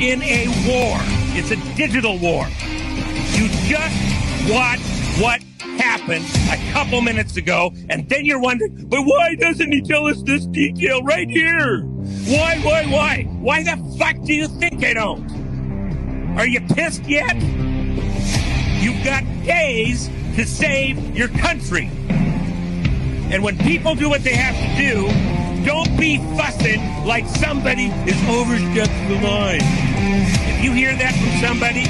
in a war. It's a digital war. You just watch what happened a couple minutes ago, and then you're wondering, but why doesn't he tell us this detail right here? Why? Why the fuck do you think I don't? Are you pissed yet? You've got days to save your country. And when people do what they have to do, don't be fussing like somebody is overstepping the line. If you hear that from somebody,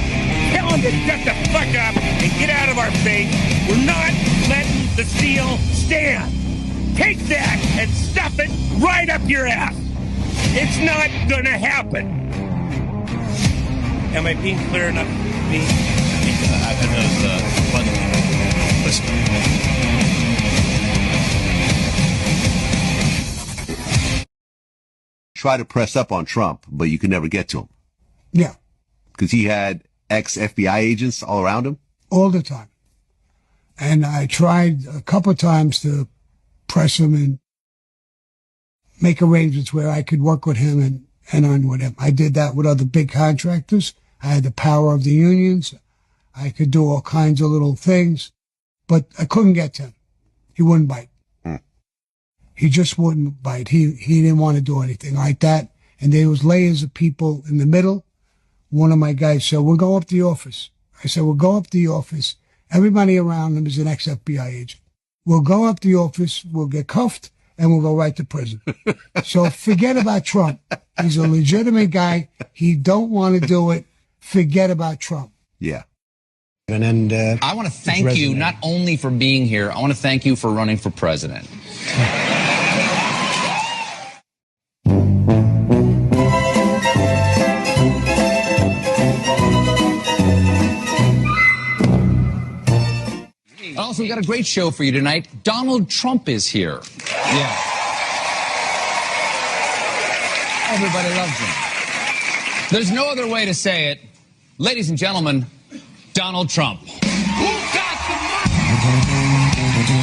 tell them to shut the fuck up and get out of our face. We're not letting the steal stand. Take that and stuff it right up your ass. It's not gonna happen. Am I being clear enough? Try to press up on Trump, but you could never get to him. Yeah. Because he had ex-FBI agents all around him? All the time. And I tried a couple of times to press him and make arrangements where I could work with him and earn with him. I did that with other big contractors. I had the power of the unions. I could do all kinds of little things, but I couldn't get to him. He wouldn't bite. He just wouldn't bite. He didn't want to do anything like that. And there was layers of people in the middle. One of my guys said, we'll go up to the office. I said, we'll go up to the office. Everybody around him is an ex-FBI agent. We'll go up to the office, we'll get cuffed, and we'll go right to prison. So forget about Trump. He's a legitimate guy. He don't want to do it. Forget about Trump. Yeah. And I want to thank you not only for being here, I want to thank you for running for president. Also, we've got a great show for you tonight. Donald Trump is here. Yeah. Everybody loves him. There's no other way to say it. Ladies and gentlemen, Donald Trump. Who got the money? Who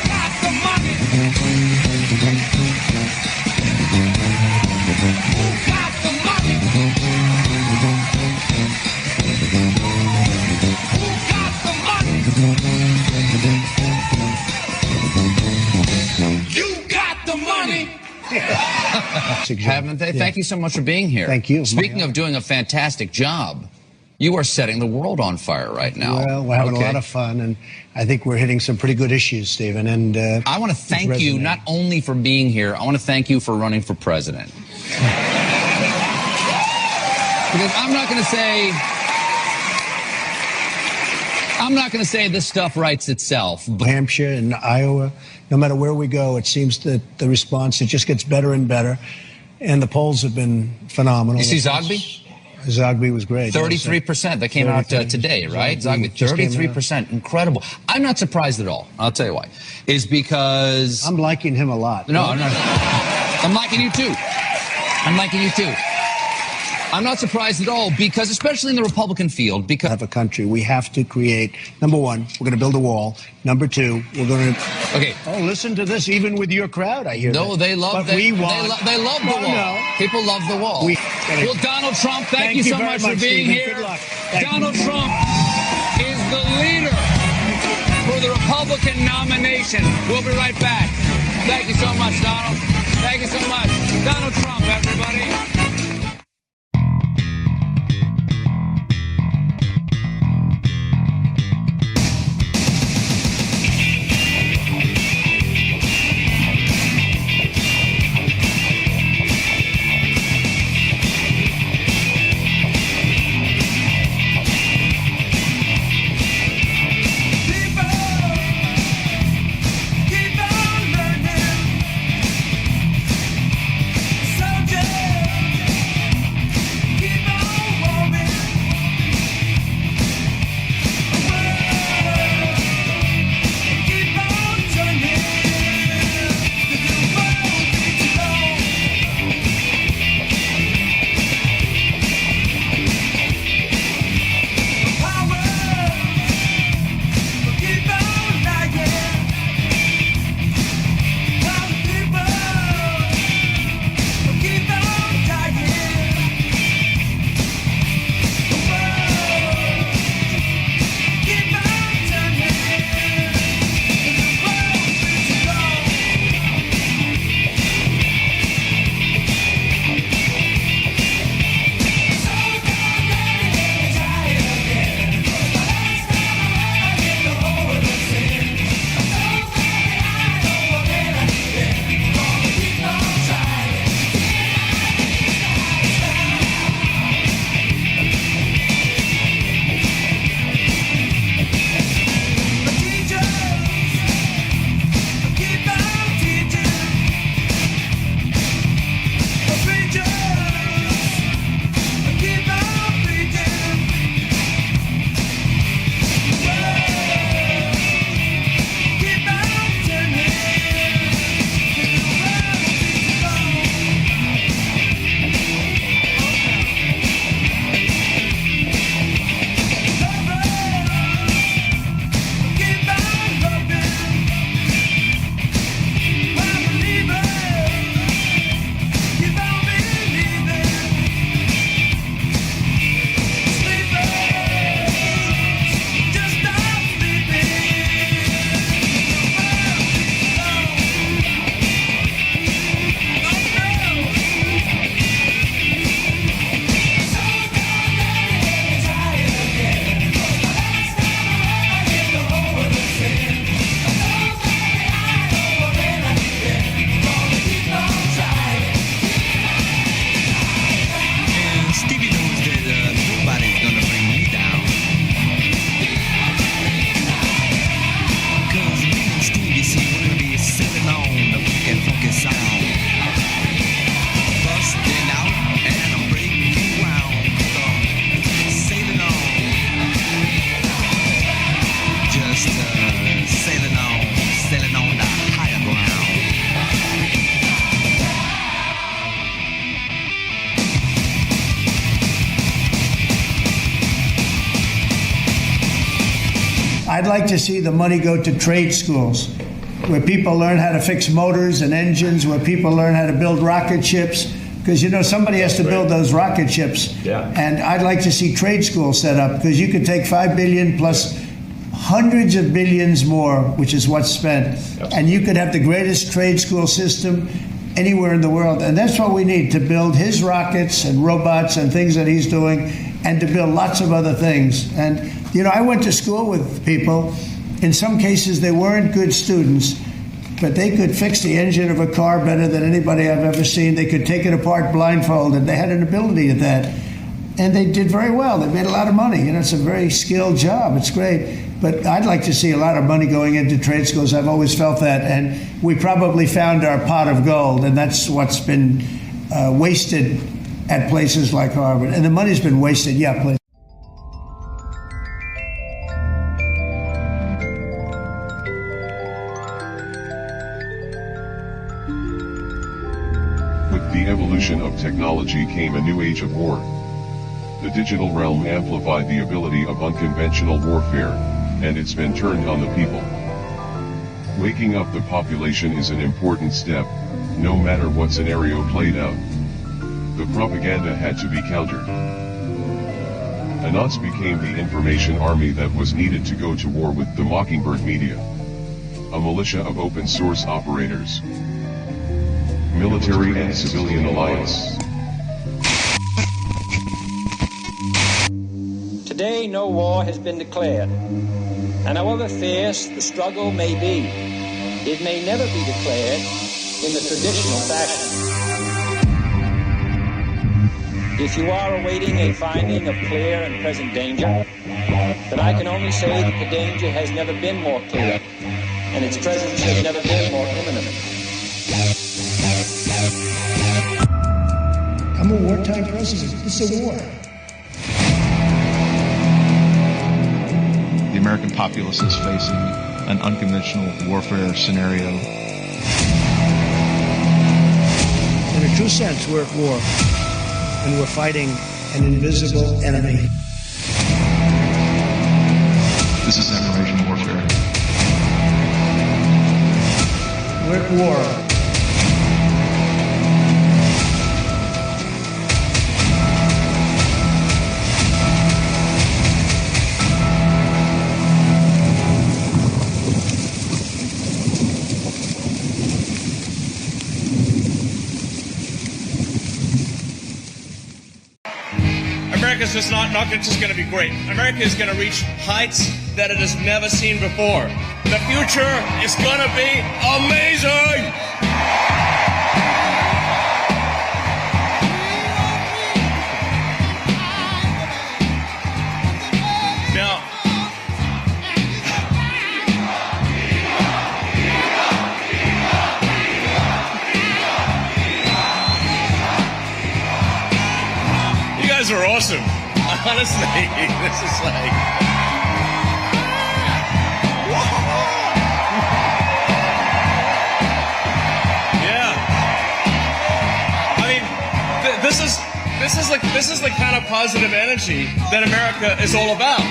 got the money? Who got the money? Who got the money? You got the money. Haven't they? Yeah. Thank you so much for being here. Thank you. Speaking of doing a fantastic job, you are setting the world on fire right now. Well, we're having a lot of fun, and I think we're hitting some pretty good issues, Stephen. And I want to thank you not only for being here, I want to thank you for running for president. Because I'm not going to say this stuff writes itself. New Hampshire and Iowa, no matter where we go, it seems that the response, it just gets better and better. And the polls have been phenomenal. You see Zogby? Zogby was great. 33%. That came out today, right? Zogby, 33%. Incredible. I'm not surprised at all. I'll tell you why. Is because... I'm liking him a lot. No, I'm not. I'm liking you too. I'm liking you too. I'm not surprised at all, because especially in the Republican field, because of a country, we have to create, number one, we're going to build a wall. Number two, we're going to... Okay. Oh, listen to this, even with your crowd, I hear No, that. they love but they love the wall. No. People love the wall. Well, Donald Trump, thank you so much for being here. Good luck. Donald Trump is the leader for the Republican nomination. We'll be right back. Thank you so much, Donald. Thank you so much. Donald Trump, everybody. I'd like to see the money go to trade schools, where people learn how to fix motors and engines, where people learn how to build rocket ships, because, you know, somebody has to build those rocket ships. Yeah. And I'd like to see trade schools set up, because you could take $5 billion plus hundreds of billions more, which is what's spent, and you could have the greatest trade school system anywhere in the world. And that's what we need to build his rockets and robots and things that he's doing, and to build lots of other things. And, you know, I went to school with people. In some cases, they weren't good students, but they could fix the engine of a car better than anybody I've ever seen. They could take it apart blindfolded. They had an ability at that. And they did very well. They made a lot of money. You know, it's a very skilled job. It's great. But I'd like to see a lot of money going into trade schools. I've always felt that. And we probably found our pot of gold, and that's what's been wasted at places like Harvard. And the money's been wasted, yeah, please. With the evolution of technology came a new age of war. The digital realm amplified the ability of unconventional warfare, and it's been turned on the people. Waking up the population is an important step, no matter what scenario played out. The propaganda had to be countered. ANOTS became the information army that was needed to go to war with the Mockingbird media. A militia of open source operators. Military and civilian alliance. Today, no war has been declared, and however fierce the struggle may be, it may never be declared in the traditional fashion. If you are awaiting a finding of clear and present danger, then I can only say that the danger has never been more clear, and its presence has never been more imminent. I'm a wartime president. It's a war. The American populace is facing an unconventional warfare scenario. In a true sense, we're at war, and we're fighting an invisible enemy. This is information warfare. We're at war. America's just not just going to be great. America is going to reach heights that it has never seen before. The future is going to be amazing! Now, you guys are awesome. Honestly, this is like... Yeah. I mean, this is the kind of positive energy that America is all about.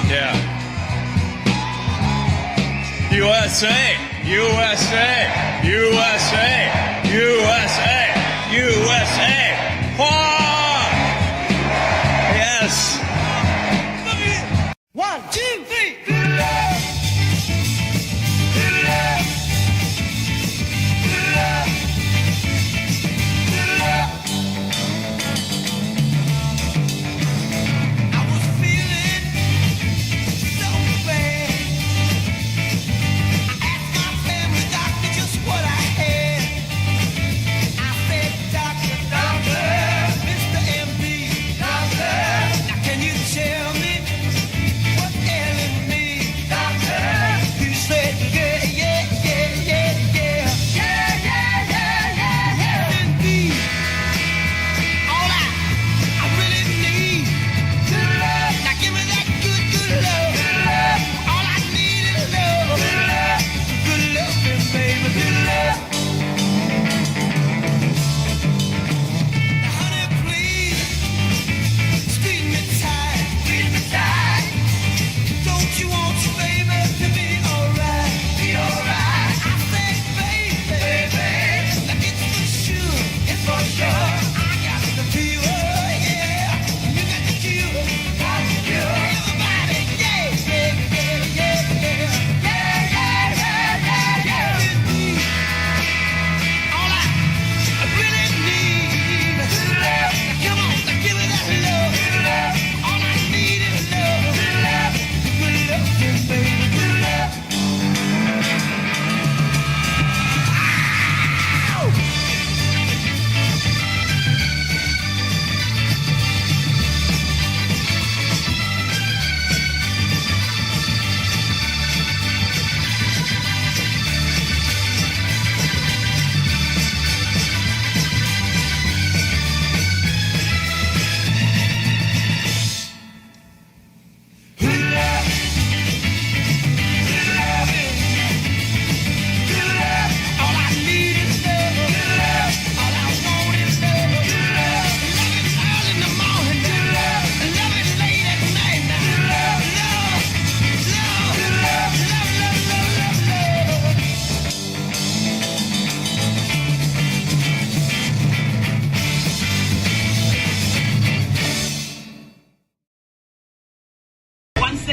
Yeah. USA, USA, USA, USA, USA. Wah! Yes. 1, 2, 3. What I had.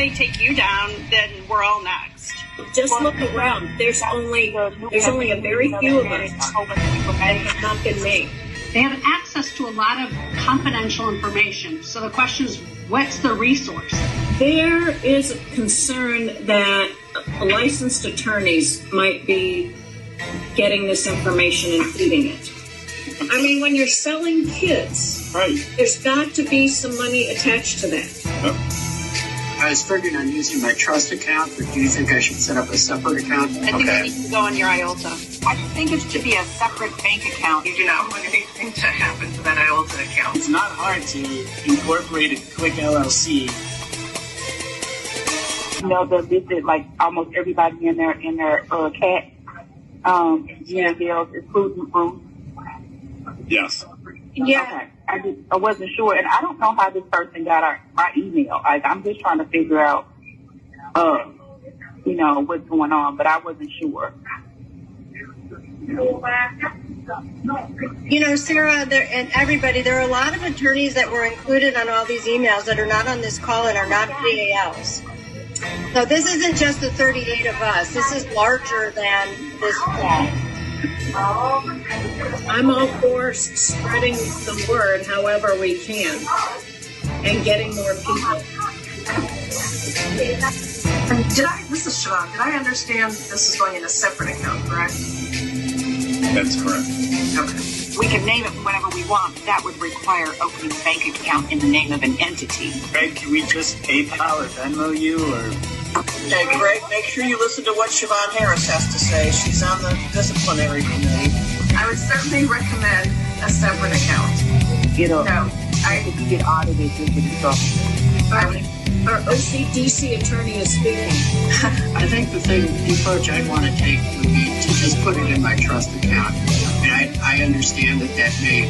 they take you down, then we're all next. Just look around. There's only a very few of us that have not been made. They have access to a lot of confidential information. So the question is, what's the resource? There is a concern that licensed attorneys might be getting this information and feeding it. I mean, when you're selling kids, right, there's got to be some money attached to that. Yep. I was figuring on using my trust account, but do you think I should set up a separate account? I think it needs to go on your IOLTA. I think it should be a separate bank account. You do not want anything to happen to that IOLTA account. It's not hard to incorporate a quick LLC. You know, they listed like almost everybody in their cat deals, including Bruce. Yes. Yeah. Okay. I wasn't sure, and I don't know how this person got my email. Like, I'm just trying to figure out, what's going on, but I wasn't sure. You know, Sarah, and everybody, there are a lot of attorneys that were included on all these emails that are not on this call and are not PALs. So this isn't just the 38 of us. This is larger than this call. I'm all for spreading the word however we can and getting more people. This is Siobhan. Did I understand this is going in a separate account, correct? That's correct. Okay. We can name it whatever we want, but that would require opening a bank account in the name of an entity. Greg, can we just PayPal or Venmo you or... Okay, Greg, make sure you listen to what Siobhan Harris has to say. She's on the disciplinary committee. I would certainly recommend a separate account. If you get audited, you can Our OCDC attorney is speaking. I think the approach I'd want to take would be to just put it in my trust account. I understand that may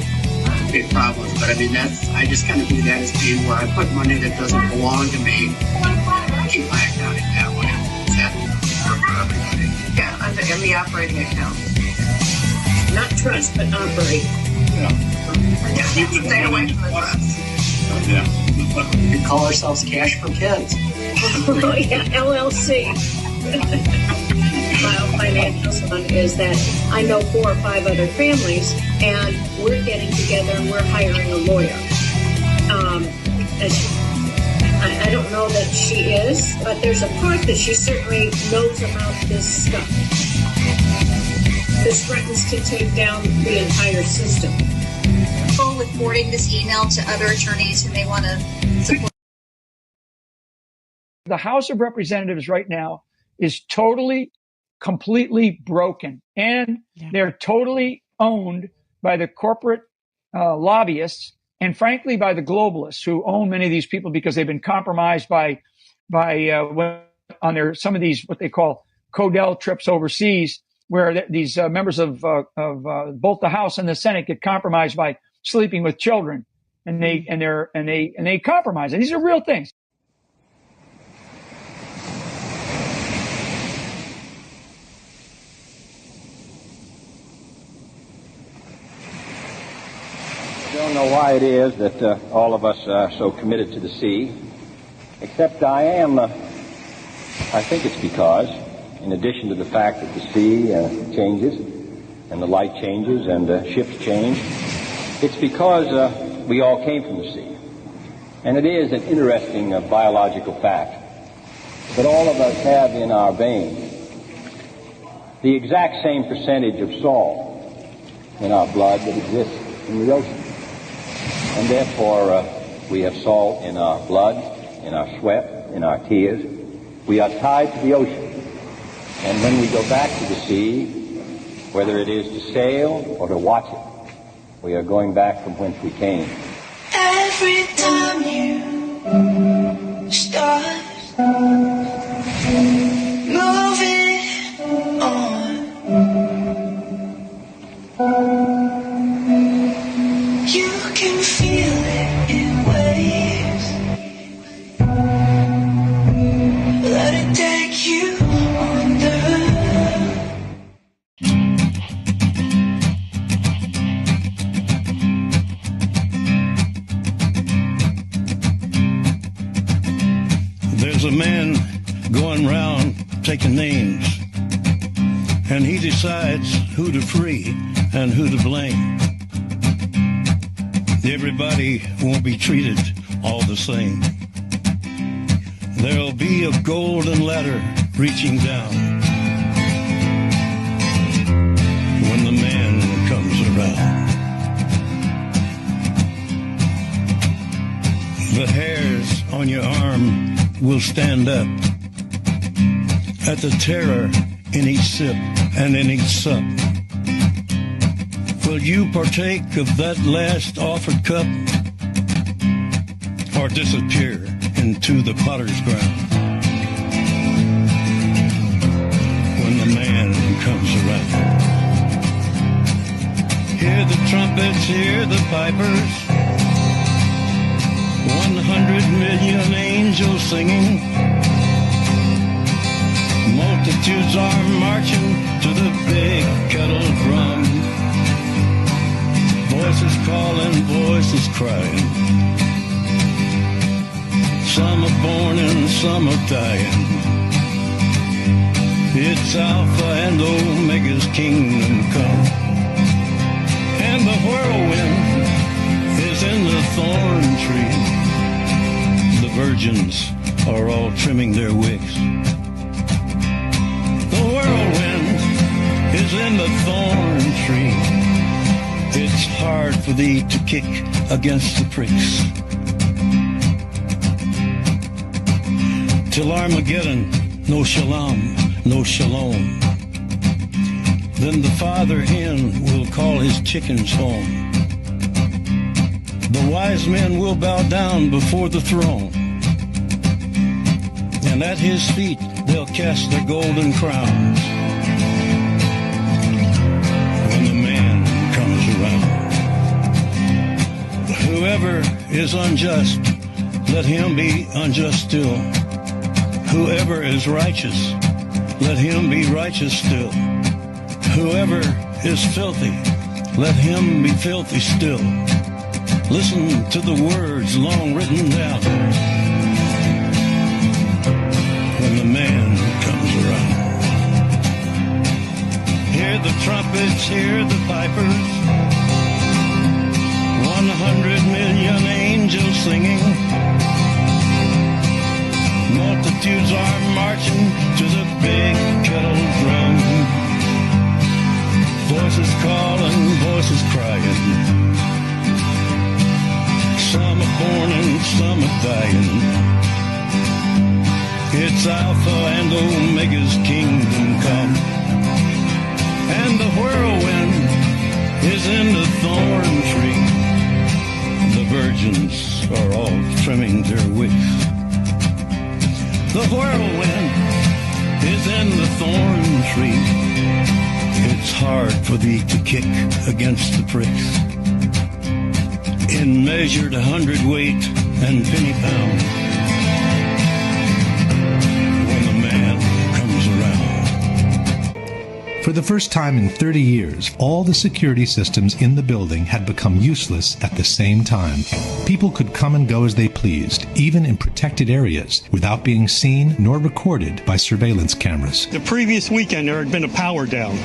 create problems, but I just kind of view that as being where I put money that doesn't belong to me and keep my accounting that way. Is that for everybody? Yeah, in the operating account. Not trust, but operating. Yeah, stay away from the trust. Yeah. We could call ourselves Cash for Kids. Oh, yeah, LLC. My financial son is that I know 4 or 5 other families, and we're getting together and we're hiring a lawyer. I don't know that she is, but there's a part that she certainly knows about this stuff. This threatens to take down the entire system. With forwarding this email to other attorneys who may want to support. The House of Representatives right now is totally, completely broken, and they're totally owned by the corporate lobbyists and, frankly, by the globalists who own many of these people because they've been compromised by on some of these what they call Codell trips overseas, where these members of both the House and the Senate get compromised by sleeping with children, and they compromise. And these are real things. I don't know why it is that all of us are so committed to the sea, except I am. I think it's because, in addition to the fact that the sea changes, and the light changes, and ships change, it's because we all came from the sea. And it is an interesting biological fact that all of us have in our veins the exact same percentage of salt in our blood that exists in the ocean. And therefore, we have salt in our blood, in our sweat, in our tears. We are tied to the ocean. And when we go back to the sea, whether it is to sail or to watch it, we are going back from whence we came. Every time you start moving on, you can feel it in waves. Let it take you under. There's a man going round taking names, and he decides who to free and who to blame. Everybody won't be treated all the same. There'll be a golden ladder reaching down when the man comes around. The hairs on your arm will stand up at the terror in each sip and in each sup. Will you partake of that last offered cup, or disappear into the potter's ground when the man comes around? Hear the trumpets, hear the pipers, 100 million angels singing. Multitudes are marching to the big kettle drum. Voices calling, voices crying. Some are born and some are dying. It's Alpha and Omega's kingdom come. And the whirlwind is in the thorn tree. The virgins are all trimming their wicks. The whirlwind is in the thorn tree. It's hard for thee to kick against the pricks. Till Armageddon, no shalom, no shalom. Then the father hen will call his chickens home. The wise men will bow down before the throne, and at his feet they'll cast their golden crowns when the man comes around. Whoever is unjust, let him be unjust still. Whoever is righteous, let him be righteous still. Whoever is filthy, let him be filthy still. Listen to the words long written down when the man comes around. Hear the trumpets, hear the pipers, 100 million angels singing. Multitudes are marching to the big kettle drum. Voices calling, voices crying. Some are born and some are dying. It's Alpha and Omega's kingdom come. And the whirlwind is in the thorn tree. The virgins are all trimming their wicks. The whirlwind is in the thorn tree. It's hard for thee to kick against the pricks. In measured hundredweight and penny pound, when the man comes around. For the first time in 30 years, all the security systems in the building had become useless at the same time. People could come and go as they pleased, even in protected areas, without being seen nor recorded by surveillance cameras. The previous weekend, there had been a power down.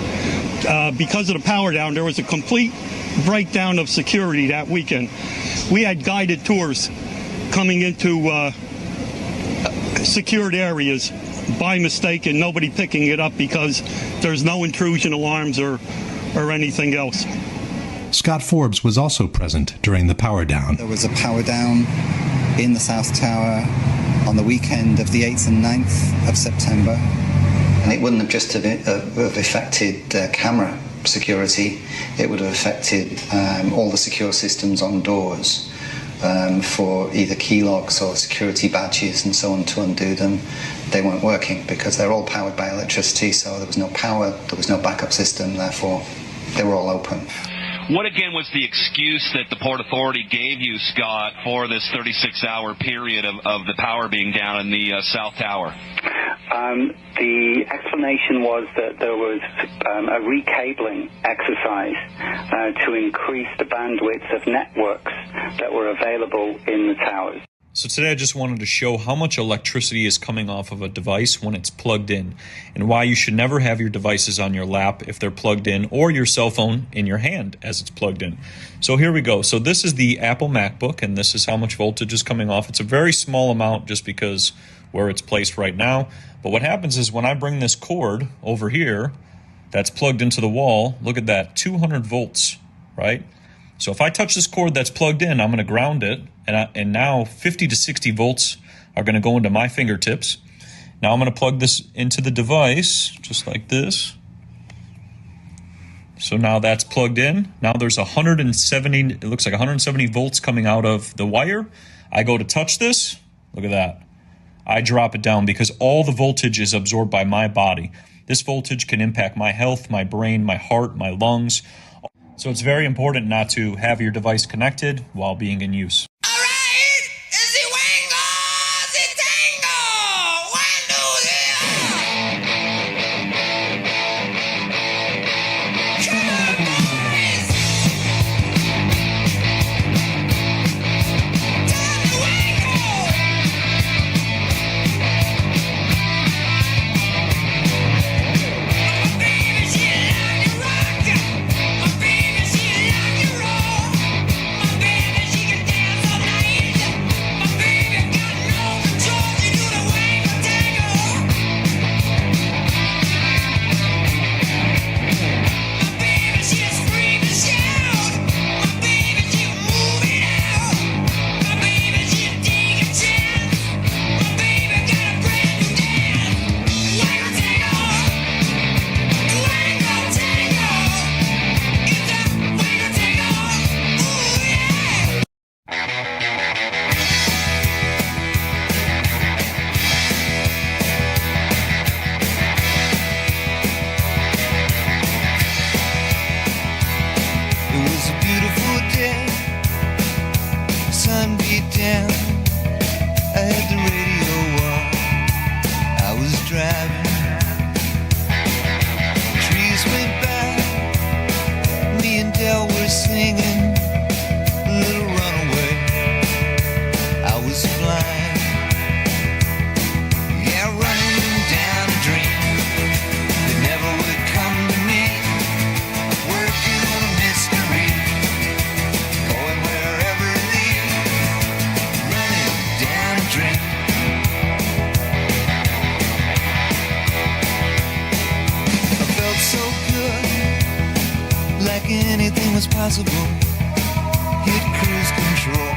Because of the power down, there was a complete breakdown of security that weekend. We had guided tours coming into secured areas by mistake and nobody picking it up because there's no intrusion alarms or anything else. Scott Forbes was also present during the power down. There was a power down in the South Tower on the weekend of the 8th and 9th of September. And it wouldn't have just have affected camera security, it would have affected all the secure systems on doors for either key locks or security badges and so on. To undo them, they weren't working because they're all powered by electricity, so there was no power, there was no backup system, therefore they were all open. What again was the excuse that the Port Authority gave you, Scott, for this 36-hour period of the power being down in the South Tower? The explanation was that there was a recabling exercise to increase the bandwidth of networks that were available in the towers. So today I just wanted to show how much electricity is coming off of a device when it's plugged in, and why you should never have your devices on your lap if they're plugged in, or your cell phone in your hand as it's plugged in. So here we go. So this is the Apple MacBook, and this is how much voltage is coming off. It's a very small amount just because where it's placed right now. But what happens is when I bring this cord over here that's plugged into the wall, look at that, 200 volts, right? So if I touch this cord that's plugged in, I'm going to ground it, and now 50 to 60 volts are going to go into my fingertips. Now I'm going to plug this into the device, just like this. So now that's plugged in. Now there's 170, it looks like 170 volts coming out of the wire. I go to touch this, look at that. I drop it down because all the voltage is absorbed by my body. This voltage can impact my health, my brain, my heart, my lungs. So it's very important not to have your device connected while being in use. Anything was possible. Hit cruise control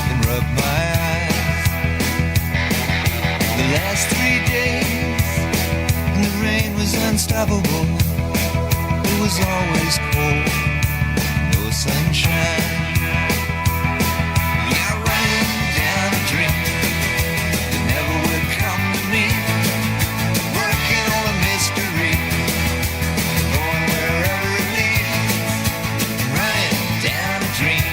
and rub my eyes. The last 3 days and the rain was unstoppable. It was always cold, no sunshine. Yeah, running down a dream that never would come to me. Working on a mystery, going wherever it leads. Running down a dream.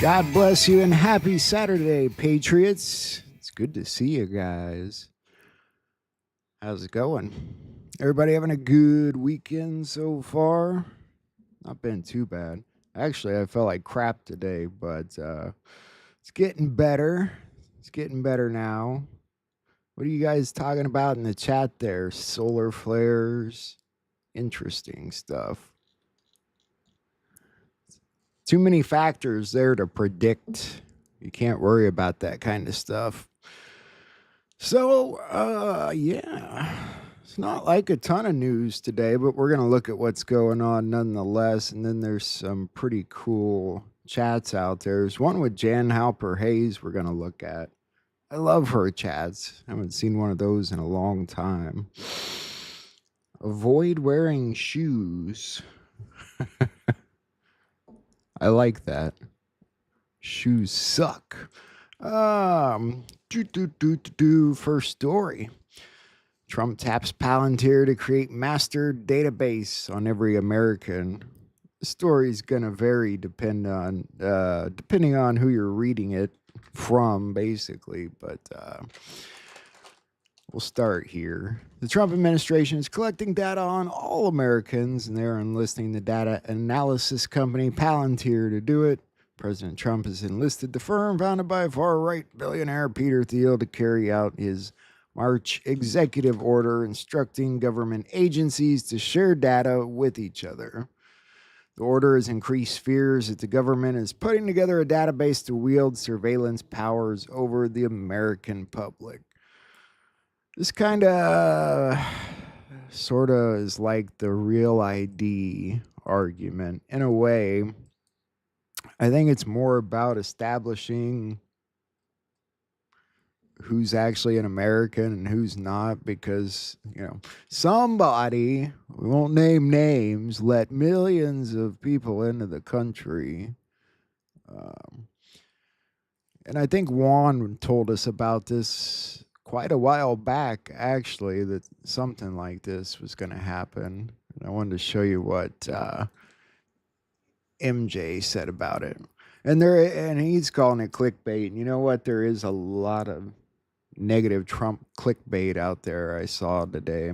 God bless you and happy Saturday, Patriots. It's good to see you guys. How's it going? Everybody having a good weekend so far? Not been too bad. Actually, I felt like crap today, but it's getting better. It's getting better now. What are you guys talking about in the chat there? Solar flares? Interesting stuff. Too many factors there to predict. You can't worry about that kind of stuff. So, yeah. It's not like a ton of news today, but we're going to look at what's going on nonetheless. And then there's some pretty cool chats out there. There's one with Jan Halper-Hayes we're going to look at. I love her chats. I haven't seen one of those in a long time. Avoid wearing shoes. I like that. Shoes suck. First story. Trump taps Palantir to create master database on every American. The story's going to vary depending on who you're reading it from, basically. But we'll start here. The Trump administration is collecting data on all Americans, and they're enlisting the data analysis company Palantir to do it. President Trump has enlisted the firm founded by far-right billionaire Peter Thiel to carry out his March executive order instructing government agencies to share data with each other. The order has increased fears that the government is putting together a database to wield surveillance powers over the American public. This kind of sort of is like the real ID argument. In a way, I think it's more about establishing who's actually an American and who's not, because, you know, somebody, we won't name names, let millions of people into the country. And I think Juan told us about this quite a while back, actually, that something like this was going to happen. And I wanted to show you what MJ said about it. And he's calling it clickbait. And you know what? There is a lot of negative Trump clickbait out there I saw today.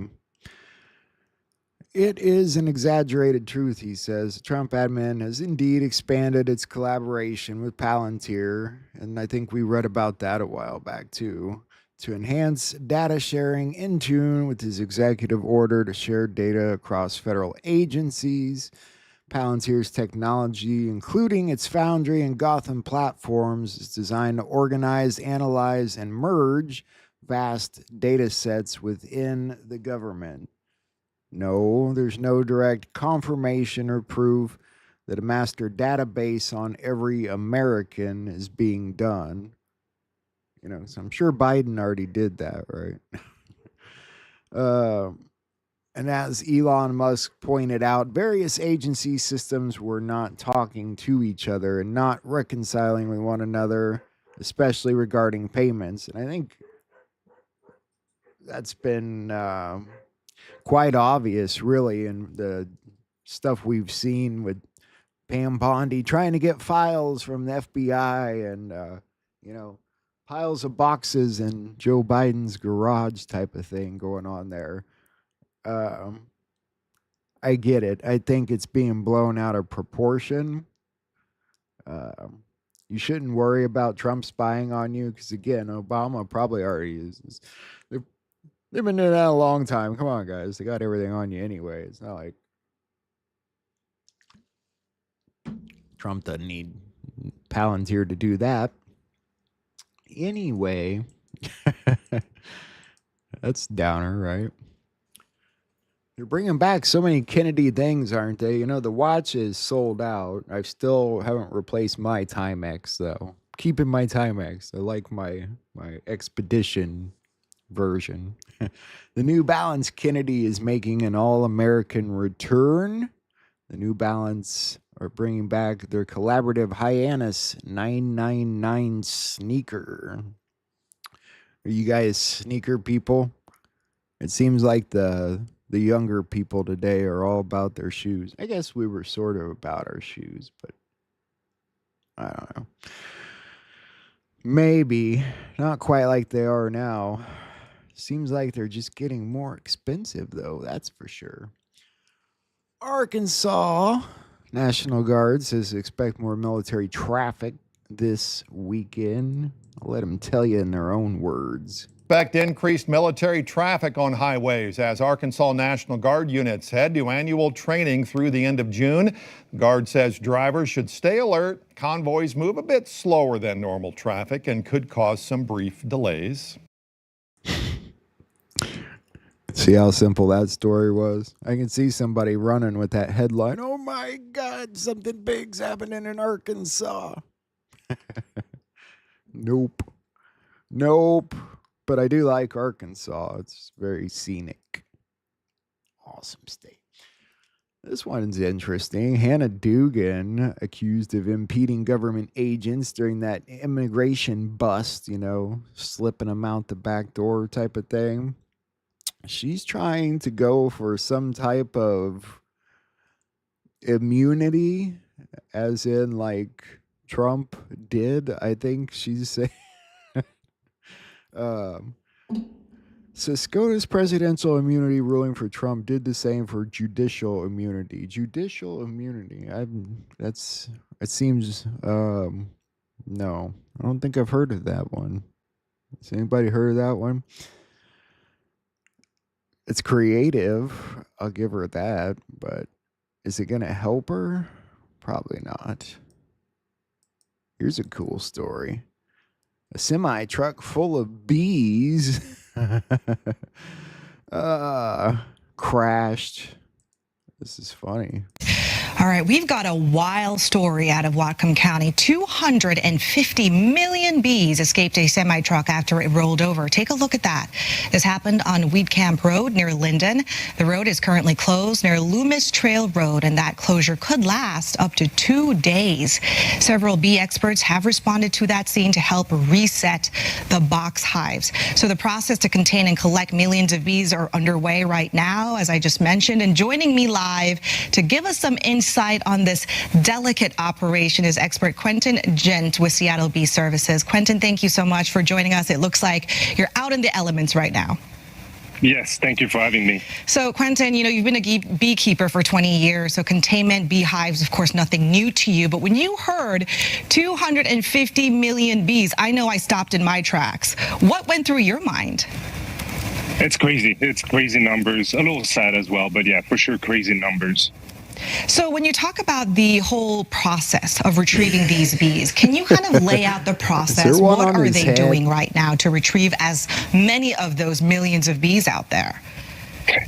It is an exaggerated truth, he says. The Trump admin has indeed expanded its collaboration with Palantir, and I think we read about that a while back too, to enhance data sharing in tune with his executive order to share data across federal agencies. Palantir's technology, including its Foundry and Gotham platforms, is designed to organize, analyze, and merge vast data sets within the government. No, there's no direct confirmation or proof that a master database on every American is being done. You know, so I'm sure Biden already did that, right? And as Elon Musk pointed out, various agency systems were not talking to each other and not reconciling with one another, especially regarding payments. And I think that's been quite obvious, really, in the stuff we've seen with Pam Bondi trying to get files from the FBI and, you know, piles of boxes in Joe Biden's garage type of thing going on there. I get it. I think it's being blown out of proportion. You shouldn't worry about Trump spying on you because, again, Obama probably already is. They've been doing that a long time. Come on, guys. They got everything on you anyway. It's not like Trump doesn't need Palantir to do that. Anyway, that's downer, right? They're bringing back so many Kennedy things, aren't they? You know, the watch is sold out. I still haven't replaced my Timex, though. Keeping my Timex. I like my Expedition version. The New Balance Kennedy is making an all-American return. The New Balance are bringing back their collaborative Hyannis 999 sneaker. Are you guys sneaker people? It seems like the younger people today are all about their shoes. I guess we were sort of about our shoes, but I don't know. Maybe. Not quite like they are now. Seems like they're just getting more expensive, though. That's for sure. Arkansas National Guard says expect more military traffic this weekend. I'll let them tell you in their own words. Expect increased military traffic on highways as Arkansas National Guard units head to annual training through the end of June. The Guard says drivers should stay alert. Convoys move a bit slower than normal traffic and could cause some brief delays. See how simple that story was? I can see somebody running with that headline. Oh my God, something big's happening in Arkansas. Nope. But I do like Arkansas. It's very scenic. Awesome state. This one's interesting. Hannah Dugan, accused of impeding government agents during that immigration bust, slipping them out the back door type of thing. She's trying to go for some type of immunity, as in like Trump did, I think she's saying. So SCOTUS presidential immunity ruling for Trump did the same for judicial immunity. Judicial immunity. It seems, no, I don't think I've heard of that one. Has anybody heard of that one? It's creative. I'll give her that, but is it going to help her? Probably not. Here's a cool story. A semi-truck full of bees crashed. This is funny. All right, we've got a wild story out of Whatcom County. 250 million bees escaped a semi-truck after it rolled over. Take a look at that. This happened on Weed Camp Road near Linden. The road is currently closed near Loomis Trail Road, and that closure could last up to 2 days. Several bee experts have responded to that scene to help reset the box hives. So the process to contain and collect millions of bees are underway right now, as I just mentioned. And joining me live to give us some insight on this delicate operation is expert Quentin Gent with Seattle Bee Services. Quentin, thank you so much for joining us. It looks like you're out in the elements right now. Yes, thank you for having me. So, Quentin, you've been a beekeeper for 20 years, so containment, beehives, of course, nothing new to you. But when you heard 250 million bees, I know I stopped in my tracks. What went through your mind? It's crazy. It's crazy numbers. A little sad as well, but yeah, for sure, crazy numbers. So when you talk about the whole process of retrieving these bees, can you kind of lay out the process? What are they doing right now to retrieve as many of those millions of bees out there?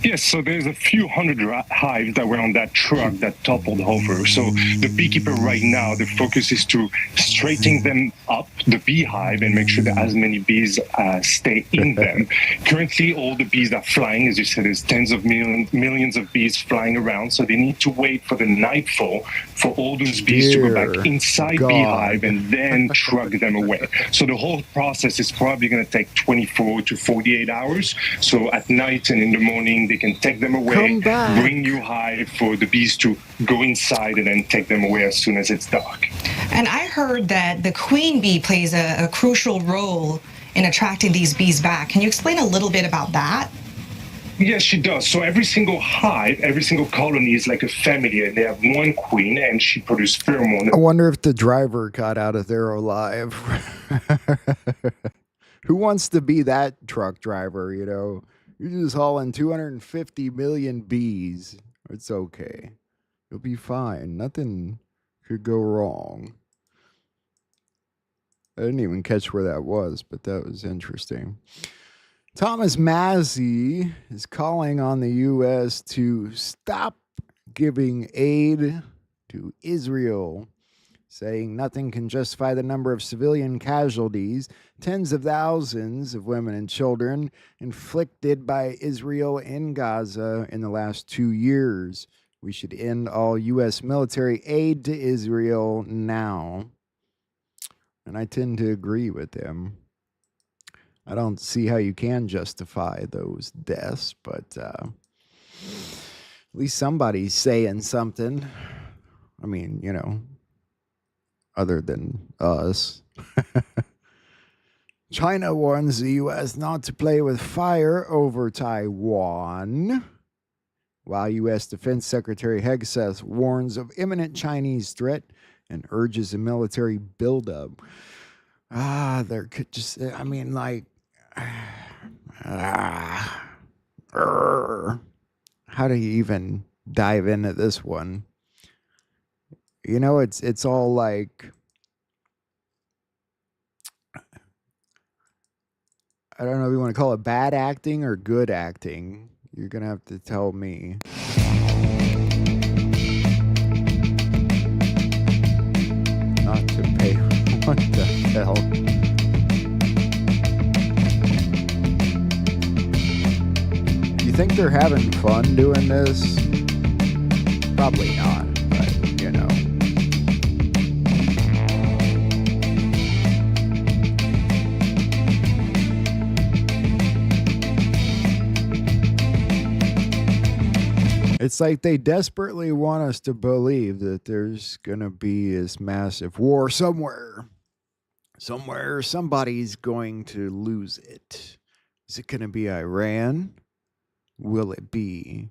Yes, so there's a few hundred hives that were on that truck that toppled over. So the beekeeper right now, the focus is to straighten them up, the beehive, and make sure that as many bees stay in them. Currently, all the bees are flying. As you said, there's tens of millions of bees flying around. So they need to wait for the nightfall for all those bees to go back inside beehive and then truck them away. So the whole process is probably going to take 24 to 48 hours. So at night and in the morning, they can take them away, bring new hive for the bees to go inside and then take them away as soon as it's dark. And I heard that the queen bee plays a crucial role in attracting these bees back. Can you explain a little bit about that? Yes, she does. So every single hive, every single colony is like a family, and they have one queen, and she produces pheromone. I wonder if the driver got out of there alive. Who wants to be that truck driver, You're just hauling 250 million bees. It's okay. You'll be fine. Nothing could go wrong. I didn't even catch where that was, but that was interesting. Thomas Massey is calling on the U.S. to stop giving aid to Israel, saying nothing can justify the number of civilian casualties, tens of thousands of women and children inflicted by Israel in Gaza in the last 2 years. We should end all U.S. military aid to Israel now. And I tend to agree with him. I don't see how you can justify those deaths, but at least somebody's saying something. I mean, other than us. China warns the U.S. not to play with fire over Taiwan, while U.S. Defense Secretary Hegseth warns of imminent Chinese threat and urges a military buildup. There could just, I mean, like, how do you even dive into this one? You know, it's all like, I don't know if you want to call it bad acting or good acting. You're going to have to tell me. Not to pay. What the hell? You think they're having fun doing this? Probably not, but you know. It's like they desperately want us to believe that there's going to be this massive war somewhere. Somewhere, somebody's going to lose it. Is it going to be Iran? Will it be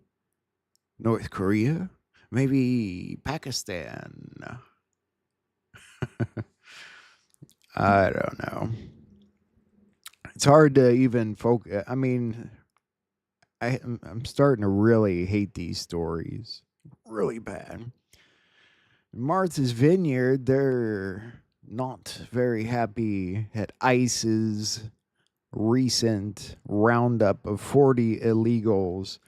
North Korea? Maybe Pakistan? I don't know. It's hard to even focus. I mean, I'm starting to really hate these stories. Really bad. Martha's Vineyard, they're not very happy at ICE's recent roundup of 40 illegals.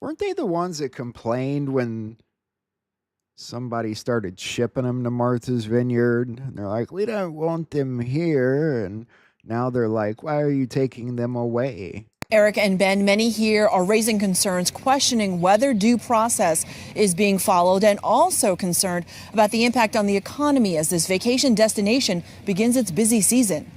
Weren't they the ones that complained when somebody started shipping them to Martha's Vineyard? And they're like, we don't want them here. And now they're like, why are you taking them away? Eric and Ben, many here are raising concerns, questioning whether due process is being followed, and also concerned about the impact on the economy as this vacation destination begins its busy season.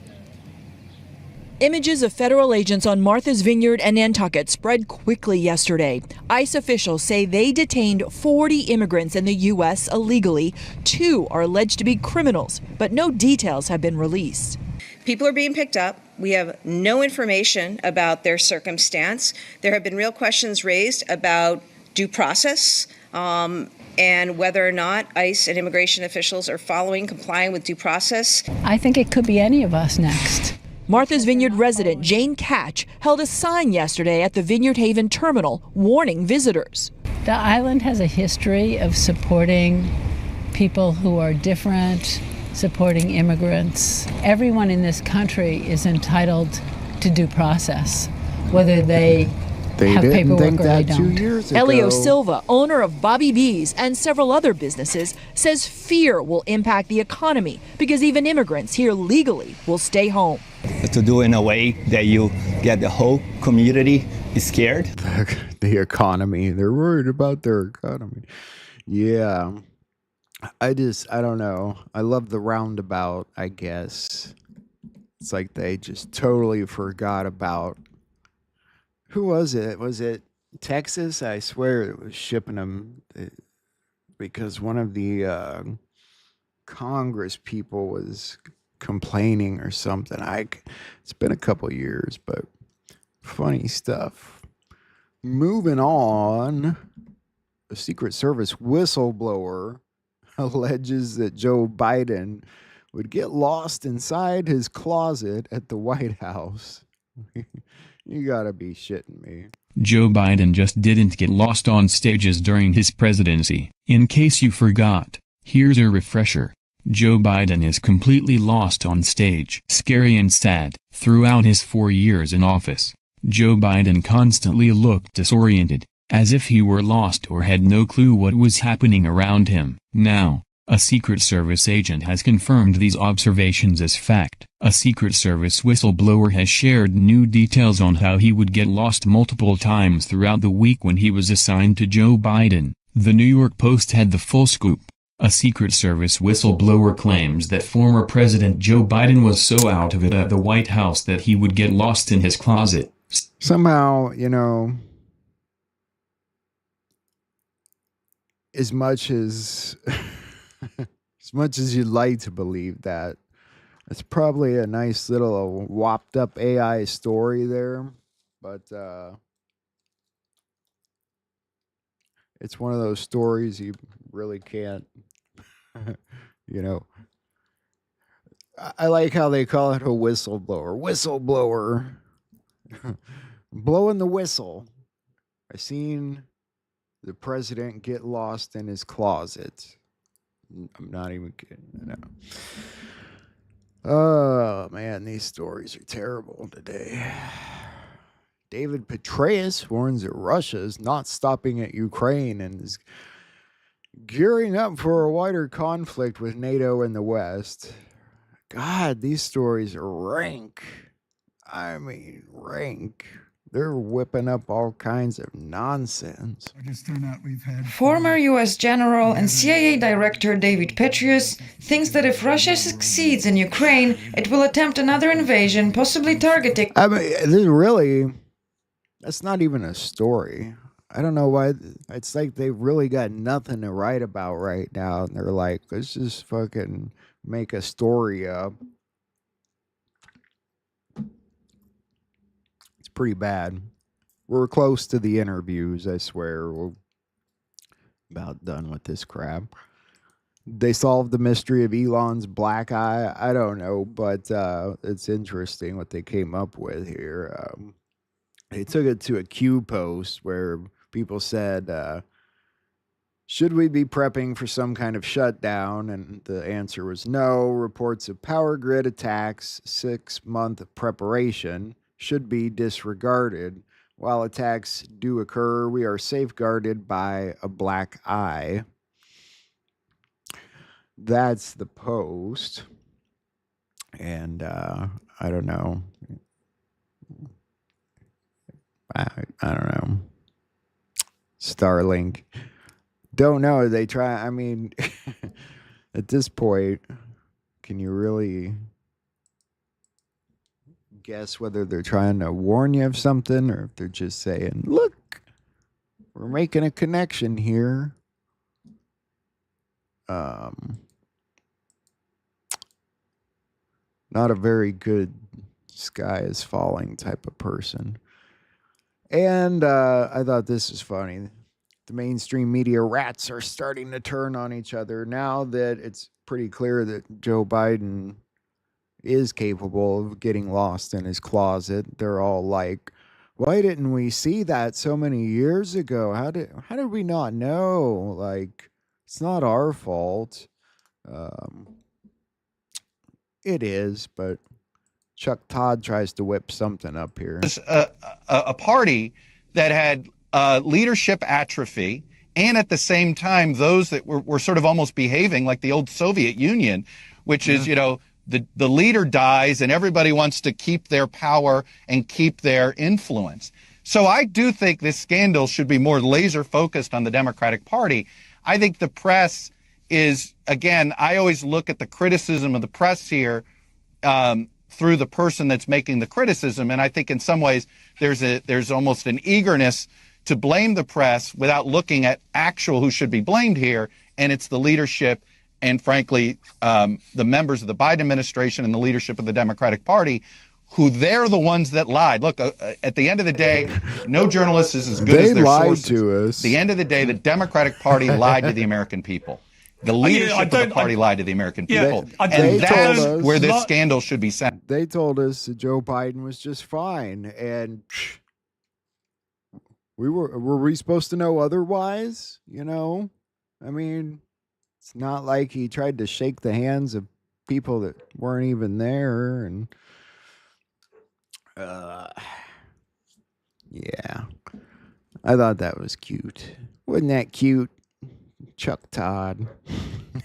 Images of federal agents on Martha's Vineyard and Nantucket spread quickly yesterday. ICE officials say they detained 40 immigrants in the U.S. illegally. 2 are alleged to be criminals, but no details have been released. People are being picked up. We have no information about their circumstance. There have been real questions raised about due process and whether or not ICE and immigration officials are complying with due process. I think it could be any of us next. Martha's Vineyard resident Jane Catch held a sign yesterday at the Vineyard Haven terminal warning visitors. The island has a history of supporting people who are different, supporting immigrants. Everyone in this country is entitled to due process, whether they have paperwork or they don't. Elio Silva, owner of Bobby B's and several other businesses, says fear will impact the economy because even immigrants here legally will stay home. To do in a way that you get the whole community scared. The economy. They're worried about their economy. Yeah. I don't know. I love the roundabout, I guess. It's like they just totally forgot about, who was it? Was it Texas? I swear it was shipping them because one of the Congress people was complaining or something. It's been a couple years, but funny stuff. Moving on, a Secret Service whistleblower alleges that Joe Biden would get lost inside his closet at the White House. You gotta be shitting me. Joe Biden just didn't get lost on stages during his presidency. In case you forgot, here's a refresher. Joe Biden is completely lost on stage. Scary and sad. Throughout his 4 years in office, Joe Biden constantly looked disoriented, as if he were lost or had no clue what was happening around him. Now, a Secret Service agent has confirmed these observations as fact. A Secret Service whistleblower has shared new details on how he would get lost multiple times throughout the week when he was assigned to Joe Biden. The New York Post had the full scoop. A Secret Service whistleblower claims that former President Joe Biden was so out of it at the White House that he would get lost in his closet. Somehow, as much as As much as you'd like to believe that. It's probably a nice little whopped up AI story there, but it's one of those stories you really can't, you know. I like how they call it a whistleblower. Whistleblower. Blowing the whistle. I seen the president get lost in his closet. I'm not even kidding. No. Oh, man, these stories are terrible today. David Petraeus warns that Russia is not stopping at Ukraine and is gearing up for a wider conflict with NATO and the West. God, these stories are rank. I mean, rank. They're whipping up all kinds of nonsense. Former U.S. General and CIA Director David Petraeus thinks that if Russia succeeds in Ukraine, it will attempt another invasion, possibly targeting... I mean, this really, that's not even a story. I don't know why. It's like they really got nothing to write about right now. And they're like, let's just fucking make a story up. It's pretty bad. We're close to the interviews, I swear. We're about done with this crap. They solved the mystery of Elon's black eye. I don't know, but it's interesting what they came up with here. They took it to a Q post where people said, should we be prepping for some kind of shutdown? And the answer was no. Reports of power grid attacks, 6-month preparation should be disregarded. While attacks do occur, we are safeguarded by a black eye. That's the post. And I don't know. I don't know. Starlink. Don't know. They try. I mean, at this point, can you really guess whether they're trying to warn you of something or if they're just saying, look, we're making a connection here? Not a very good sky is falling type of person. And I thought this was funny. The mainstream media rats are starting to turn on each other now that it's pretty clear that Joe Biden is capable of getting lost in his closet. They're all like, why didn't we see that so many years ago? How did we not know? Like, it's not our fault. It is, but Chuck Todd tries to whip something up here. A party that had leadership atrophy, and at the same time, those that were sort of almost behaving like the old Soviet Union, which is, you know, the leader dies and everybody wants to keep their power and keep their influence. So I do think this scandal should be more laser focused on the Democratic Party. I think the press is, again, I always look at the criticism of the press here through the person that's making the criticism. And I think in some ways there's almost an eagerness to blame the press without looking at actual who should be blamed here. And it's the leadership and, frankly, the members of the Biden administration and the leadership of the Democratic Party, who they're the ones that lied. Look, at the end of the day, no journalist is as good as their sources. They lied to us. At the end of the day, the Democratic Party lied to the American people. The leadership of the party lied to the American people. And that's where this scandal should be sent. They told us that Joe Biden was just fine. And were we supposed to know otherwise? You know? I mean, it's not like he tried to shake the hands of people that weren't even there. And yeah, I thought that was cute. Wasn't that cute, Chuck Todd?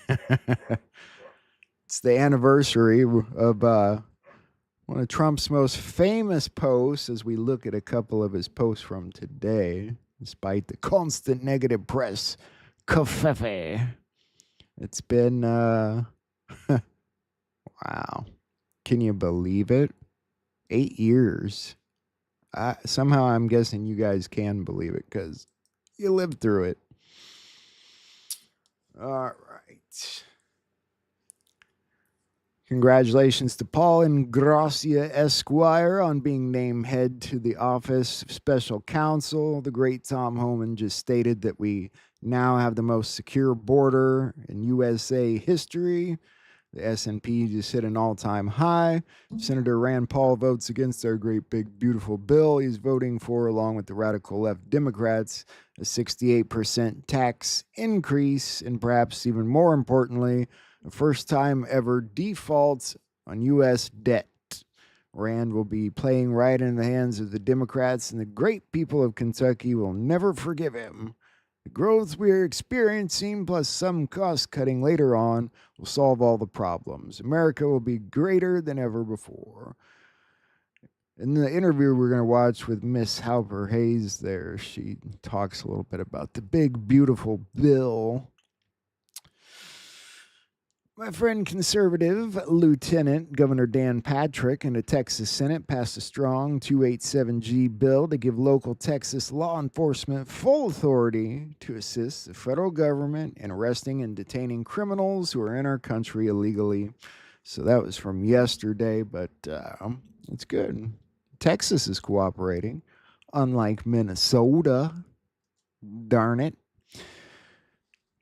It's the anniversary of one of Trump's most famous posts as we look at a couple of his posts from today, despite the constant negative press. Covfefe. It's been, wow. Can you believe it? 8 years. Somehow I'm guessing you guys can believe it because you lived through it. All right. Congratulations to Paul and Gracia Esquire on being named head to the Office of Special Counsel. The great Tom Homan just stated that we now have the most secure border in USA history. The S&P just hit an all-time high. Senator Rand Paul votes against our great big beautiful bill he's voting for, along with the radical left Democrats, a 68% tax increase, and perhaps even more importantly, the first time ever default on U.S. debt. Rand will be playing right in the hands of the Democrats, and the great people of Kentucky will never forgive him. The growth we are experiencing, plus some cost cutting later on, will solve all the problems. America will be greater than ever before. In the interview we're going to watch with Miss Halper-Hayes there, she talks a little bit about the big, beautiful bill. My friend conservative Lieutenant Governor Dan Patrick in the Texas Senate passed a strong 287G bill to give local Texas law enforcement full authority to assist the federal government in arresting and detaining criminals who are in our country illegally. So that was from yesterday, but it's good. Texas is cooperating, unlike Minnesota. Darn it.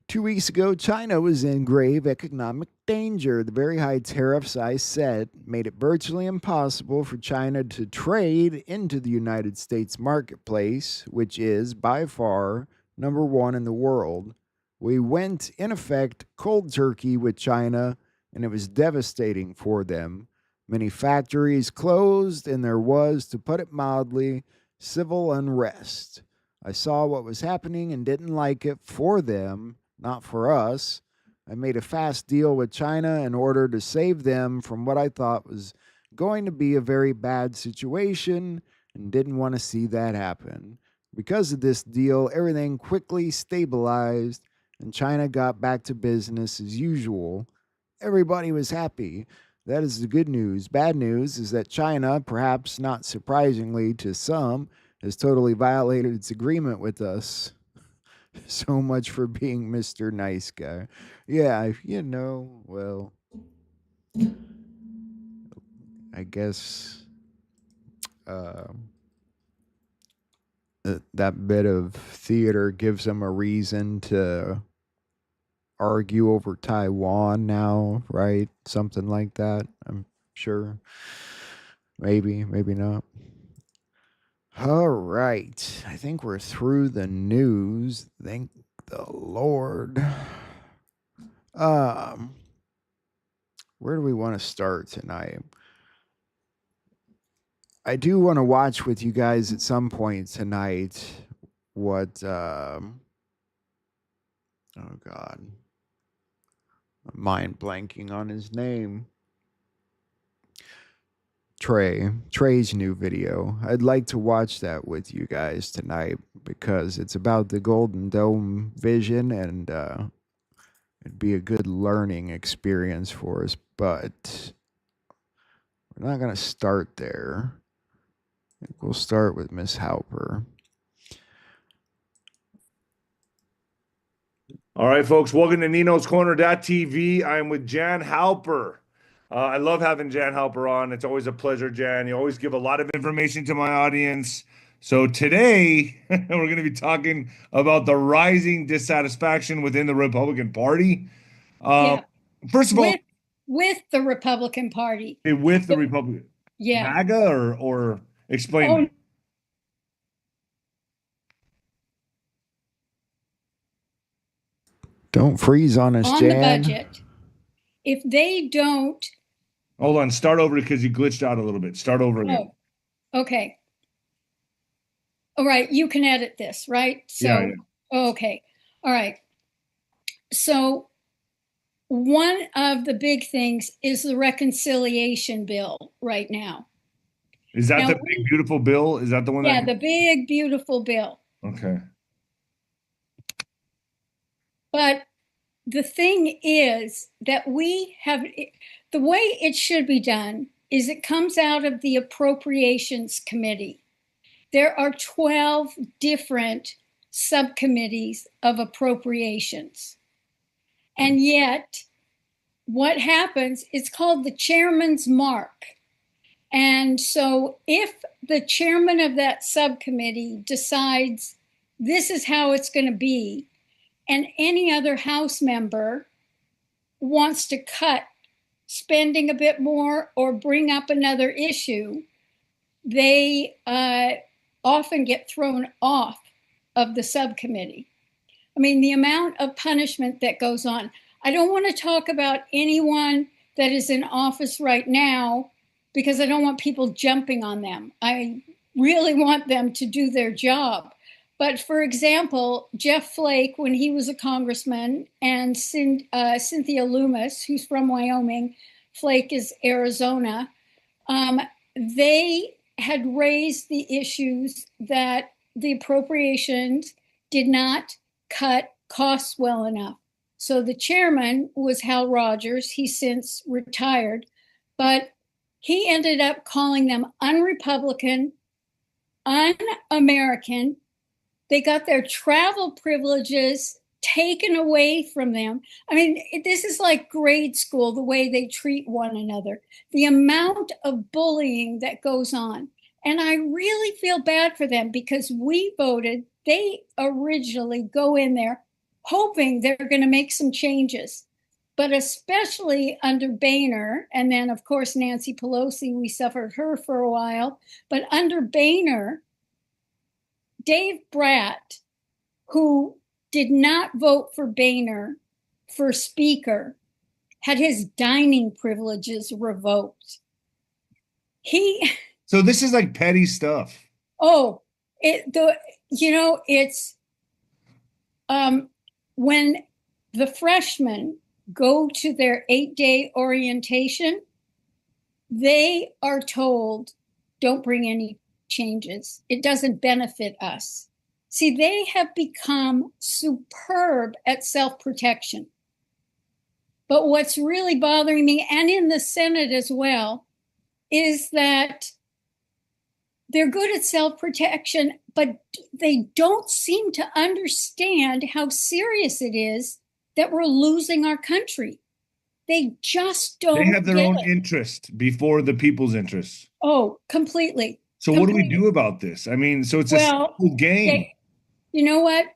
2 weeks ago, China was in grave economic danger. The very high tariffs ICE set made it virtually impossible for China to trade into the United States marketplace, which is by far number one in the world. We went, in effect, cold turkey with China, and it was devastating for them. Many factories closed, and there was, to put it mildly, civil unrest. I saw what was happening and didn't like it for them, not for us. I made a fast deal with China in order to save them from what I thought was going to be a very bad situation and didn't want to see that happen. Because of this deal, everything quickly stabilized and China got back to business as usual. Everybody was happy. That is the good news. Bad news is that China, perhaps not surprisingly to some, has totally violated its agreement with us. So much for being Mr. Nice Guy. Yeah, well, I guess that bit of theater gives them a reason to argue over Taiwan now, right? Something like that, I'm sure. Maybe not. All right. I think we're through the news. Thank the Lord. Where do we want to start tonight? I do want to watch with you guys at some point tonight what oh God. I'm mind blanking on his name. Trey's new video. I'd like to watch that with you guys tonight because it's about the Golden Dome vision, and it'd be a good learning experience for us, but we're not going to start there. I think we'll start with Miss Halper. All right, folks, welcome to Nino's Corner.tv. I'm with Jan Halper. I love having Jan Halper on. It's always a pleasure, Jan. You always give a lot of information to my audience. So today, we're going to be talking about the rising dissatisfaction within the Republican Party. First of all, with the Republican Party. With the Republican. Yeah. MAGA or explain. Oh. Don't freeze on us, on Jan. the budget. If they don't. Hold on. Start over because you glitched out a little bit. Start over again. Oh, okay. All right. You can edit this, right? So, yeah. Okay. All right. So one of the big things is the reconciliation bill right now. Is that the big, beautiful bill? Is that the one? Yeah, the big, beautiful bill. Okay. But the thing is that we have, the way it should be done is it comes out of the Appropriations Committee. There are 12 different subcommittees of appropriations. And yet, what happens, it's called the chairman's mark. And so if the chairman of that subcommittee decides this is how it's going to be, and any other House member wants to cut spending a bit more or bring up another issue, they often get thrown off of the subcommittee. I mean, the amount of punishment that goes on. I don't want to talk about anyone that is in office right now because I don't want people jumping on them. I really want them to do their job. But for example, Jeff Flake, when he was a congressman, and Cynthia Loomis, who's from Wyoming, Flake is Arizona, they had raised the issues that the appropriations did not cut costs well enough. So the chairman was Hal Rogers. He's since retired, but he ended up calling them un-Republican, un-American. They got their travel privileges taken away from them. I mean, this is like grade school, the way they treat one another, the amount of bullying that goes on. And I really feel bad for them because we voted, they originally go in there hoping they're going to make some changes. But especially under Boehner, and then of course Nancy Pelosi, we suffered her for a while. But under Boehner, Dave Bratt, who did not vote for Boehner for speaker, had his dining privileges revoked. So this is like petty stuff. It's when the freshmen go to their 8-day orientation, they are told, don't bring any changes. It doesn't benefit us. See, they have become superb at self-protection. But what's really bothering me, and in the Senate as well, is that they're good at self-protection, but they don't seem to understand how serious it is that we're losing our country. They just don't. They have their own interest before the people's interests. Oh, completely. So what do we do about this? I mean, so it's a simple game. You know what?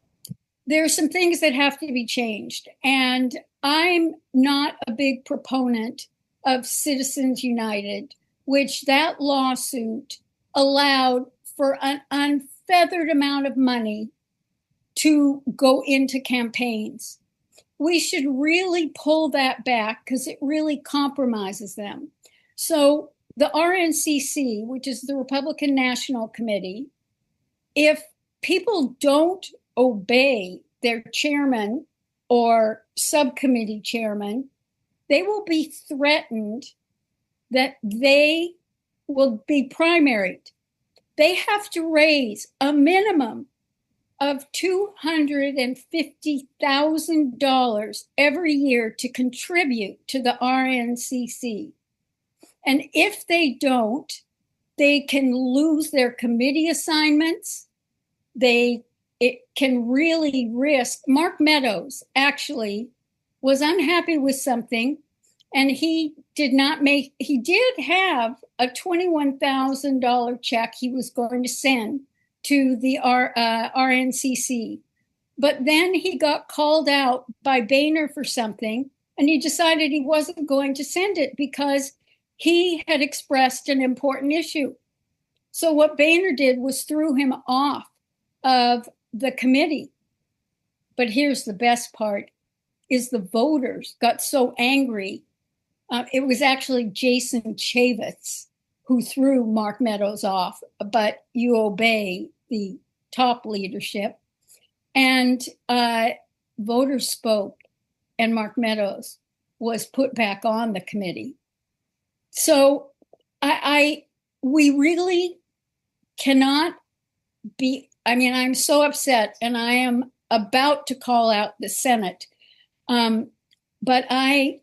There are some things that have to be changed. And I'm not a big proponent of Citizens United, which that lawsuit allowed for an unfeathered amount of money to go into campaigns. We should really pull that back because it really compromises them. So the RNCC, which is the Republican National Committee, if people don't obey their chairman or subcommittee chairman, they will be threatened that they will be primaried. They have to raise a minimum of $250,000 every year to contribute to the RNCC. And if they don't, they can lose their committee assignments. It can really risk. Mark Meadows actually was unhappy with something, and he did have a $21,000 check he was going to send to the RNCC. But then he got called out by Boehner for something, and he decided he wasn't going to send it because he had expressed an important issue. So what Boehner did was threw him off of the committee. But here's the best part, is the voters got so angry. It was actually Jason Chaffetz who threw Mark Meadows off, but you obey the top leadership. And voters spoke, and Mark Meadows was put back on the committee. So we really cannot be, I'm so upset, and I am about to call out the Senate. But I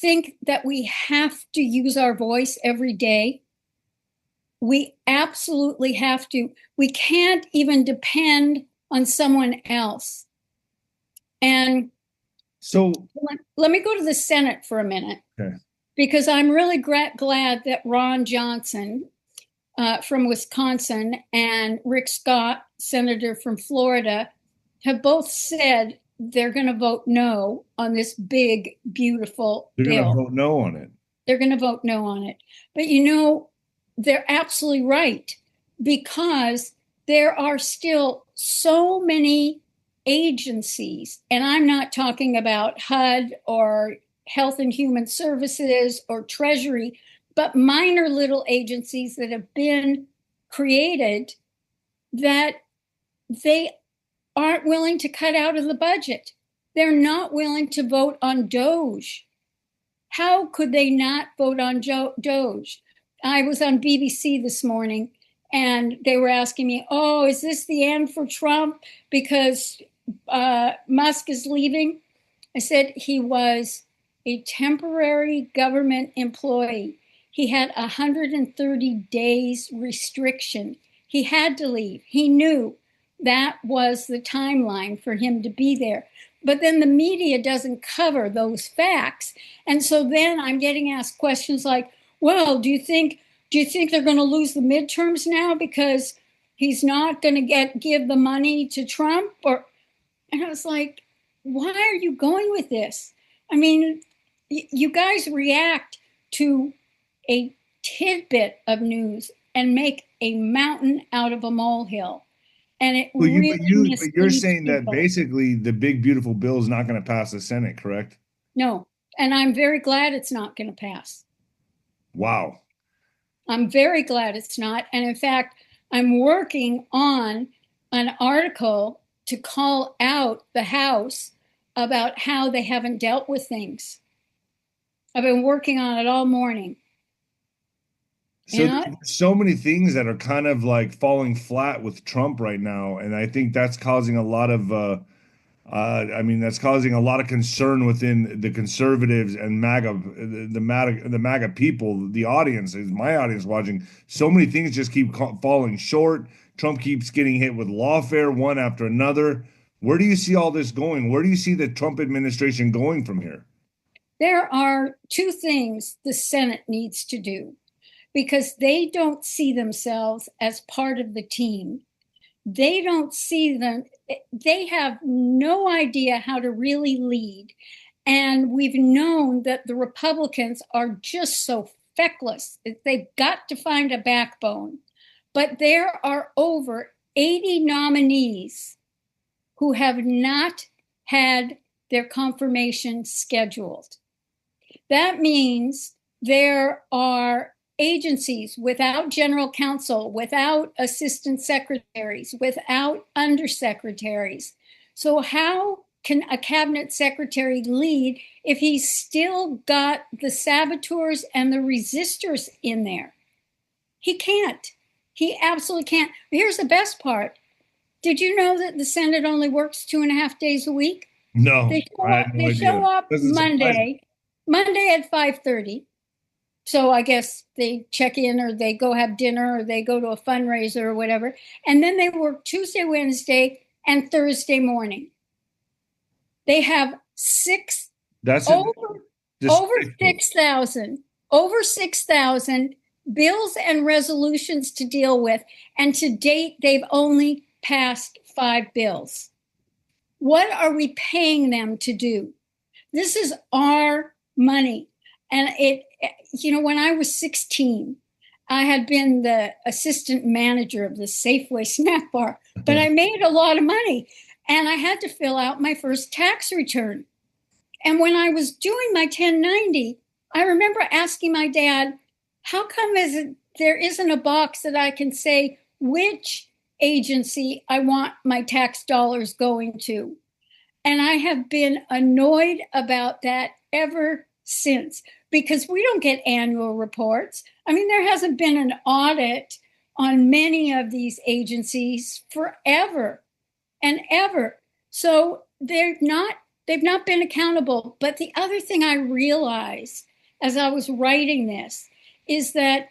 think that we have to use our voice every day. We absolutely have to. We can't even depend on someone else. And So let me go to the Senate for a minute. Okay. Because I'm really glad that Ron Johnson from Wisconsin and Rick Scott, senator from Florida, have both said they're going to vote no on this big, beautiful They're bill. going to vote no on it. They're going to vote no on it. But you know, they're absolutely right, because there are still so many agencies, and I'm not talking about HUD or Health and Human Services or Treasury, but minor little agencies that have been created that they aren't willing to cut out of the budget. They're not willing to vote on Doge. How could they not vote on Doge? I was on BBC this morning and they were asking me, oh, is this the end for Trump because Musk is leaving? I said he was a temporary government employee. He had 130 days restriction. He had to leave. He knew that was the timeline for him to be there. But then the media doesn't cover those facts. And so then I'm getting asked questions like, well, do you think they're going to lose the midterms now because he's not going to give the money to Trump? And I was like, why are you going with this? I mean, you guys react to a tidbit of news and make a mountain out of a molehill. And it But really you're saying that people. basically the big, beautiful bill is not going to pass the Senate, correct? No. And I'm very glad it's not going to pass. Wow. I'm very glad it's not. And in fact, I'm working on an article to call out the House about how they haven't dealt with things. I've been working on it all morning. So there's so many things that are kind of like falling flat with Trump right now, and I think that's causing a lot of, that's causing a lot of concern within the conservatives and the MAGA people. The audience is my audience watching. So many things just keep falling short. Trump keeps getting hit with lawfare one after another. Where do you see all this going? Where do you see the Trump administration going from here? There are two things the Senate needs to do, because they don't see themselves as part of the team. They don't see them. They have no idea how to really lead. And we've known that the Republicans are just so feckless. They've got to find a backbone. But there are over 80 nominees who have not had their confirmation scheduled. That means there are agencies without general counsel, without assistant secretaries, without undersecretaries. So how can a cabinet secretary lead if he's still got the saboteurs and the resistors in there? He can't. He absolutely can't. Here's the best part. Did you know that the Senate only works 2.5 days a week? No, They show up Monday at 5:30. So I guess they check in or they go have dinner or they go to a fundraiser or whatever. And then they work Tuesday, Wednesday, and Thursday morning. They have over 6,000 bills and resolutions to deal with. And to date, they've only passed 5 bills. What are we paying them to do? This is our money. And when I was 16, I had been the assistant manager of the Safeway snack bar, but I made a lot of money and I had to fill out my first tax return. And when I was doing my 1090, I remember asking my dad, how come there isn't a box that I can say which agency I want my tax dollars going to? And I have been annoyed about that ever since, because we don't get annual reports. I mean, there hasn't been an audit on many of these agencies forever and ever. So they've not been accountable. But the other thing I realized as I was writing this is that,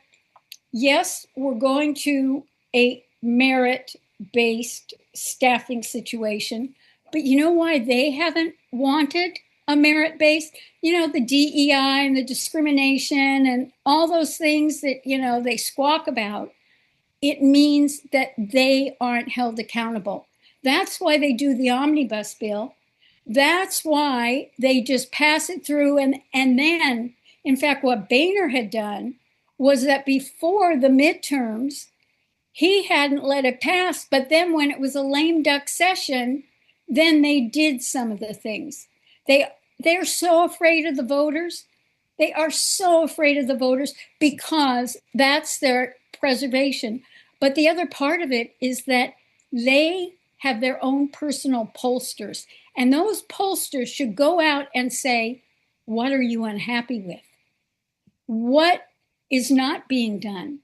yes, we're going to a merit-based staffing situation, but you know why they haven't wanted a merit-based, the DEI and the discrimination and all those things that, they squawk about, it means that they aren't held accountable. That's why they do the omnibus bill. That's why they just pass it through. And then, in fact, what Boehner had done was that before the midterms, he hadn't let it pass. But then when it was a lame duck session, then they did some of the things. They're so afraid of the voters. They are so afraid of the voters because that's their preservation. But the other part of it is that they have their own personal pollsters. And those pollsters should go out and say, what are you unhappy with? What is not being done?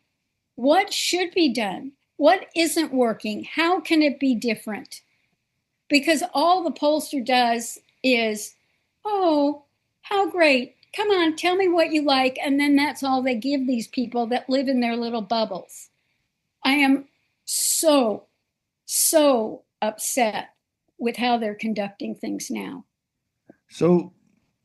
What should be done? What isn't working? How can it be different? Because all the pollster does is, oh, how great. Come on, tell me what you like. And then that's all they give these people that live in their little bubbles. I am so upset with how they're conducting things now. So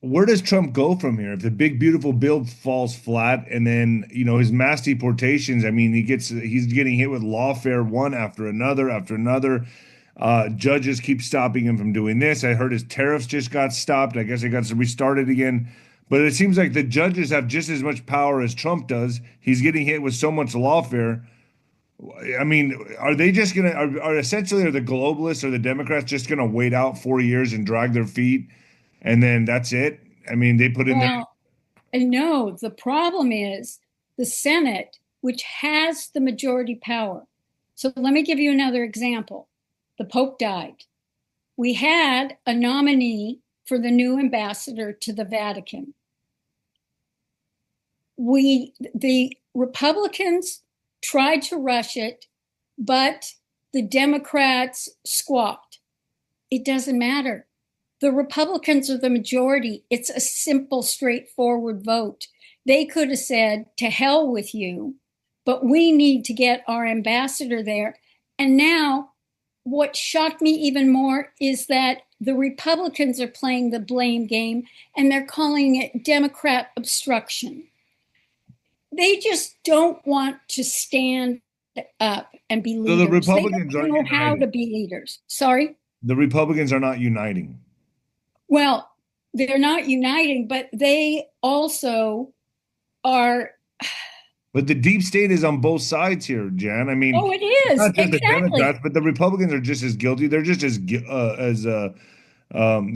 where does Trump go from here? If the big, beautiful bill falls flat and then, his mass deportations, I mean, he's getting hit with lawfare one after another. Judges keep stopping him from doing this. I heard his tariffs just got stopped. I guess it got restarted again. But it seems like the judges have just as much power as Trump does. He's getting hit with so much lawfare. I mean, are they just going to, are the globalists or the Democrats just going to wait out 4 years and drag their feet and then that's it? I mean, they put in there. No, the problem is the Senate, which has the majority power. So let me give you another example. The Pope died. We had a nominee for the new ambassador to the Vatican. The Republicans tried to rush it, but the Democrats squawked. It doesn't matter. The Republicans are the majority. It's a simple, straightforward vote. They could have said, to hell with you, but we need to get our ambassador there. And now, what shocked me even more is that the Republicans are playing the blame game and they're calling it Democrat obstruction. They just don't want to stand up and be leaders. So the Republicans they don't know how to be leaders. Sorry? The Republicans are not uniting. Well, they're not uniting, but they also are. But the deep state is on both sides here, Jan. I mean, oh, it is. Not just exactly. the Democrats, but the Republicans are just as guilty. They're just as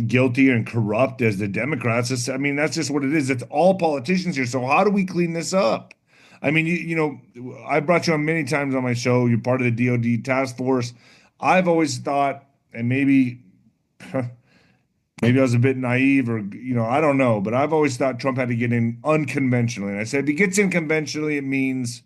guilty and corrupt as the Democrats. I mean, that's just what it is. It's all politicians here. So how do we clean this up? I mean, I brought you on many times on my show. You're part of the DOD task force. I've always thought, and maybe I was a bit naive or, I don't know, but I've always thought Trump had to get in unconventionally. And I said, if he gets in conventionally, it means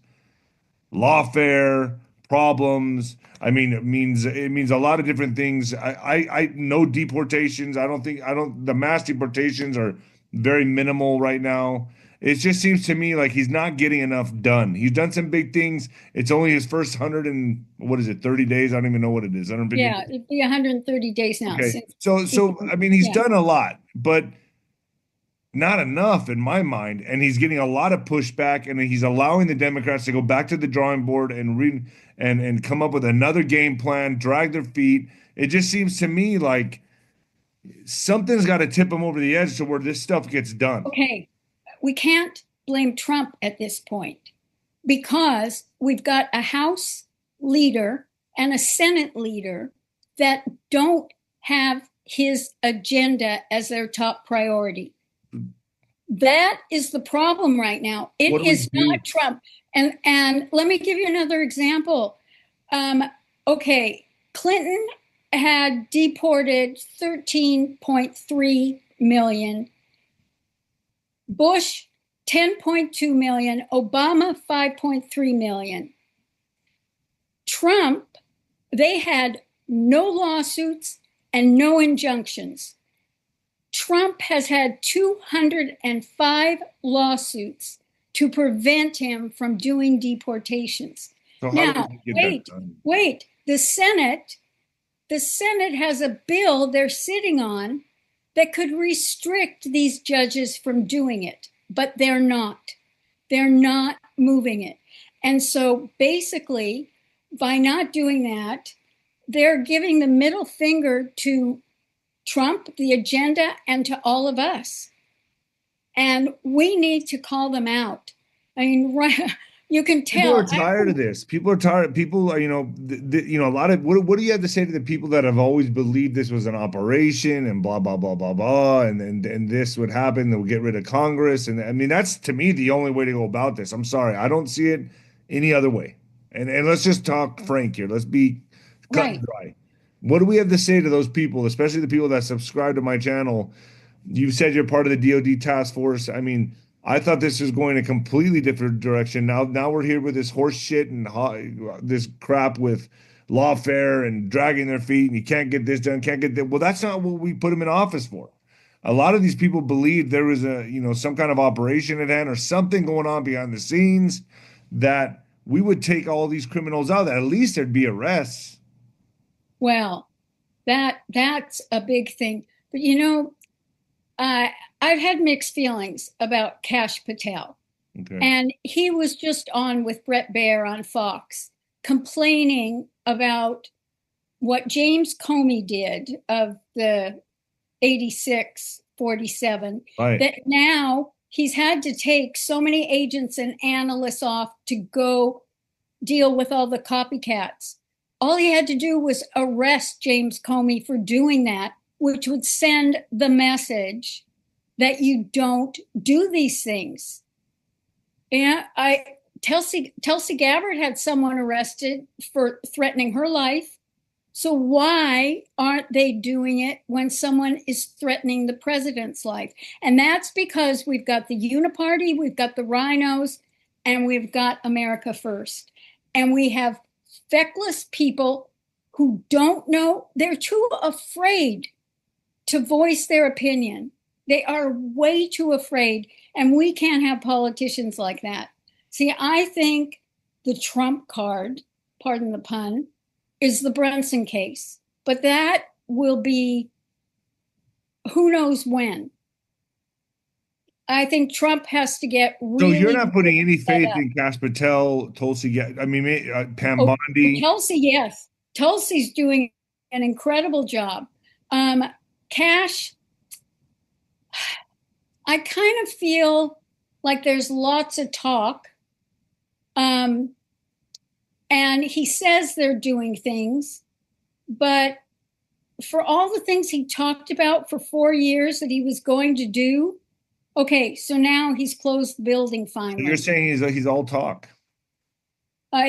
lawfare, problems. I mean, it means a lot of different things. I no deportations. The mass deportations are very minimal right now. It just seems to me like he's not getting enough done. He's done some big things. It's only his first 30 days? I don't even know what it is. 150 Yeah, it'd be 130 days now. Okay. So I mean, he's done a lot, but not enough in my mind. And he's getting a lot of pushback, and he's allowing the Democrats to go back to the drawing board and come up with another game plan, drag their feet. It just seems to me like something's got to tip him over the edge to where this stuff gets done. Okay. We can't blame Trump at this point because we've got a House leader and a Senate leader that don't have his agenda as their top priority. That is the problem right now. It is not Trump. And let me give you another example. Okay, Clinton had deported 13.3 million. Bush, 10.2 million. Obama, 5.3 million. Trump, they had no lawsuits and no injunctions. Trump has had 205 lawsuits to prevent him from doing deportations. So now, wait. The Senate has a bill they're sitting on that could restrict these judges from doing it, but they're not. They're not moving it. And so basically, by not doing that, they're giving the middle finger to Trump, the agenda, and to all of us. And we need to call them out. I mean, right, you can tell. People are tired of this. People are tired. People are, a lot of, what do you have to say to the people that have always believed this was an operation and blah, blah, blah, blah, blah, and this would happen, they'll get rid of Congress. And I mean, that's to me the only way to go about this. I'm sorry. I don't see it any other way. And let's just talk frank here. Let's be cut and dry. What do we have to say to those people, especially the people that subscribe to my channel? You said you're part of the DOD task force. I mean, I thought this was going a completely different direction. Now we're here with this horse shit and this crap with lawfare and dragging their feet, and you can't get this done, can't get that. Well, that's not what we put them in office for. A lot of these people believe there was some kind of operation at hand or something going on behind the scenes that we would take all these criminals out, that at least there'd be arrests. Well, that's a big thing. But I've had mixed feelings about Kash Patel. Okay. And he was just on with Bret Baier on Fox, complaining about what James Comey did of the 86-47, that now he's had to take so many agents and analysts off to go deal with all the copycats. All he had to do was arrest James Comey for doing that, which would send the message that you don't do these things. And Tulsi Gabbard had someone arrested for threatening her life. So why aren't they doing it when someone is threatening the president's life? And that's because we've got the Uniparty, we've got the rhinos, and we've got America First. And we have feckless people who don't know, they're too afraid to voice their opinion. They are way too afraid, and we can't have politicians like that. See, I think the Trump card, pardon the pun, is the Brunson case. But that will be who knows when. I think Trump has to get really... So you're not putting any faith in Kash Patel, Tulsi, Pam Bondi? Tulsi, yes. Tulsi's doing an incredible job. Kash, I kind of feel like there's lots of talk. And he says they're doing things, but for all the things he talked about for 4 years that he was going to do, okay, so now he's closed the building finally. So you're saying he's all talk?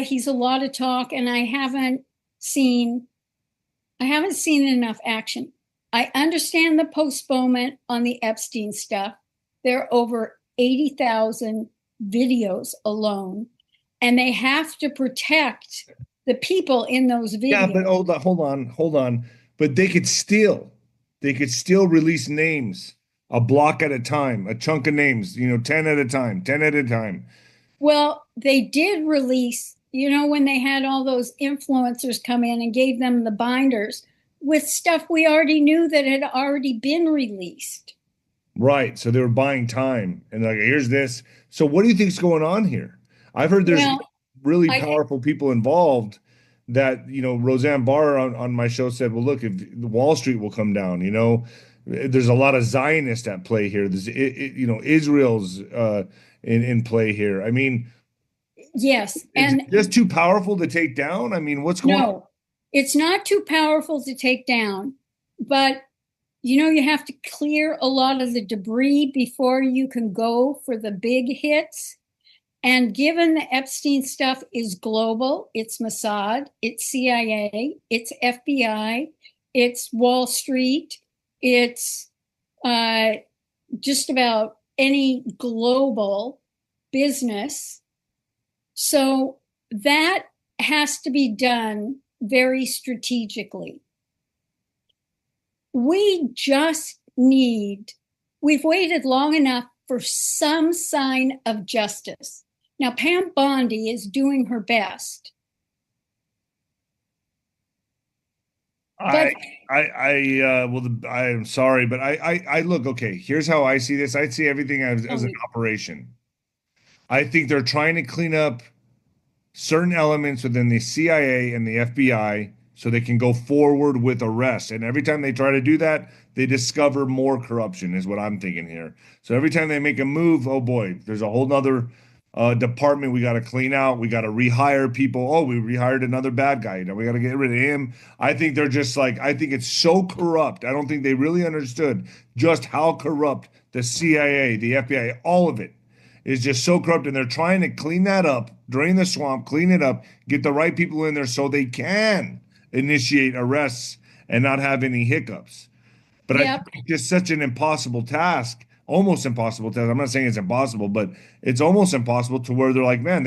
He's a lot of talk, and I haven't seen enough action. I understand the postponement on the Epstein stuff. There are over 80,000 videos alone, and they have to protect the people in those videos. Yeah, but hold on. But they could still release names, a block at a time, a chunk of names, 10 at a time. Well, they did release, when they had all those influencers come in and gave them the binders with stuff we already knew that had already been released. Right. So they were buying time. And here's this. So what do you think's going on here? I've heard there's really powerful people involved that, Roseanne Barr on my show said, well, look, if Wall Street will come down, there's a lot of Zionists at play here. There's, Israel's in play here. I mean, yes. And it's just too powerful to take down. I mean, what's going on? No, it's not too powerful to take down, but you have to clear a lot of the debris before you can go for the big hits. And given the Epstein stuff is global, it's Mossad, it's CIA, it's FBI, it's Wall Street, it's just about any global business. So that has to be done very strategically. We've waited long enough for some sign of justice. Now, Pam Bondi is doing her best. But I am sorry, but I look, okay, here's how I see this. I see everything as an operation. I think they're trying to clean up certain elements within the CIA and the FBI so they can go forward with arrests. And every time they try to do that, they discover more corruption, is what I'm thinking here. So every time they make a move, oh boy, there's a whole nother department we got to clean out. We got to rehire people. Oh, we rehired another bad guy. We got to get rid of him. I think they're just like, I think it's so corrupt. I don't think they really understood just how corrupt the CIA, the FBI, all of it is just so corrupt. And they're trying to clean that up, drain the swamp, clean it up, get the right people in there so they can initiate arrests and not have any hiccups. But I think it's just such an impossible task. Almost impossible task. I'm not saying it's impossible, but it's almost impossible to where they're like, man,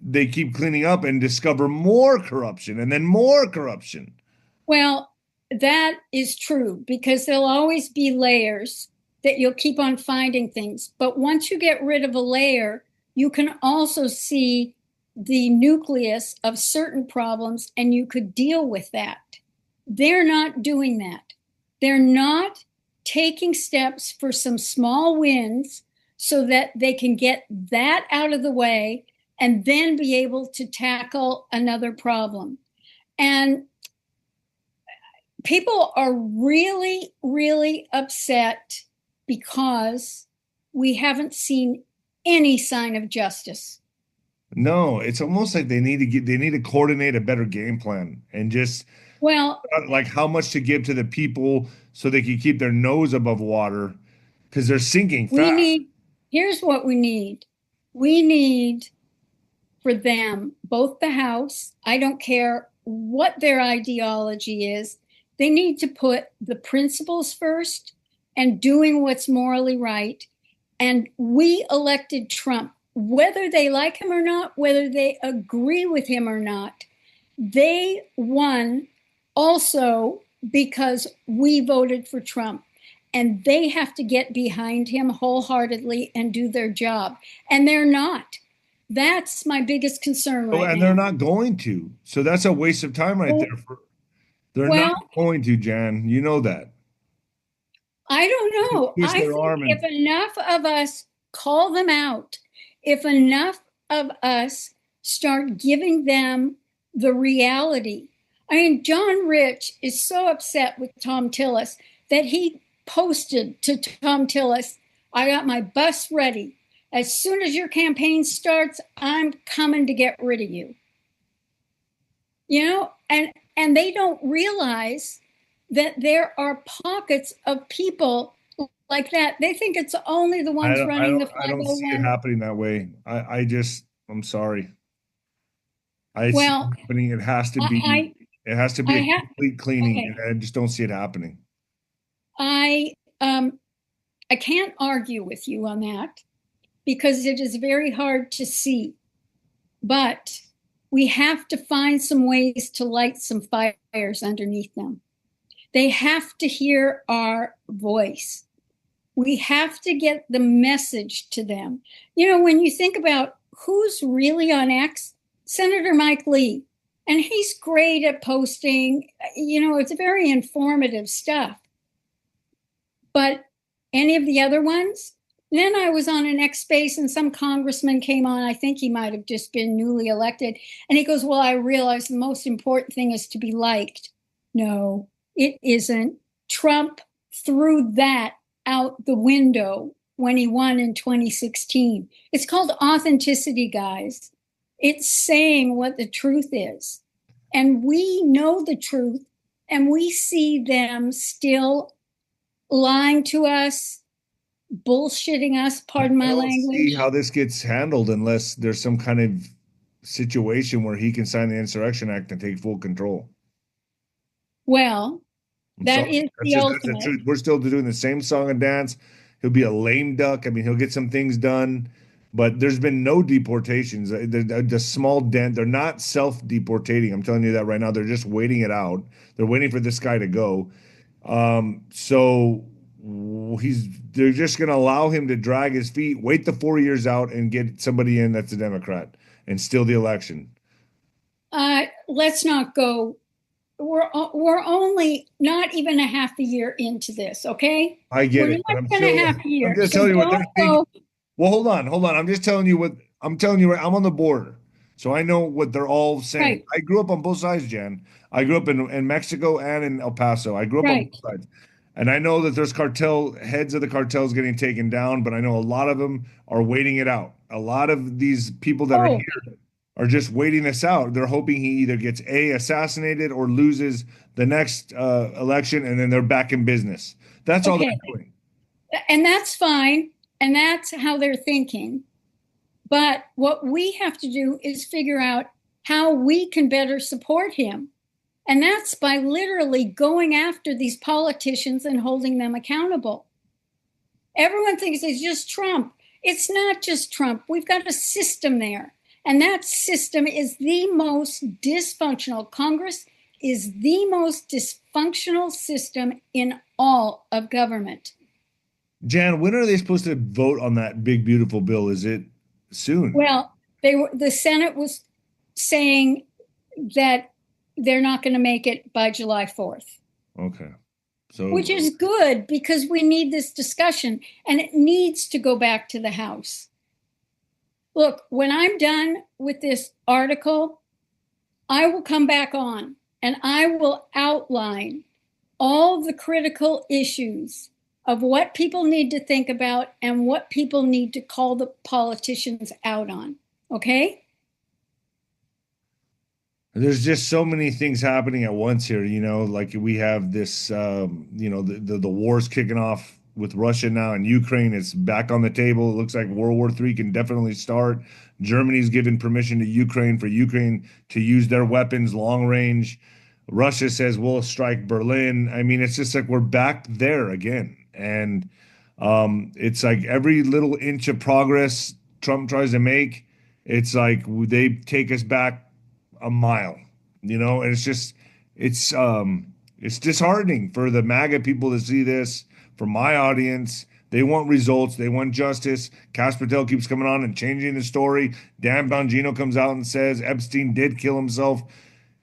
they keep cleaning up and discover more corruption and then more corruption. Well, that is true because there'll always be layers that you'll keep on finding things. But once you get rid of a layer, you can also see the nucleus of certain problems and you could deal with that. They're not doing that. They're not taking steps for some small wins so that they can get that out of the way and then be able to tackle another problem. And people are really, really upset because we haven't seen any sign of justice. No, it's almost like they need to coordinate a better game plan and just like how much to give to the people so they can keep their nose above water because they're sinking fast. Here's what we need. We need for them, both the House, I don't care what their ideology is, they need to put the principles first and doing what's morally right. And we elected Trump, whether they like him or not, whether they agree with him or not, they won also because we voted for Trump. And they have to get behind him wholeheartedly and do their job. And they're not. That's my biggest concern right now. And they're not going to. So that's a waste of time right there. They're not going to, Jan. You know that. I don't know. I think if enough of us call them out, if enough of us start giving them the reality. I mean, John Rich is so upset with Tom Tillis that he posted to Tom Tillis, I got my bus ready. As soon as your campaign starts, I'm coming to get rid of you. You know, and they don't realize that there are pockets of people like that. They think it's only the ones running the 501. I don't see it happening that way. I'm sorry. It has to be. It has to be a complete cleaning, and I just don't see it happening. I can't argue with you on that because it is very hard to see. But we have to find some ways to light some fires underneath them. They have to hear our voice. We have to get the message to them. You know, when you think about who's really on X, Senator Mike Lee, and he's great at posting, you know, it's very informative stuff. But any of the other ones? Then I was on an X space and some congressman came on. I think he might have just been newly elected. And he goes, well, I realize the most important thing is to be liked. No, it isn't. Trump threw that out the window when he won in 2016. It's called authenticity, guys. It's saying what the truth is. And we know the truth, and we see them still lying to us, bullshitting us, pardon my language. I don't see how this gets handled unless there's some kind of situation where he can sign the Insurrection Act and take full control. Well, that is the ultimate. That's the truth. We're still doing the same song and dance. He'll be a lame duck. I mean, he'll get some things done, but there's been no deportations. The small dent, they're not self-deportating. I'm telling you that right now. They're just waiting it out. They're waiting for this guy to go. So they're just going to allow him to drag his feet, wait the 4 years out, and get somebody in that's a Democrat and steal the election. Let's not go we're only not even a half a year into this, okay? I get we're it. Not even a half a year. I'm just So telling you what they're don't thinking. go- Well, hold on. I'm just telling you what I'm telling you. I'm on the border, so I know what they're all saying. Right. I grew up on both sides, Jan. I grew up in Mexico and in El Paso. I grew up on Right. both sides. And I know that there's heads of the cartels getting taken down, but I know a lot of them are waiting it out. A lot of these people that are Oh. here are just waiting this out. They're hoping he either gets assassinated or loses the next election, and then they're back in business. That's all they're Okay. doing. And that's fine. And that's how they're thinking. But what we have to do is figure out how we can better support him. And that's by literally going after these politicians and holding them accountable. Everyone thinks it's just Trump. It's not just Trump. We've got a system there. And that system is the most dysfunctional. Congress is the most dysfunctional system in all of government. Jan, when are they supposed to vote on that big, beautiful bill? Is it soon? Well, the Senate was saying that they're not going to make it by July 4th. Okay. So, which is good because we need this discussion and it needs to go back to the House. Look, when I'm done with this article, I will come back on and I will outline all the critical issues of what people need to think about and what people need to call the politicians out on. Okay? there's just so many things happening at once here, like we have this, the war's kicking off with Russia now, and Ukraine is back on the table. It looks like World War III can definitely start. Germany's given permission to Ukraine for Ukraine to use their weapons long range. Russia says we'll strike Berlin. I mean, it's just like we're back there again. And it's like every little inch of progress Trump tries to make, it's like they take us back a mile, and it's disheartening for the MAGA people to see this. For my audience, they want results. They want justice. Cash Patel keeps coming on and changing the story. Dan Bongino comes out and says Epstein did kill himself.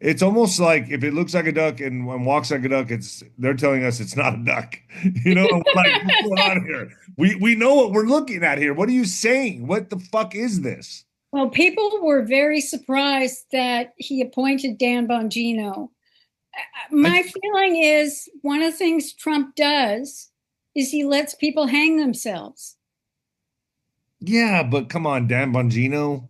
It's almost like if it looks like a duck and walks like a duck, they're telling us it's not a duck. And we're like, what's going on here? We know what we're looking at here. What are you saying? What the fuck is this? Well, people were very surprised that he appointed Dan Bongino. My feeling is one of the things Trump does is he lets people hang themselves. Yeah, but come on, Dan Bongino.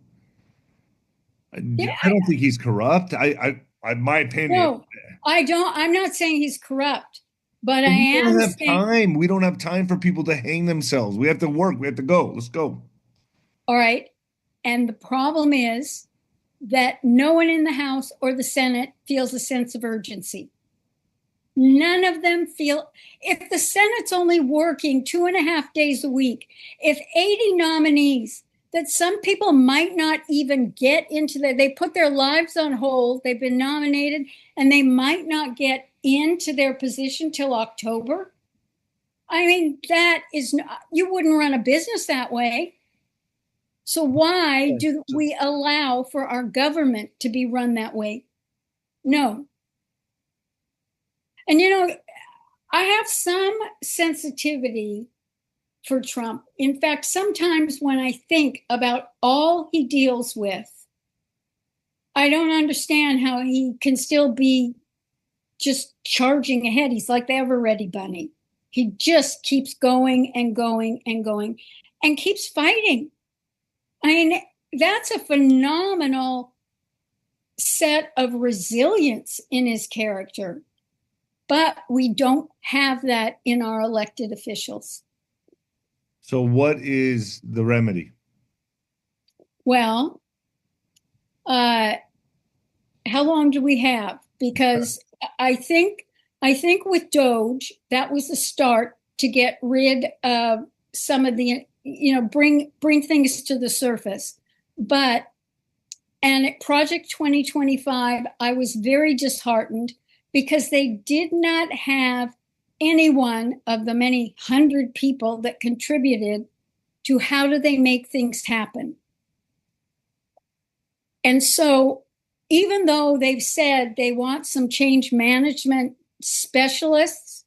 Yeah, I don't think he's corrupt. I my opinion. No, I don't. I'm not saying he's corrupt, but I We am don't have saying. time. We don't have time for people to hang themselves. We have to work. We have to go. Let's go. All right. And the problem is that no one in the House or the Senate feels a sense of urgency. None of them feel, if the Senate's only working 2.5 days a week, if 80 nominees that some people might not even get into they put their lives on hold, they've been nominated, and they might not get into their position till October. I mean, that is, you wouldn't run a business that way. So why do we allow for our government to be run that way? No. And I have some sensitivity for Trump. In fact, sometimes when I think about all he deals with, I don't understand how he can still be just charging ahead. He's like the ever-ready bunny. He just keeps going and going and going and keeps fighting. I mean, that's a phenomenal set of resilience in his character. But we don't have that in our elected officials. So what is the remedy? Well, how long do we have? Because I think with Doge, that was the start to get rid of some of the, bring things to the surface. And at Project 2025, I was very disheartened because they did not have any one of the many hundred people that contributed to how do they make things happen. And so even though they've said they want some change management specialists,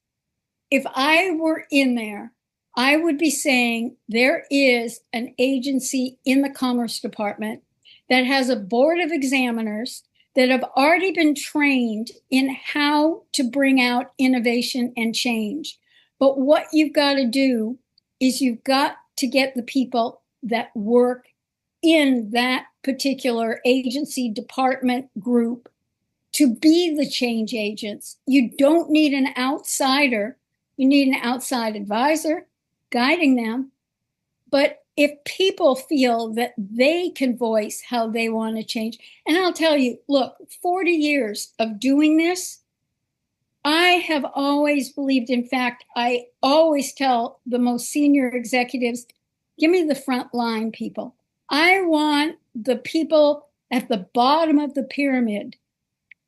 if I were in there, I would be saying there is an agency in the Commerce Department that has a board of examiners that have already been trained in how to bring out innovation and change. But what you've got to do is you've got to get the people that work in that particular agency, department, group to be the change agents. You don't need an outsider. You need an outside advisor guiding them. But if people feel that they can voice how they want to change, and I'll tell you, look, 40 years of doing this, I have always believed, in fact, I always tell the most senior executives, give me the front line people. I want the people at the bottom of the pyramid,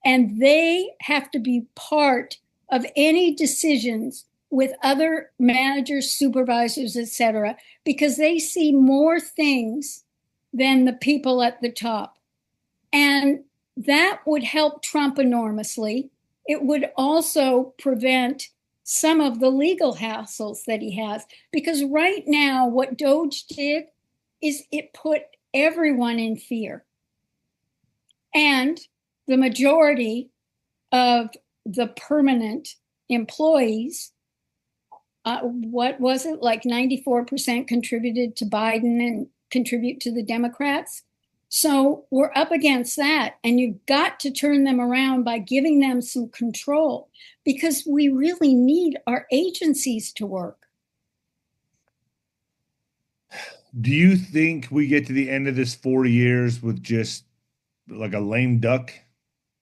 and they have to be part of any decisions with other managers, supervisors, etc., because they see more things than the people at the top. And that would help Trump enormously. It would also prevent some of the legal hassles that he has, because right now what Doge did is it put everyone in fear. And the majority of the permanent employees, what was it, like 94% contributed to Biden and contribute to the Democrats? So we're up against that, and you've got to turn them around by giving them some control, because we really need our agencies to work. Do you think we get to the end of this 4 years with just like a lame duck?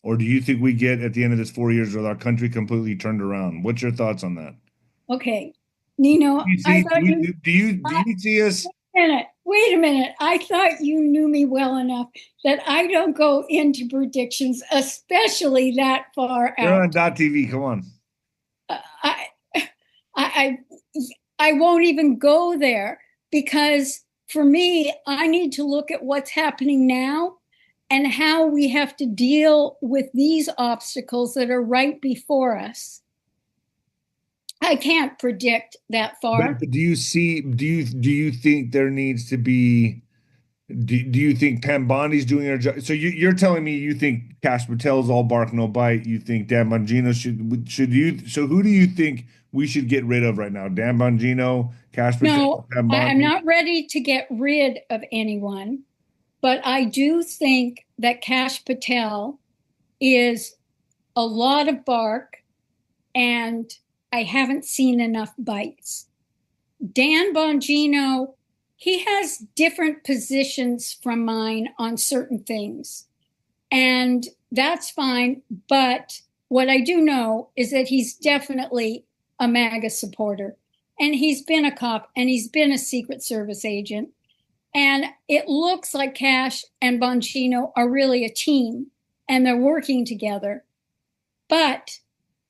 Or do you think we get at the end of this 4 years with our country completely turned around? What's your thoughts on that? Okay, Nino, I thought do you see us? Wait a minute. I thought you knew me well enough that I don't go into predictions, especially that far out. You're on .tv. Come on. I won't even go there, because for me, I need to look at what's happening now and how we have to deal with these obstacles that are right before us. I can't predict that far. But do you think there needs to be, do you think Pam Bondi's doing her job? So you're telling me you think Kash Patel's all bark, no bite. You think Dan Bongino should you, so who do you think we should get rid of right now? Dan Bongino, Kash Patel, No, Pam Bondi? I'm not ready to get rid of anyone, but I do think that Kash Patel is a lot of bark, and I haven't seen enough bites. Dan Bongino, he has different positions from mine on certain things, and that's fine. But what I do know is that he's definitely a MAGA supporter, and he's been a cop, and he's been a Secret Service agent. And it looks like Kash and Bongino are really a team, and they're working together. But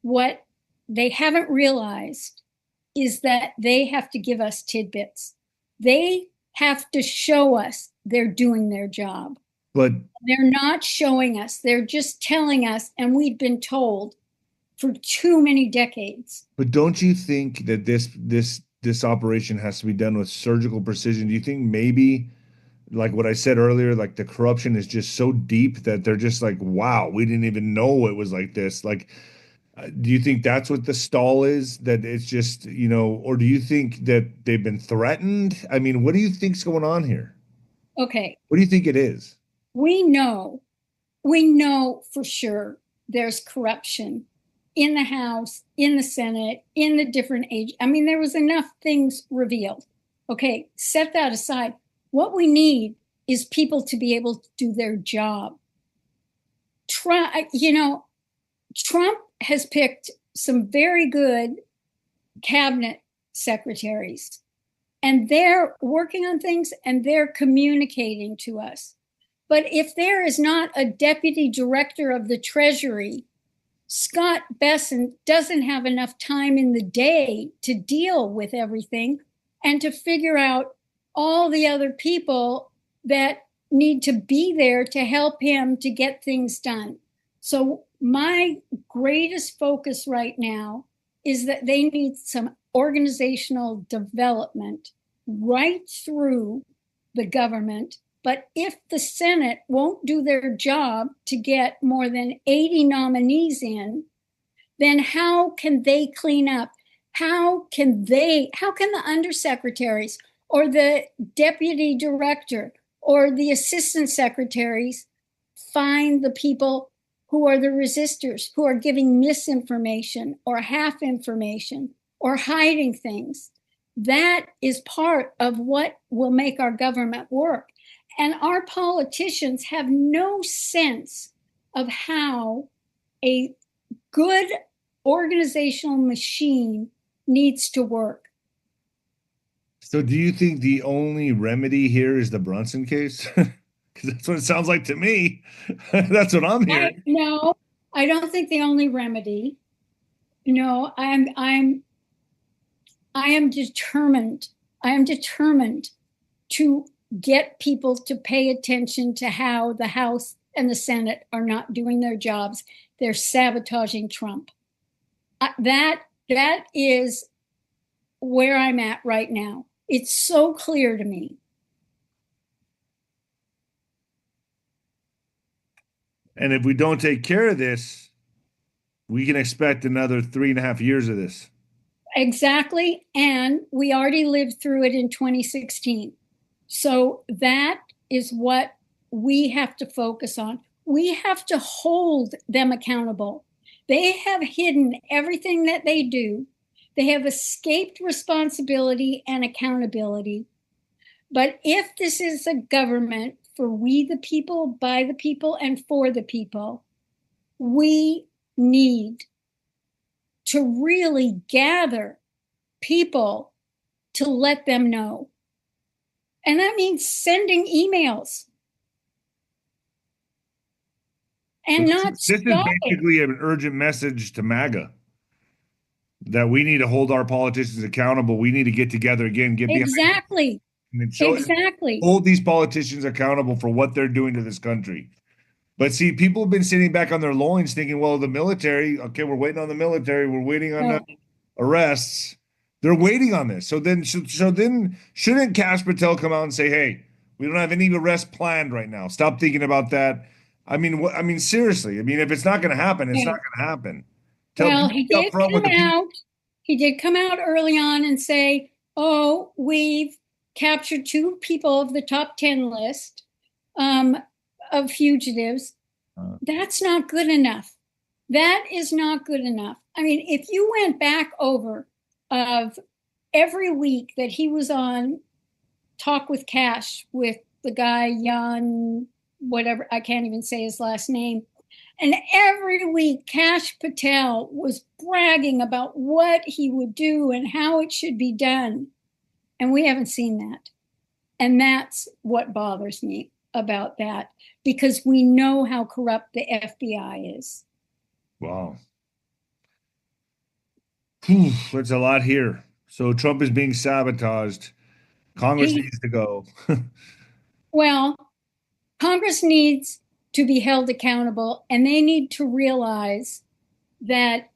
what they haven't realized is that they have to give us tidbits. They have to show us they're doing their job. But they're not showing us. They're just telling us, and we've been told for too many decades. But don't you think that this operation has to be done with surgical precision? Do you think maybe, like what I said earlier, like the corruption is just so deep that they're just like, wow, we didn't even know it was like this? Like, do you think that's what the stall is? That it's just, or do you think that they've been threatened? I mean, what do you think's going on here? Okay. What do you think it is? We know for sure there's corruption in the House, in the Senate, in the different age. I mean, there was enough things revealed. Okay, set that aside. What we need is people to be able to do their job. Trump has picked some very good cabinet secretaries, and they're working on things and they're communicating to us. But if there is not a deputy director of the Treasury, Scott Bessent doesn't have enough time in the day to deal with everything and to figure out all the other people that need to be there to help him to get things done. So my greatest focus right now is that they need some organizational development right through the government. But if the Senate won't do their job to get more than 80 nominees in, then how can they clean up? How can the undersecretaries or the deputy director or the assistant secretaries find the people who are the resistors, who are giving misinformation or half information or hiding things? That is part of what will make our government work. And our politicians have no sense of how a good organizational machine needs to work. So do you think the only remedy here is the Brunson case? Because that's what it sounds like to me. That's what I'm hearing. No, I don't think the only remedy. No, I am determined. I am determined to get people to pay attention to how the House and the Senate are not doing their jobs. They're sabotaging Trump. That is where I'm at right now. It's so clear to me. And if we don't take care of this, we can expect another 3.5 years of this. Exactly. And we already lived through it in 2016. So that is what we have to focus on. We have to hold them accountable. They have hidden everything that they do. They have escaped responsibility and accountability. But if this is a government for we the people, by the people, and for the people, we need to really gather people to let them know. And that means sending emails. And this is basically an urgent message to MAGA that we need to hold our politicians accountable. We need to get together again, exactly. Hold these politicians accountable for what they're doing to this country. But see, people have been sitting back on their loins thinking, well, the military, okay, we're waiting on the military, we're waiting on arrests. They're waiting on this. So then shouldn't Kash Patel come out and say, hey, we don't have any arrests planned right now. Stop thinking about that. I mean, seriously. I mean, if it's not going to happen, it's not going to happen. He did come out early on and say, oh, we've captured 2 people of the top 10 list of fugitives. That's not good enough. That is not good enough. I mean, if you went back over of every week that he was on Talk with Kash with the guy, Jan, whatever, I can't even say his last name. And every week, Kash Patel was bragging about what he would do and how it should be done. And we haven't seen that. And that's what bothers me about that, because we know how corrupt the FBI is. Wow. There's a lot here. So Trump is being sabotaged. Congress needs to go. Well, Congress needs to be held accountable, and they need to realize that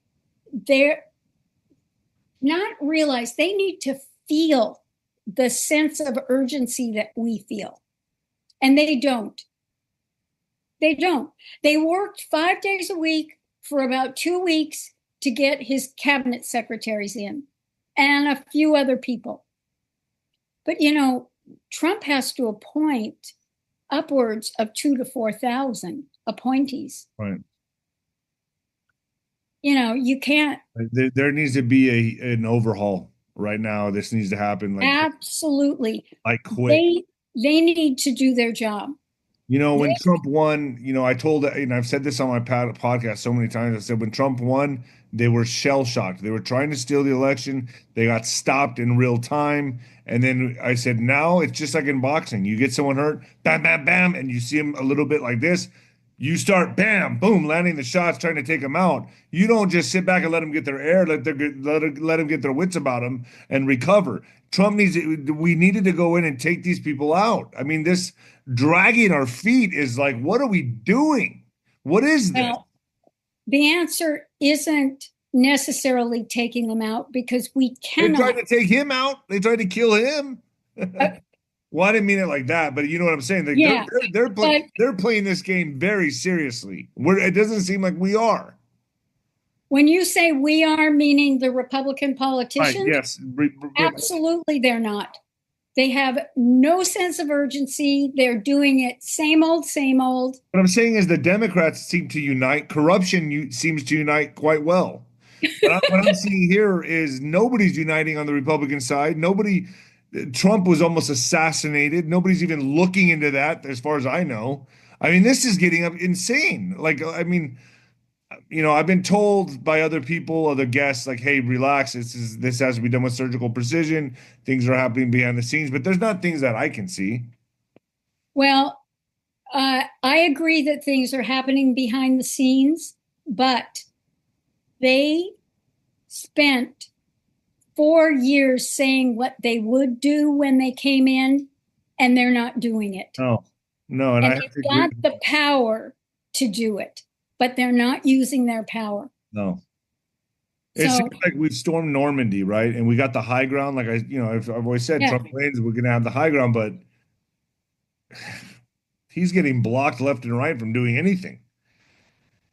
they need to feel the sense of urgency that we feel. And they don't. They don't. They worked 5 days a week for about 2 weeks to get his cabinet secretaries in and a few other people. But, Trump has to appoint upwards of 2,000 to 4,000 appointees. Right. You can't. There needs to be an overhaul right now. This needs to happen. Absolutely. Quick. They need to do their job. When Trump won, I told, I've said this on my podcast so many times. I said, when Trump won, they were shell-shocked. They were trying to steal the election. They got stopped in real time. And then I said, now it's just like in boxing. You get someone hurt, bam, bam, bam, and you see them a little bit like this. You start, bam, boom, landing the shots, trying to take them out. You don't just sit back and let them get their air, let them get their wits about them and recover. We needed to go in and take these people out. I mean, this dragging our feet is like, what are we doing? What is this? Well, the answer isn't necessarily taking them out, because we cannot. They tried to take him out. They tried to kill him. Well, I didn't mean it like that, but you know what I'm saying. They're playing this game very seriously. It doesn't seem like we are. When you say we are, meaning the Republican politicians? Right, yes. Absolutely, they're not. They have no sense of urgency. They're doing it same old, same old. What I'm saying is the Democrats seem to unite. Corruption seems to unite quite well. What I'm seeing here is nobody's uniting on the Republican side. Trump was almost assassinated. Nobody's even looking into that, as far as I know. I mean, this is getting insane. Like, I mean, you know, I've been told by other people, other guests, like, hey, relax. This has to be done with surgical precision. Things are happening behind the scenes, but there's not things that I can see. Well, I agree that things are happening behind the scenes, but they spent 4 years saying what they would do when they came in, and they're not doing it. Oh, no. And they've got the power to do it, but they're not using their power. No. It seems like we've stormed Normandy, right? And we got the high ground. Like I've always said, Trump wins, we're going to have the high ground, but he's getting blocked left and right from doing anything.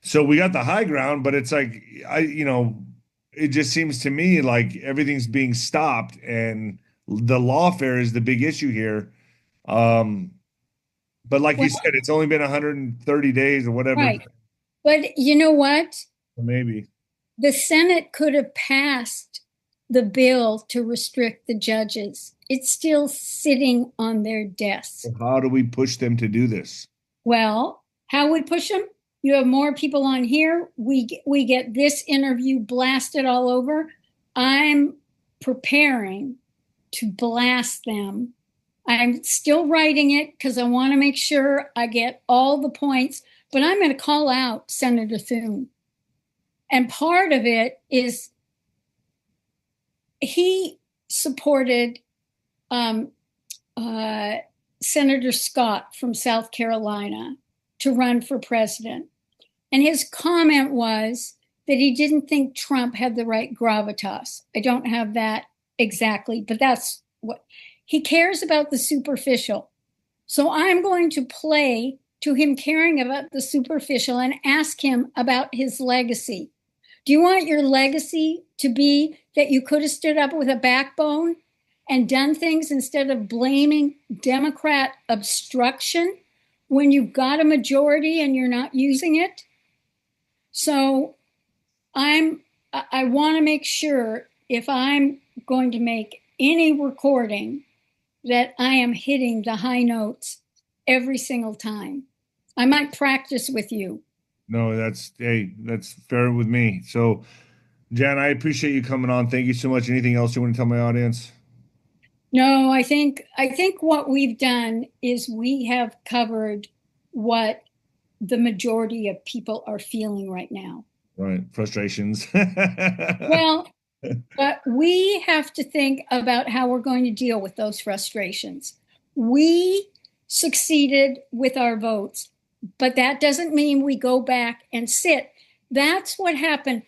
So we got the high ground, but it's like, it just seems to me like everything's being stopped, and the lawfare is the big issue here. But like you said, it's only been 130 days or whatever. Right. But you know what? Maybe. The Senate could have passed the bill to restrict the judges. It's still sitting on their desks. So how do we push them to do this? Well, how we push them? You have more people on here. We get this interview blasted all over. I'm preparing to blast them. I'm still writing it because I want to make sure I get all the points, but I'm going to call out Senator Thune. And part of it is he supported Senator Scott from South Carolina to run for president. And his comment was that he didn't think Trump had the right gravitas. I don't have that exactly, but that's what he cares about, the superficial. So I'm going to play to him caring about the superficial and ask him about his legacy. Do you want your legacy to be that you could have stood up with a backbone and done things instead of blaming Democrat obstruction when you've got a majority and you're not using it? So I want to make sure, if I'm going to make any recording, that I am hitting the high notes every single time. I might practice with you. No, that's fair with me. So, Jan, I appreciate you coming on. Thank you so much. Anything else you want to tell my audience? No, I think what we've done is we have covered what the majority of people are feeling right now. Right. Frustrations. Well, but we have to think about how we're going to deal with those frustrations. We succeeded with our votes, but that doesn't mean we go back and sit. That's what happened.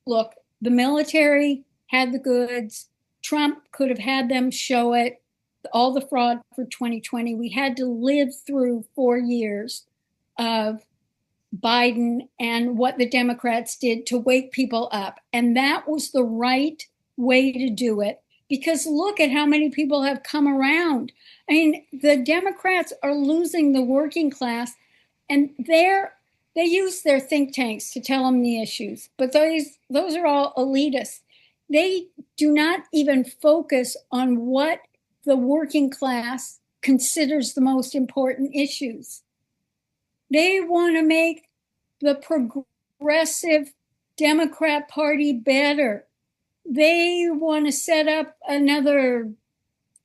Look, the military had the goods. Trump could have had them show it, all the fraud for 2020. We had to live through 4 years of Biden and what the Democrats did to wake people up. And that was the right way to do it, because look at how many people have come around. I mean, the Democrats are losing the working class, and they use their think tanks to tell them the issues. But those are all elitists. They do not even focus on what the working class considers the most important issues. They want to make the progressive Democrat Party better. They want to set up another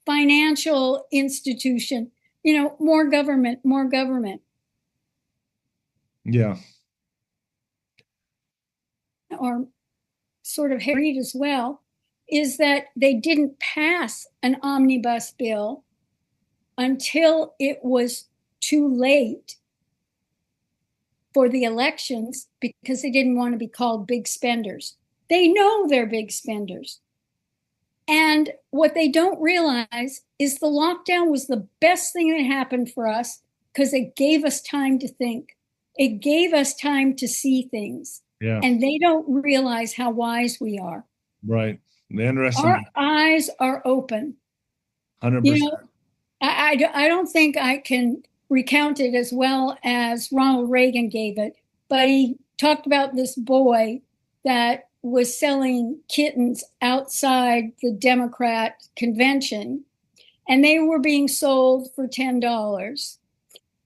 financial institution, more government, more government. Yeah. Or sort of harried as well, is that they didn't pass an omnibus bill until it was too late for the elections because they didn't want to be called big spenders. They know they're big spenders. And what they don't realize is the lockdown was the best thing that happened for us because it gave us time to think. It gave us time to see things. Yeah. And they don't realize how wise we are. Right. They Our underestimate. eyes are open. 100%. You know, I don't think I can recount it as well as Ronald Reagan gave it, but he talked about this boy that was selling kittens outside the Democrat convention, and they were being sold for $10.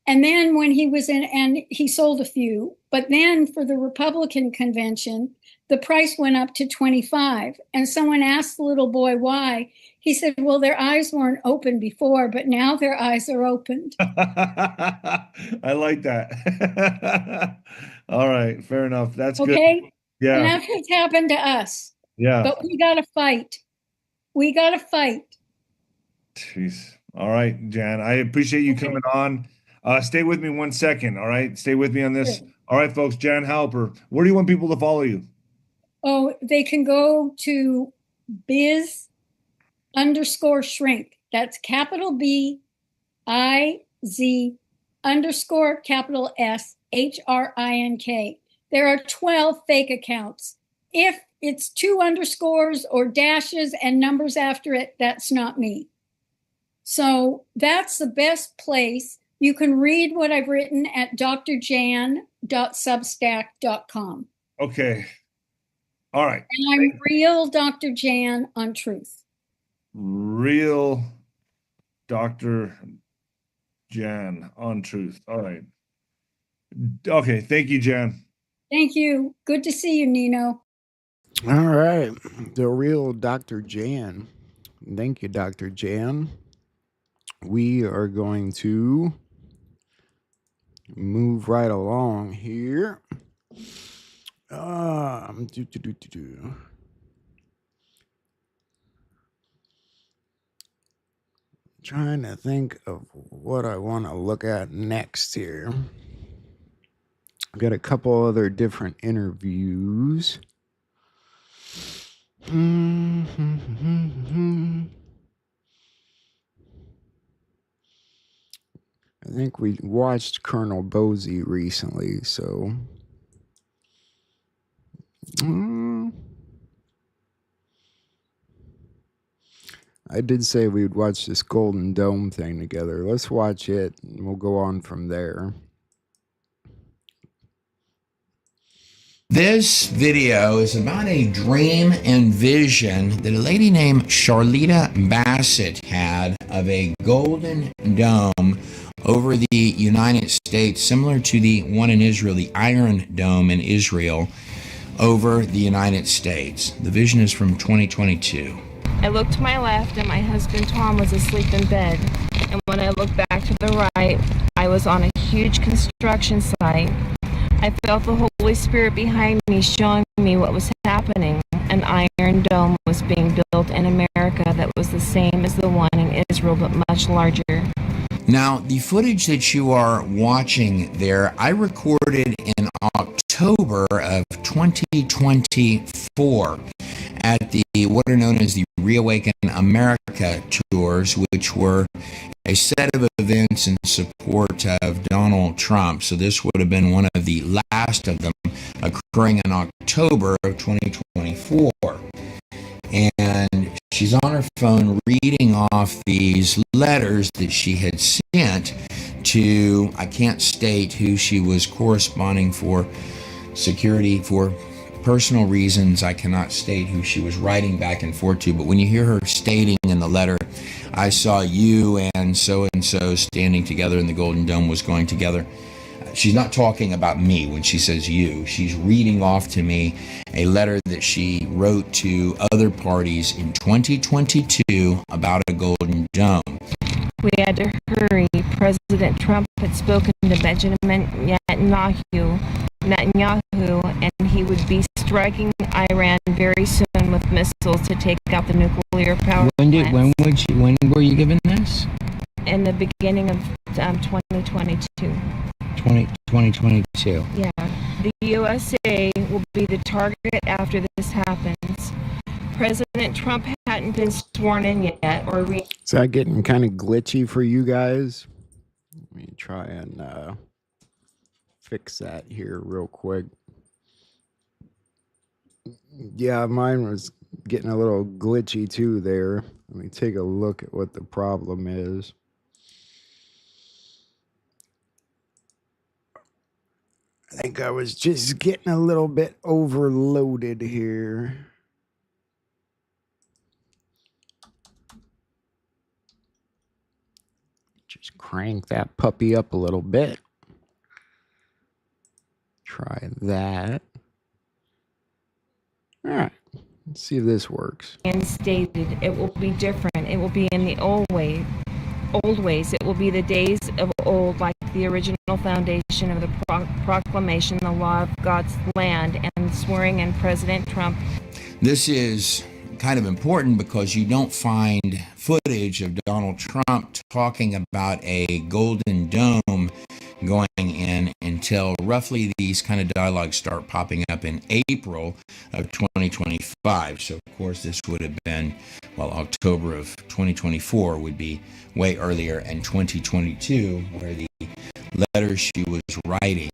And then when he was in, and he sold a few, but then for the Republican convention, the price went up to $25. And someone asked the little boy why. He said, well, their eyes weren't open before, but now their eyes are opened. I like that. All right. Fair enough. That's Okay? good. Yeah. And that's what's happened to us. Yeah. But we got to fight. We got to fight. Jeez. All right, Jan. I appreciate you coming on. Stay with me 1 second. All right. Stay with me on this. Sure. All right, folks. Jan Halper. Where do you want people to follow you? Oh, they can go to biz_shrink. That's capital B I Z _ capital S HRINK. There are 12 fake accounts. If it's 2 underscores or dashes and numbers after it, that's not me. So that's the best place. You can read what I've written at drjan.substack.com. Okay. All right. And I'm real Dr. Jan on Truth. Real Dr. Jan on Truth. All right. Okay. Thank you, Jan. Thank you. Good to see you, Nino. All right. The real Dr. Jan. Thank you, Dr. Jan. We are going to move right along here. Trying to think of what I want to look at next here. I've got a couple other different interviews. I think we watched Colonel Bosi recently, so I did say we'd watch this Golden Dome thing together. Let's watch it, and we'll go on from there. This video is about a dream and vision that a lady named Charlita Bassett had of a golden dome over the United States, similar to the one in Israel, the Iron Dome in Israel, over the United States. The vision is from 2022. I looked to my left and my husband Tom was asleep in bed. And when I looked back to the right, I was on a huge construction site. I felt the Holy Spirit behind me showing me what was happening. An iron dome was being built in America that was the same as the one in Israel, but much larger. Now, the footage that you are watching there, I recorded in October of 2024 at the what are known as the Reawaken America tours, which were a set of events in support of Donald Trump. So this would have been one of the last of them, occurring in October of 2024. And she's on her phone reading off these letters that she had sent to, I can't state who she was corresponding for security, for personal reasons. I cannot state who she was writing back and forth to, but when you hear her stating in the letter, I saw you and so standing together and the Golden Dome was going together. She's not talking about me when she says you. She's reading off to me a letter that she wrote to other parties in 2022 about a Golden Dome. We had to hurry. President Trump had spoken to Benjamin Netanyahu, and he would be striking Iran very soon with missiles to take out the nuclear power plants. When were you given this? In the beginning of 2022. 2022. Yeah. The USA will be the target after this happens. President Trump hadn't been sworn in yet or Is that getting kind of glitchy for you guys? Let me try and fix that here real quick. Yeah, mine was getting a little glitchy too there. Let me take a look at what the problem is. I think I was just getting a little bit overloaded here. Just crank that puppy up a little bit. Try that. All right. Let's see if this works. and stated it will be different. It will be in the old ways. It will be the days of old, like the original foundation of the proclamation, the law of God's land, and swearing in President Trump. This is kind of important because you don't find footage of Donald Trump talking about a golden dome going in until roughly these kind of dialogues start popping up in April of 2025. So, of course, this would have been, well, October of 2024 would be way earlier, and 2022, where the letters she was writing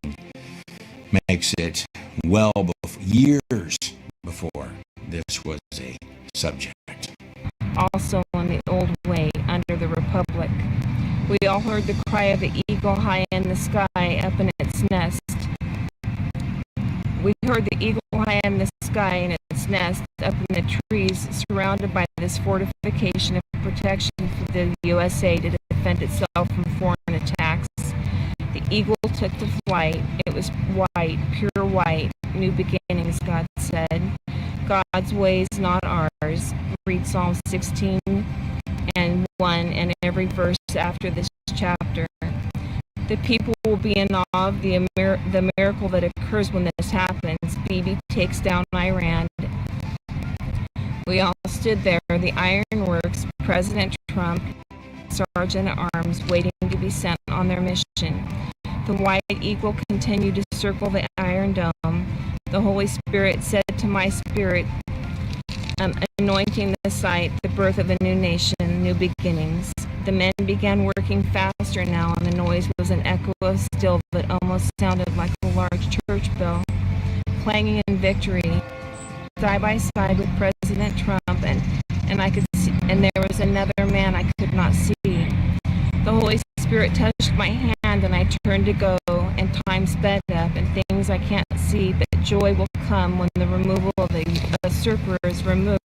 makes it well before, years before this was a subject. Also in the old way, under the Republic. We all heard the cry of the eagle high in the sky, up in its nest. We heard the eagle high in the sky in its nest, up in the trees, surrounded by this fortification of protection for the USA to defend itself from foreign attacks. The eagle took to flight. It was white, pure white, new beginnings, God said. God's ways, not ours. Read Psalm 16 and 1 and every verse after this chapter. The people will be in awe of the miracle that occurs when this happens. Bibi takes down Iran. We all stood there, the ironworks, President Trump, Sergeant at Arms, waiting to be sent on their mission. The white eagle continued to circle the Iron Dome. The Holy Spirit said to my spirit, anointing the site, the birth of a new nation, new beginnings. The men began working faster now, and the noise was an echo of steel that almost sounded like a large church bell, clanging in victory, side by side with President Trump, and I could see, and there was another man I could not see. The Holy Spirit touched my hand, and I turned to go, and time sped up, and things I can't see, but joy will come when the removal of the usurper is removed,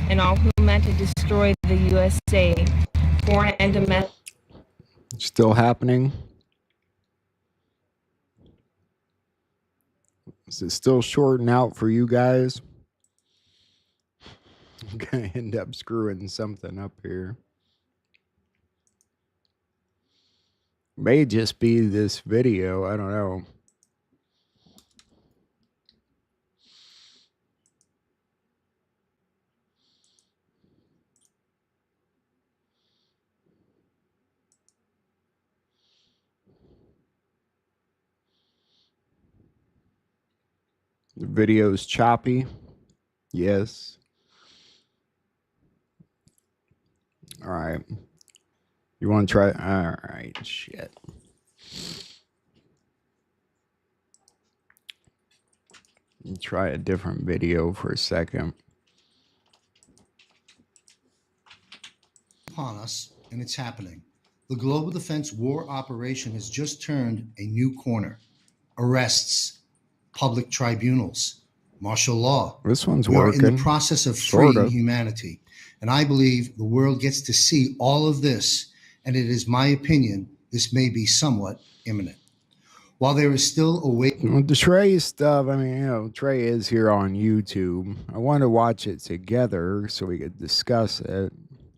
and all who meant to destroy the USA, foreign and domestic. Still happening? Is it still shorting out for you guys? I'm gonna end up screwing something up here. May just be this video, I don't know. The video's choppy. Yes. All right. You want to try? All right. Shit. Let me try a different video for a second. Upon us, and it's happening. The Global Defense War Operation has just turned a new corner. Arrests, public tribunals, martial law. This one's We are working. in the process of freeing humanity. And I believe the world gets to see all of this, and it is my opinion this may be somewhat imminent. While there is still a way. With the Trey stuff, I mean, you know, Trey is here on YouTube. I want to watch it together so we could discuss it.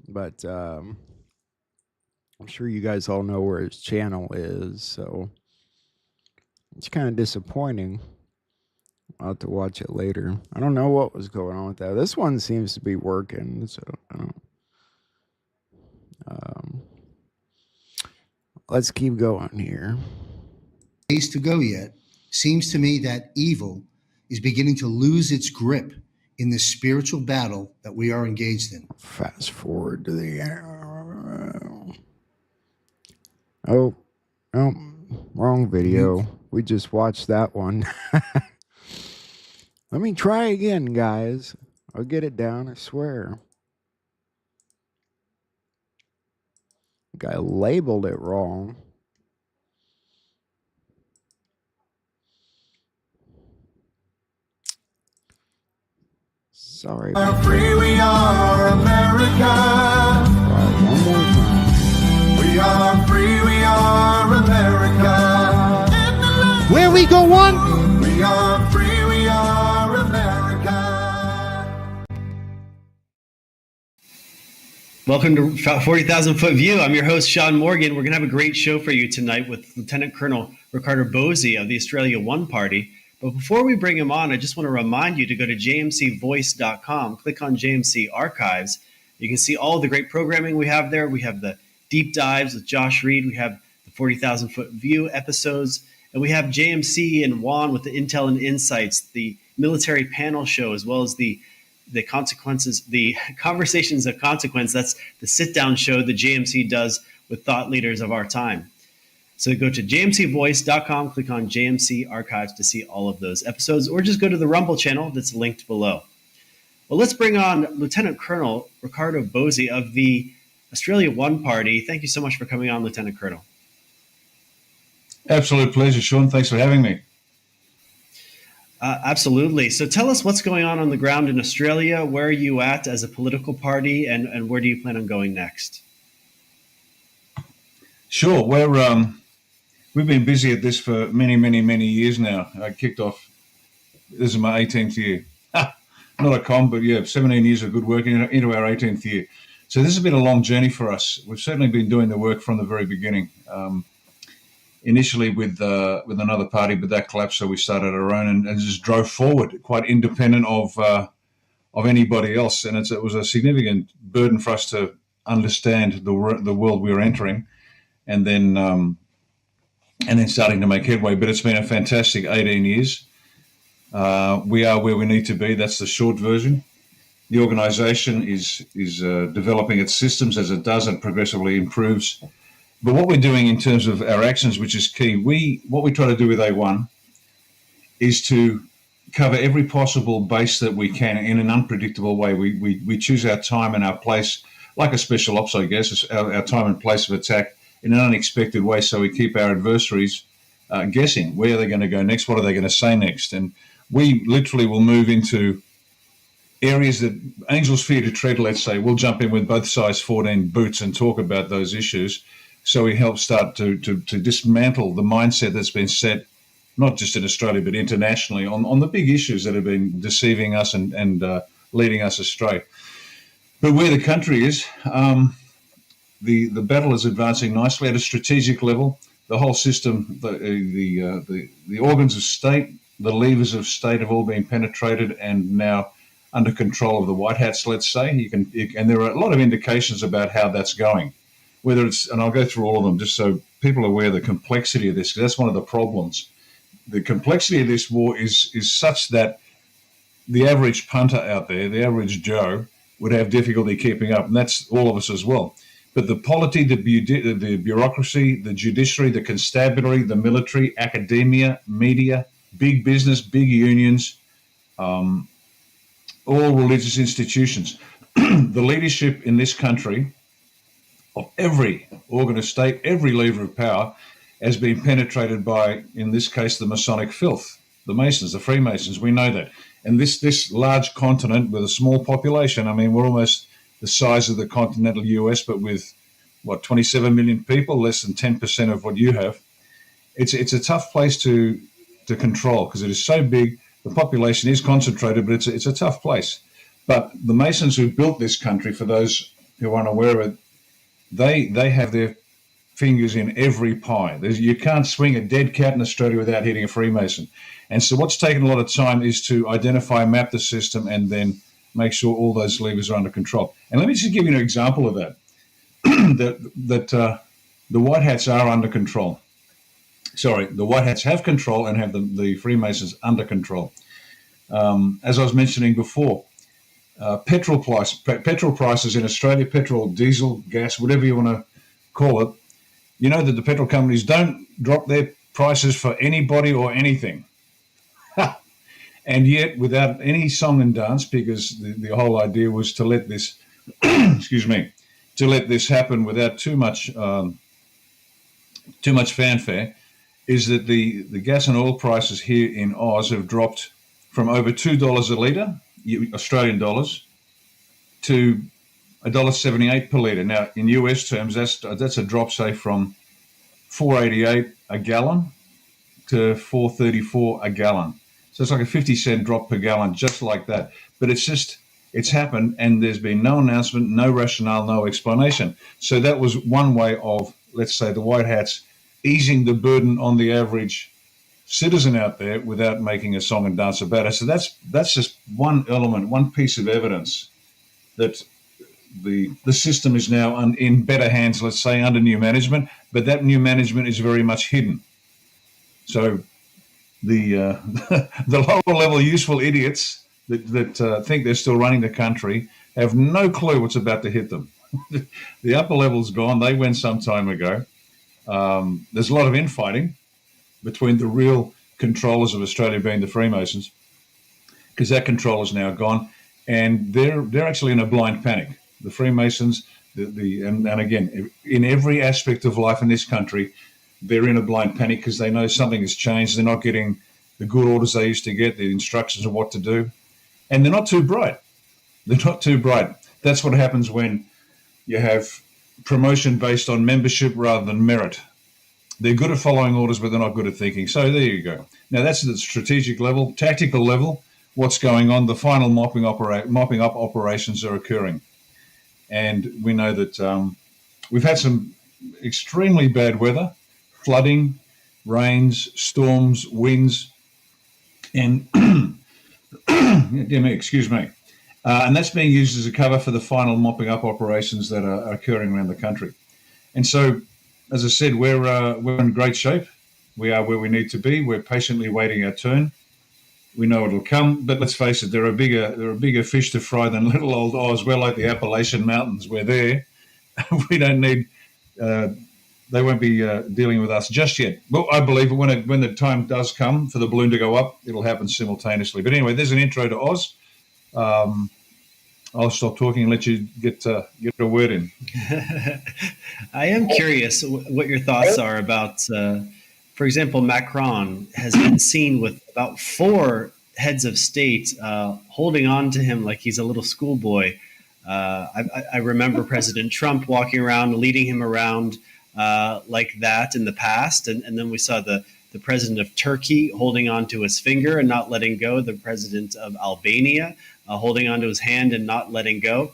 But I'm sure you guys all know where his channel is, so it's kind of disappointing. I'll have to watch it later. I don't know what was going on with that. This one seems to be working, so I don't. Let's keep going here. Days to go yet. Seems to me that evil is beginning to lose its grip in this spiritual battle that we are engaged in. Fast forward to the oh, wrong video. We just watched that one. Let me try again, guys. I'll get it down, I swear. Guy labeled it wrong. Sorry. Free we are America. One more time. We are free, we are America. Where we go on? We are free, we are America. Welcome to 40,000 Foot View. I'm your host, Sean Morgan. We're going to have a great show for you tonight with Lieutenant Colonel Ricardo Bosi of the Australia One Party. But before we bring him on, I just want to remind you to go to jmcvoice.com, click on JMC Archives. You can see all of the great programming we have there. We have the deep dives with Josh Reed. We have the 40,000 Foot View episodes. And we have JMC and Juan with the Intel and Insights, the military panel show, as well as the consequences, the Conversations of Consequence. That's the sit-down show that JMC does with thought leaders of our time. So go to jmcvoice.com, click on JMC Archives to see all of those episodes, or just go to the Rumble channel that's linked below. Well, let's bring on Lieutenant Colonel Ricardo Bosi of the Australia One Party. Thank you so much for coming on, Lieutenant Colonel. Absolute pleasure, Sean. Thanks for having me. Absolutely. So tell us what's going on the ground in Australia. Where are you at as a political party, and where do you plan on going next? Sure. We've been busy at this for many, many, many years now. I kicked off, this is my 18th year. Not a con, but yeah, 17 years of good work into our 18th year. So this has been a long journey for us. We've certainly been doing the work from the very beginning. Initially with another party, but that collapsed, so we started our own and just drove forward, quite independent of anybody else. And it was a significant burden for us to understand the world we were entering, and then starting to make headway. But it's been a fantastic 18 years. We are where we need to be. That's the short version. The organisation is developing its systems as it does and progressively improves. But what we're doing in terms of our actions, which is key, what we try to do with A1 is to cover every possible base that we can in an unpredictable way. We choose our time and our place, like a special ops, I guess, our time and place of attack in an unexpected way, so we keep our adversaries guessing. Where are they going to go next? What are they going to say next? And we literally will move into areas that angels fear to tread, let's say. We'll jump in with both size 14 boots and talk about those issues. So we help start to dismantle the mindset that's been set, not just in Australia, but internationally, on the big issues that have been deceiving us and leading us astray. But where the country is, the battle is advancing nicely at a strategic level. The whole system, the organs of state, the levers of state have all been penetrated and now under control of the white hats, let's say. And there are a lot of indications about how that's going. Whether it's, and I'll go through all of them just so people are aware of the complexity of this, because that's one of the problems. The complexity of this war is such that the average punter out there, the average Joe, would have difficulty keeping up, and that's all of us as well. But the polity, the bureaucracy, the judiciary, the constabulary, the military, academia, media, big business, big unions, all religious institutions, the leadership in this country of every organ of state, every lever of power, has been penetrated by, in this case, the Masonic filth, the Masons, the Freemasons. We know that. And this large continent with a small population, I mean, we're almost the size of the continental US, but with, 27 million people, less than 10% of what you have. It's a tough place to control because it is so big. The population is concentrated, but it's a tough place. But the Masons who built this country, for those who aren't aware of it, they have their fingers in every pie. You can't swing a dead cat in Australia without hitting a Freemason. And so what's taken a lot of time is to identify, map the system, and then make sure all those levers are under control. And let me just give you an example of that, that the White Hats are under control. Sorry, the White Hats have control and have the Freemasons under control. As I was mentioning before, petrol prices in Australia, petrol, diesel, gas, whatever you want to call it, you know that the petrol companies don't drop their prices for anybody or anything. And yet, without any song and dance, because the whole idea was to let this, excuse me, to let this happen without too much fanfare, is that the gas and oil prices here in Oz have dropped from over $2 a litre, Australian dollars, to $1.78 per litre. Now, in US terms, that's a drop, say, from $4.88 a gallon to $4.34 a gallon. So it's like a 50-cent drop per gallon, just like that. But it's happened, and there's been no announcement, no rationale, no explanation. So that was one way of, let's say, the White Hats easing the burden on the average citizen out there without making a song and dance about it. So that's just one element, one piece of evidence that the system is now in better hands, let's say, under new management, but that new management is very much hidden. So the lower level useful idiots that think they're still running the country have no clue what's about to hit them. The upper level's gone. They went some time ago. There's a lot of infighting between the real controllers of Australia, being the Freemasons, because that control is now gone, and they're actually in a blind panic. The Freemasons, and again, in every aspect of life in this country, they're in a blind panic because they know something has changed. They're not getting the good orders they used to get, the instructions of what to do, and they're not too bright. They're not too bright. That's what happens when you have promotion based on membership rather than merit. They're good at following orders, but they're not good at thinking. So there you go. Now that's the strategic level, tactical level. What's going on? The final mopping up operations are occurring, and we know that we've had some extremely bad weather, flooding, rains, storms, winds, and excuse me. And that's being used as a cover for the final mopping up operations that are occurring around the country. And so, as I said, we're in great shape. We are where we need to be. We're patiently waiting our turn. We know it'll come, but let's face it, there are bigger fish to fry than little old Oz. We're like the Appalachian Mountains. We're there. We don't need. They won't be dealing with us just yet. Well, I believe when the time does come for the balloon to go up, it'll happen simultaneously. But anyway, there's an intro to Oz. I'll stop talking and let you get a word in. I am curious what your thoughts are about, for example, Macron has been seen with about 4 heads of state holding on to him like he's a little schoolboy. I remember President Trump walking around, leading him around like that in the past. And then we saw the president of Turkey holding on to his finger and not letting go, the president of Albania holding onto his hand and not letting go.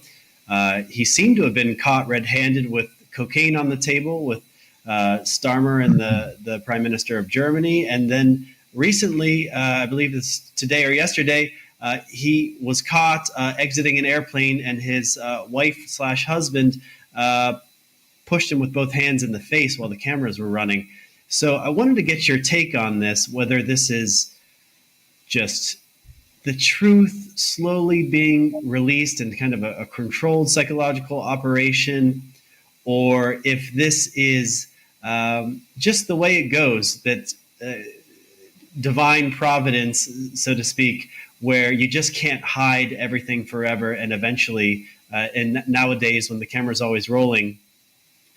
He seemed to have been caught red-handed with cocaine on the table with Starmer and the Prime Minister of Germany. And then recently, I believe it's today or yesterday, he was caught exiting an airplane, and his wife/husband pushed him with both hands in the face while the cameras were running. So I wanted to get your take on this, whether this is just the truth slowly being released in kind of a controlled psychological operation, or if this is just the way it goes, that divine providence, so to speak, where you just can't hide everything forever, and eventually, and nowadays when the camera's always rolling,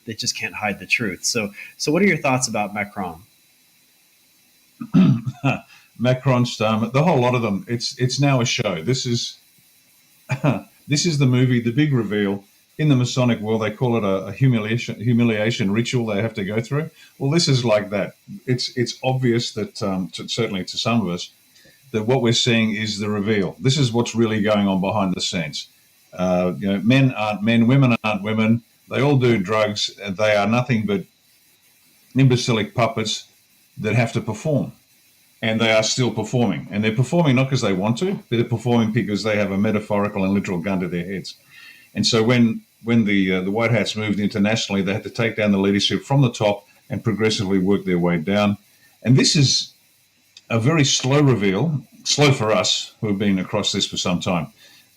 they just can't hide the truth. So what are your thoughts about Macron? Macron, Starmer, the whole lot of them. It's now a show. This is the movie, the big reveal. In the Masonic world, they call it a humiliation ritual they have to go through. Well, this is like that. It's obvious that, certainly to some of us, that what we're seeing is the reveal. This is what's really going on behind the scenes. Men aren't men, women aren't women. They all do drugs. They are nothing but imbecilic puppets that have to perform. And they are still performing. And they're performing not because they want to, but they're performing because they have a metaphorical and literal gun to their heads. And so when the White Hats moved internationally, they had to take down the leadership from the top and progressively work their way down. And this is a very slow reveal, slow for us who have been across this for some time.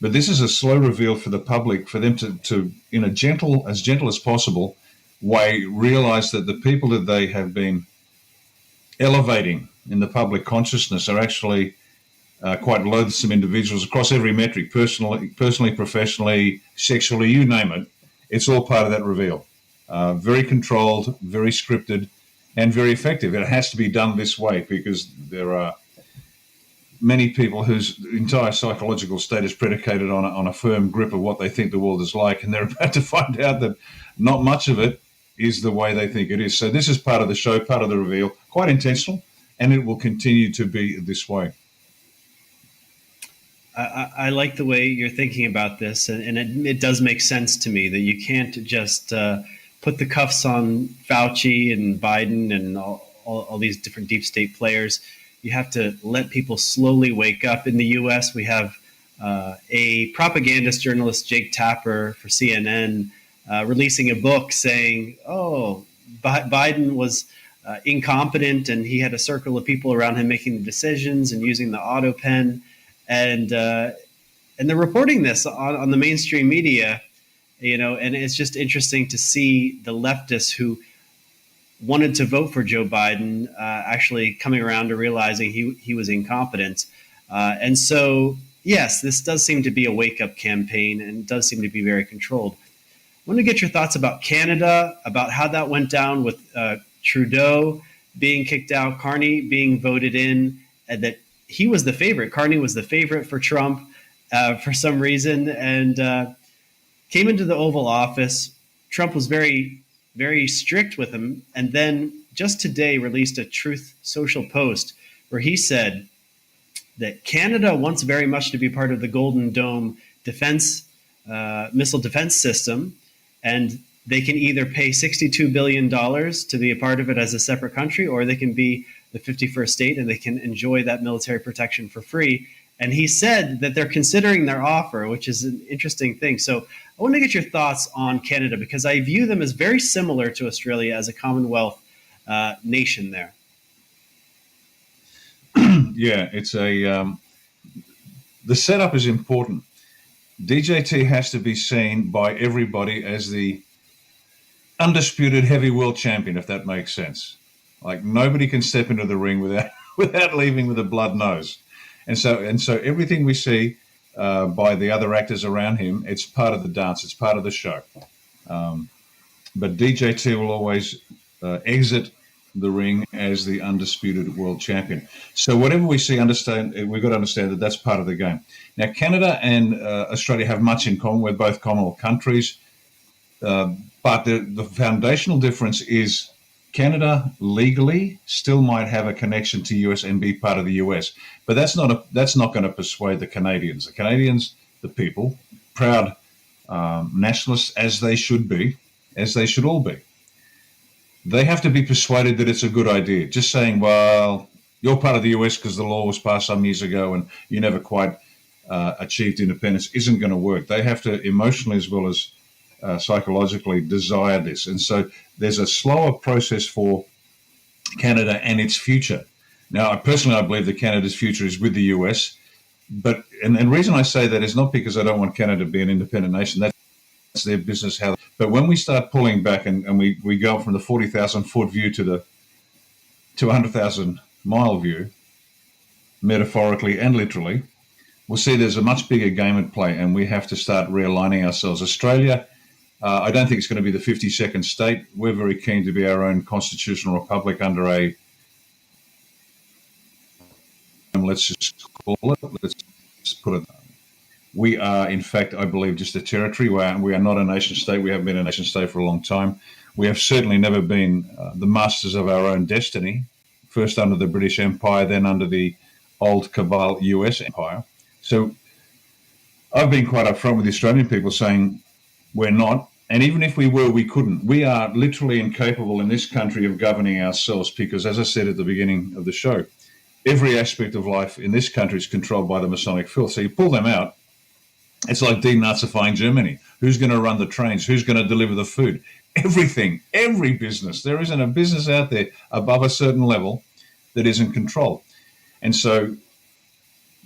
But this is a slow reveal for the public, for them to in a gentle as possible way, realize that the people that they have been elevating in the public consciousness are actually quite loathsome individuals across every metric, personally, professionally, sexually, you name it. It's all part of that reveal. Very controlled, very scripted, and very effective. It has to be done this way because there are many people whose entire psychological state is predicated on a firm grip of what they think the world is like, and they're about to find out that not much of it is the way they think it is. So this is part of the show, part of the reveal, quite intentional, and it will continue to be this way. I like the way you're thinking about this, and it does make sense to me that you can't just put the cuffs on Fauci and Biden and all these different deep state players. You have to let people slowly wake up. In the U.S., we have a propagandist journalist, Jake Tapper for CNN, releasing a book saying, Biden was incompetent and he had a circle of people around him making the decisions and using the auto pen. And they're reporting this on the mainstream media, and it's just interesting to see the leftists who wanted to vote for Joe Biden actually coming around to realizing he was incompetent. And so, yes, this does seem to be a wake-up campaign and does seem to be very controlled. I want to get your thoughts about Canada, about how that went down with Trudeau being kicked out, Carney being voted in, and that he was the favorite. Carney was the favorite for Trump for some reason, and came into the Oval Office. Trump was very, very strict with him, and then just today released a Truth Social post where he said that Canada wants very much to be part of the Golden Dome missile defense system, and they can either pay $62 billion to be a part of it as a separate country, or they can be the 51st state and they can enjoy that military protection for free. And he said that they're considering their offer, which is an interesting thing. So I want to get your thoughts on Canada, because I view them as very similar to Australia as a Commonwealth nation there. Yeah, it's the setup is important. DJT has to be seen by everybody as the undisputed heavy world champion, if that makes sense. Like, nobody can step into the ring without leaving with a blood nose. And so everything we see by the other actors around him, it's part of the dance, it's part of the show. But DJT will always exit the ring as the undisputed world champion. So whatever we see, we've got to understand that that's part of the game. Now, Canada and Australia have much in common. We're both Commonwealth countries. But the foundational difference is Canada legally still might have a connection to US and be part of the US, but that's not going to persuade the Canadians. The Canadians, the people, proud nationalists as they should be, as they should all be, they have to be persuaded that it's a good idea. Just saying, well, you're part of the US because the law was passed some years ago and you never quite achieved independence isn't going to work. They have to emotionally as well as psychologically desire this. And so there's a slower process for Canada and its future. Now, I believe that Canada's future is with the US, and the reason I say that is not because I don't want Canada to be an independent nation. That's their business. But when we start pulling back and we go from the 40,000 foot view to the 200,000 mile view, metaphorically and literally, we'll see there's a much bigger game at play, and we have to start realigning ourselves. Australia, I don't think it's going to be the 52nd state. We're very keen to be our own constitutional republic under let's just call it, let's put it. We are, in fact, I believe, just a territory. We are not a nation state. We haven't been a nation state for a long time. We have certainly never been the masters of our own destiny, first under the British Empire, then under the old cabal US Empire. So I've been quite upfront with the Australian people saying we're not, And even if we were, we couldn't. We are literally incapable in this country of governing ourselves because, as I said at the beginning of the show, every aspect of life in this country is controlled by the Masonic filth. So you pull them out, it's like denazifying Germany. Who's going to run the trains? Who's going to deliver the food? Everything, every business. There isn't a business out there above a certain level that isn't controlled. And so,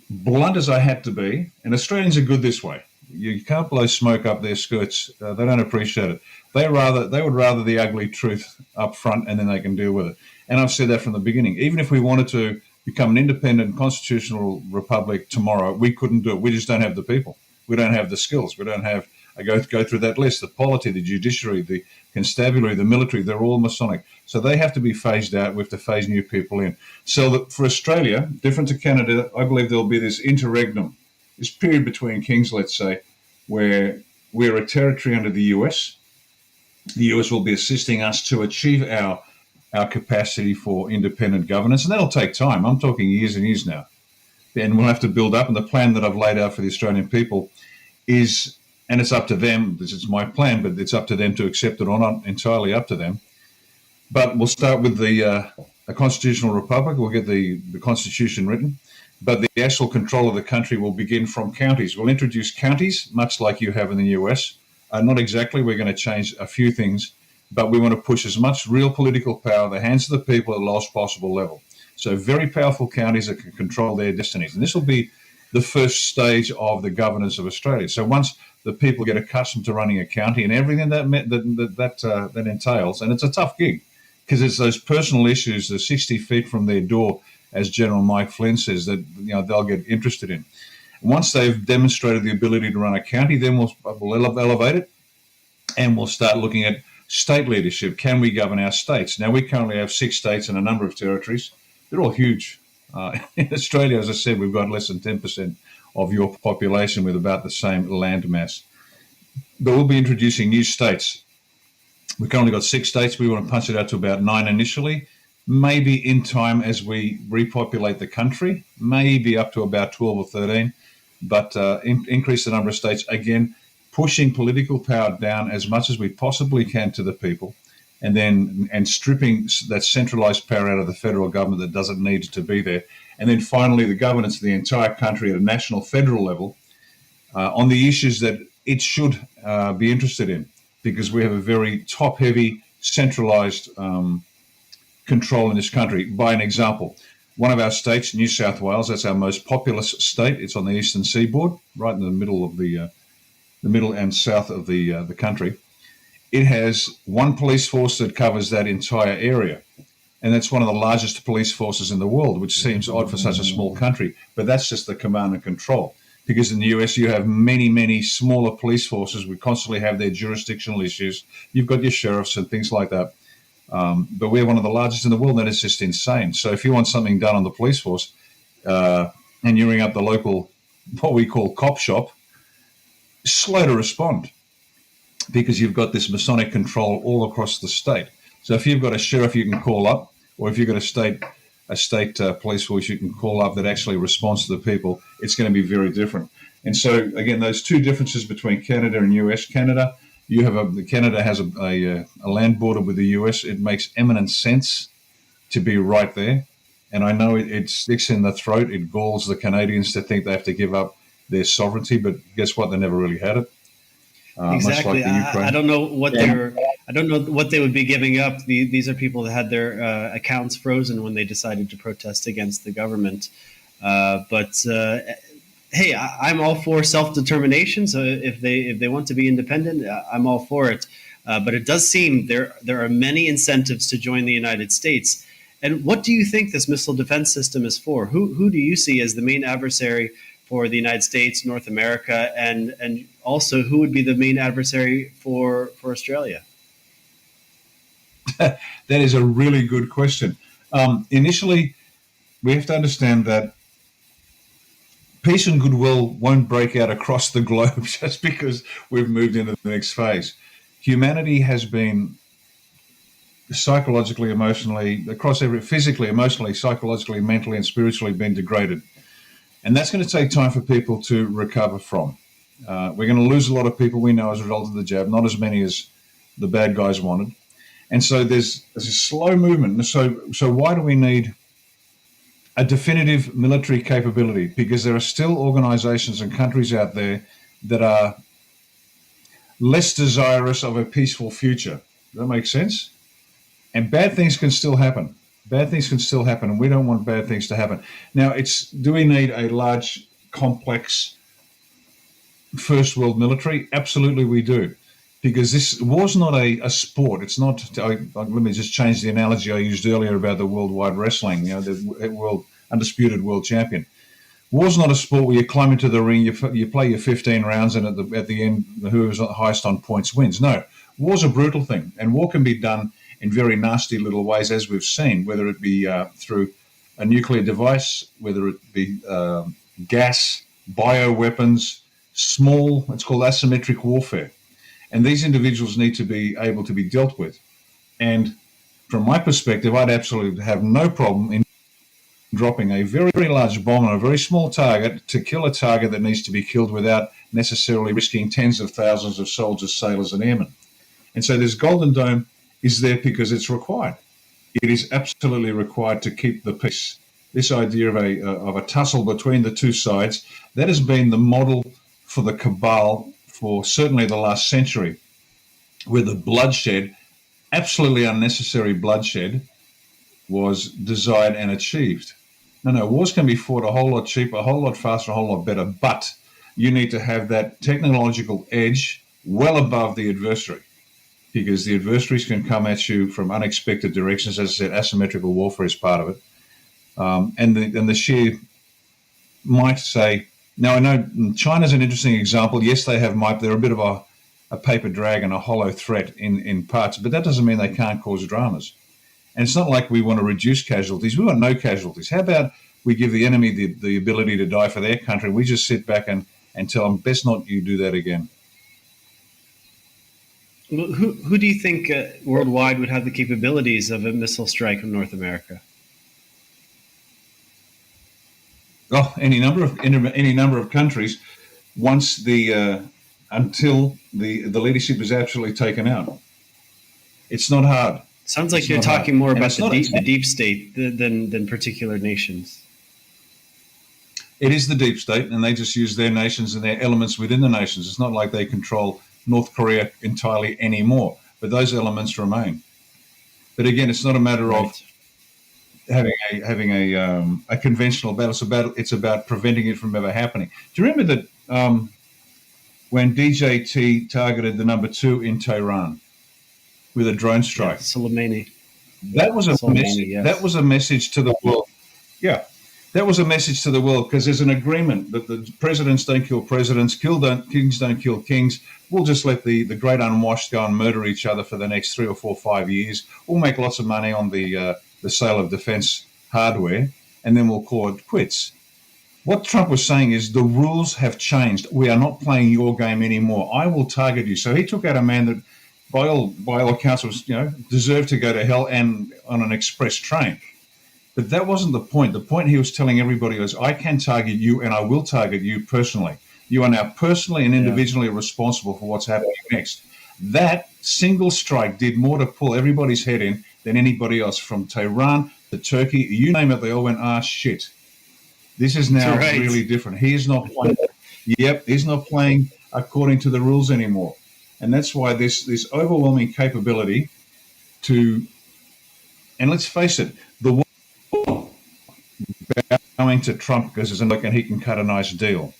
blunt as I had to be, and Australians are good this way. You can't blow smoke up their skirts. They don't appreciate it. They would rather the ugly truth up front, and then they can deal with it. And I've said that from the beginning. Even if we wanted to become an independent constitutional republic tomorrow, we couldn't do it. We just don't have the people. We don't have the skills. We don't have. I go through that list: the polity, the judiciary, the constabulary, the military. They're all Masonic, so they have to be phased out. We have to phase new people in. So that for Australia, different to Canada, I believe there'll be this interregnum, this period between kings, let's say, where we're a territory under the US. The US will be assisting us to achieve our capacity for independent governance, and that'll take time. I'm talking years and years now. And we'll have to build up, and the plan that I've laid out for the Australian people is, and it's up to them, this is my plan, but it's up to them to accept it or not, entirely up to them. But we'll start with a constitutional republic. We'll get the constitution written, but the actual control of the country will begin from counties. We'll introduce counties, much like you have in the US. Not exactly, we're going to change a few things, but we want to push as much real political power in the hands of the people at the lowest possible level. So very powerful counties that can control their destinies. And this will be the first stage of the governance of Australia. So once the people get accustomed to running a county and everything that entails, and it's a tough gig because it's those personal issues, the 60 feet from their door, as General Mike Flynn says, that they'll get interested in. Once they've demonstrated the ability to run a county, then we'll elevate it, and we'll start looking at state leadership. Can we govern our states? Now, we currently have 6 states and a number of territories. They're all huge. In Australia, as I said, we've got less than 10% of your population with about the same land mass. But we'll be introducing new states. We've currently got 6 states. We want to punch it out to about 9 initially. Maybe in time as we repopulate the country, maybe up to about 12 or 13. But increase the number of states, again, pushing political power down as much as we possibly can to the people. And stripping that centralized power out of the federal government that doesn't need to be there. And then finally, the governance of the entire country at a national federal level on the issues that it should be interested in, because we have a very top-heavy, centralized control in this country. By an example, one of our states, New South Wales, that's our most populous state. It's on the eastern seaboard, right in the middle of the middle and south of the country. It has one police force that covers that entire area. And that's one of the largest police forces in the world, which seems odd for such a small country. But that's just the command and control. Because in the US, you have many, many smaller police forces. We constantly have their jurisdictional issues. You've got your sheriffs and things like that. But we're one of the largest in the world, and it's just insane. So if you want something done on the police force and you ring up the local, what we call cop shop, slow to respond, because you've got this Masonic control all across the state. So if you've got a sheriff you can call up, or if you've got a state police force you can call up that actually responds to the people, it's going to be very different. And so, again, those 2 differences between Canada and US. Canada, Canada has a land border with the US. It makes eminent sense to be right there. And I know it sticks in the throat. It galls the Canadians to think they have to give up their sovereignty, but guess what? They never really had it. Exactly. Much like the Ukraine. I don't know what I don't know what they would be giving up. These are people that had their accounts frozen when they decided to protest against the government. Hey, I'm all for self-determination. So if they want to be independent, I'm all for it. But it does seem there are many incentives to join the United States. And what do you think this missile defense system is for? Who do you see as the main adversary for the United States, North America, and also who would be the main adversary for Australia? That is a really good question. Initially, we have to understand that peace and goodwill won't break out across the globe just because we've moved into the next phase. Humanity has been psychologically, emotionally, physically, emotionally, psychologically, mentally, and spiritually been degraded. And that's going to take time for people to recover from. We're going to lose a lot of people we know as a result of the jab, not as many as the bad guys wanted. And so there's a slow movement. And so why do we need a definitive military capability? Because there are still organizations and countries out there that are less desirous of a peaceful future. Does that make sense? And bad things can still happen. Bad things can still happen, and we don't want bad things to happen. Now, do we need a large, complex first world military? Absolutely we do. Because this war's not a sport. It's not. Let me just change the analogy I used earlier about the worldwide wrestling. The undisputed world champion. War's not a sport where you climb into the ring, you play your 15 rounds, and at the end, whoever's highest on points wins. No, war's a brutal thing, and war can be done in very nasty little ways, as we've seen, whether it be through a nuclear device, whether it be gas, bioweapons, small. It's called asymmetric warfare. And these individuals need to be able to be dealt with. And from my perspective, I'd absolutely have no problem in dropping a very, very large bomb on a very small target to kill a target that needs to be killed without necessarily risking tens of thousands of soldiers, sailors, and airmen. And so this Golden Dome is there because it's required. It is absolutely required to keep the peace. This idea of a tussle between the two sides, that has been the model for the cabal for certainly the last century, where the bloodshed, absolutely unnecessary bloodshed, was desired and achieved. No, wars can be fought a whole lot cheaper, a whole lot faster, a whole lot better, but you need to have that technological edge well above the adversary, because the adversaries can come at you from unexpected directions. As I said, asymmetrical warfare is part of it. And the sheer might say, now I know China's an interesting example. Yes, they have might. They're a bit of a paper dragon, a hollow threat in parts, but that doesn't mean they can't cause dramas. And it's not like we want to reduce casualties. We want no casualties. How about we give the enemy the ability to die for their country? We just sit back and tell them, best not you do that again. Well, who do you think worldwide would have the capabilities of a missile strike on North America? Oh, any number of countries. Once until the leadership is absolutely taken out, it's not hard. Sounds like you're talking more about the deep state than particular nations. It is the deep state, and they just use their nations and their elements within the nations. It's not like they control North Korea entirely anymore, but those elements remain. But again, it's not a matter of having a conventional battle. It's about preventing it from ever happening. Do you remember that when DJT targeted the number 2 in Tehran with a drone strike? Soleimani. That was a message. Yes. That was a message to the world. Yeah, that was a message to the world, because there's an agreement that the presidents don't kill presidents, kings don't kill kings. We'll just let the great unwashed go and murder each other for the next 3 or 4 or 5 years. We'll make lots of money on the sale of defense hardware, and then we'll call it quits. What Trump was saying is the rules have changed. We are not playing your game anymore. I will target you. So he took out a man that, by all accounts, was deserved to go to hell, and on an express train. But that wasn't the point. The point he was telling everybody was, I can target you, and I will target you personally. You are now personally and individually responsible for what's happening next. That single strike did more to pull everybody's head in than anybody else, from Tehran to Turkey. You name it, they all went, shit. This is now really different. He is not playing. He's not playing according to the rules anymore. And that's why this overwhelming capability to, and let's face it, the world bowing to Trump because there's and he can cut a nice deal.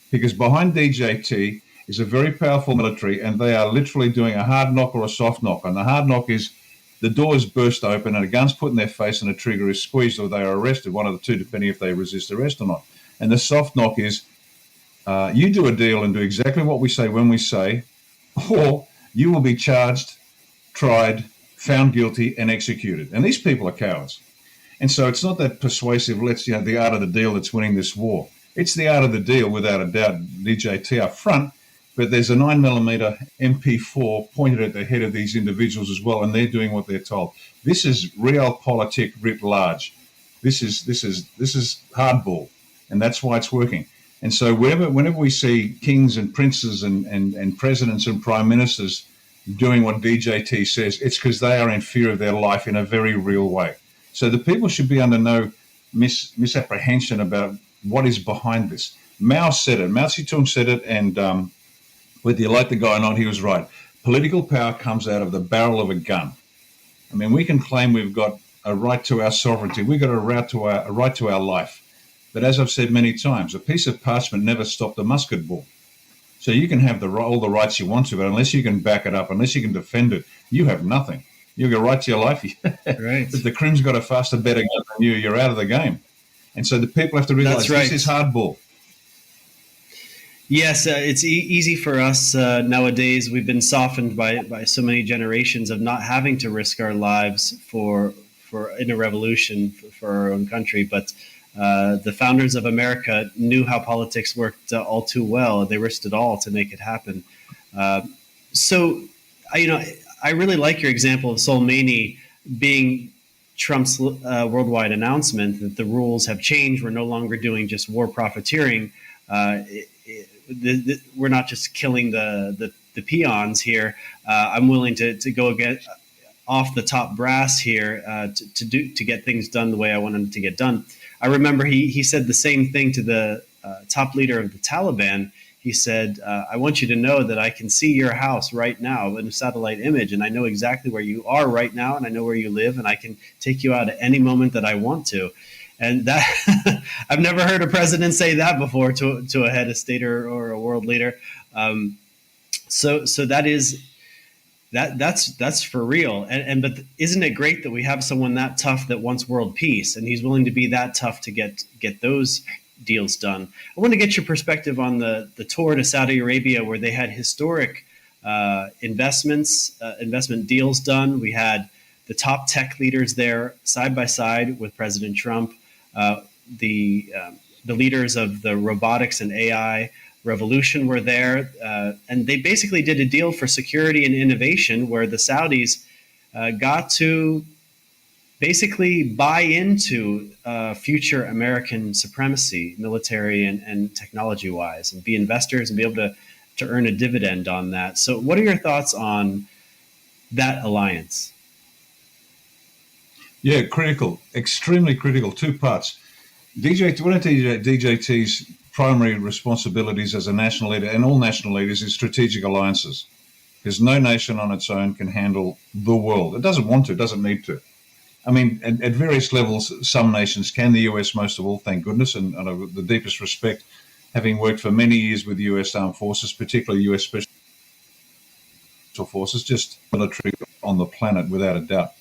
Because behind DJT is a very powerful military, and they are literally doing a hard knock or a soft knock. And the hard knock is the door is burst open and a gun's put in their face and a trigger is squeezed, or they are arrested, one of the two, depending if they resist arrest or not. And the soft knock is you do a deal and do exactly what we say when we say, or you will be charged, tried, found guilty, and executed. And these people are cowards. And so it's not that persuasive, the art of the deal that's winning this war. It's the art of the deal, without a doubt, DJT up front, but there's a 9mm MP4 pointed at the head of these individuals as well, and they're doing what they're told. This is realpolitik writ large. This is hardball, and that's why it's working. And so whenever we see kings and princes and presidents and prime ministers doing what DJT says, it's because they are in fear of their life in a very real way. So the people should be under no misapprehension about what is behind this. Mao said it. Mao Zedong said it, and whether you like the guy or not, he was right. Political power comes out of the barrel of a gun. I mean, we can claim we've got a right to our sovereignty. We've got a right to our life. But as I've said many times, a piece of parchment never stopped a musket ball. So you can have all the rights you want to, but unless you can back it up, unless you can defend it, you have nothing. You've got a right to your life. Right. If the Crim's got a faster, better gun than you, you're out of the game. And so the people have to realize this is hardball. Yes, it's easy for us nowadays. We've been softened by so many generations of not having to risk our lives in a revolution for our own country. But the founders of America knew how politics worked all too well. They risked it all to make it happen. So, I really like your example of Soleimani being Trump's worldwide announcement that the rules have changed. We're no longer doing just war profiteering. We're not just killing the peons here. I'm willing to go get off the top brass here to get things done the way I want them to get done. I remember he said the same thing to the top leader of the Taliban. He said, I want you to know that I can see your house right now in a satellite image, and I know exactly where you are right now, and I know where you live, and I can take you out at any moment that I want to. And that I've never heard a president say that before to a head of state or a world leader. So that's for real. But isn't it great that we have someone that tough that wants world peace, and he's willing to be that tough to get those deals done? I want to get your perspective on the tour to Saudi Arabia, where they had historic investment deals done. We had the top tech leaders there side by side with President Trump. The leaders of the robotics and AI revolution were there, and they basically did a deal for security and innovation where the Saudis got to basically buy into future American supremacy, military and technology-wise, and be investors and be able to earn a dividend on that. So what are your thoughts on that alliance? Yeah, critical, extremely critical. Two parts. One of DJT's primary responsibilities as a national leader, and all national leaders, is strategic alliances, because no nation on its own can handle the world. It doesn't want to, it doesn't need to. I mean, at various levels, some nations can, the US most of all, thank goodness, and with the deepest respect, having worked for many years with US armed forces, particularly US special forces, just military on the planet, without a doubt.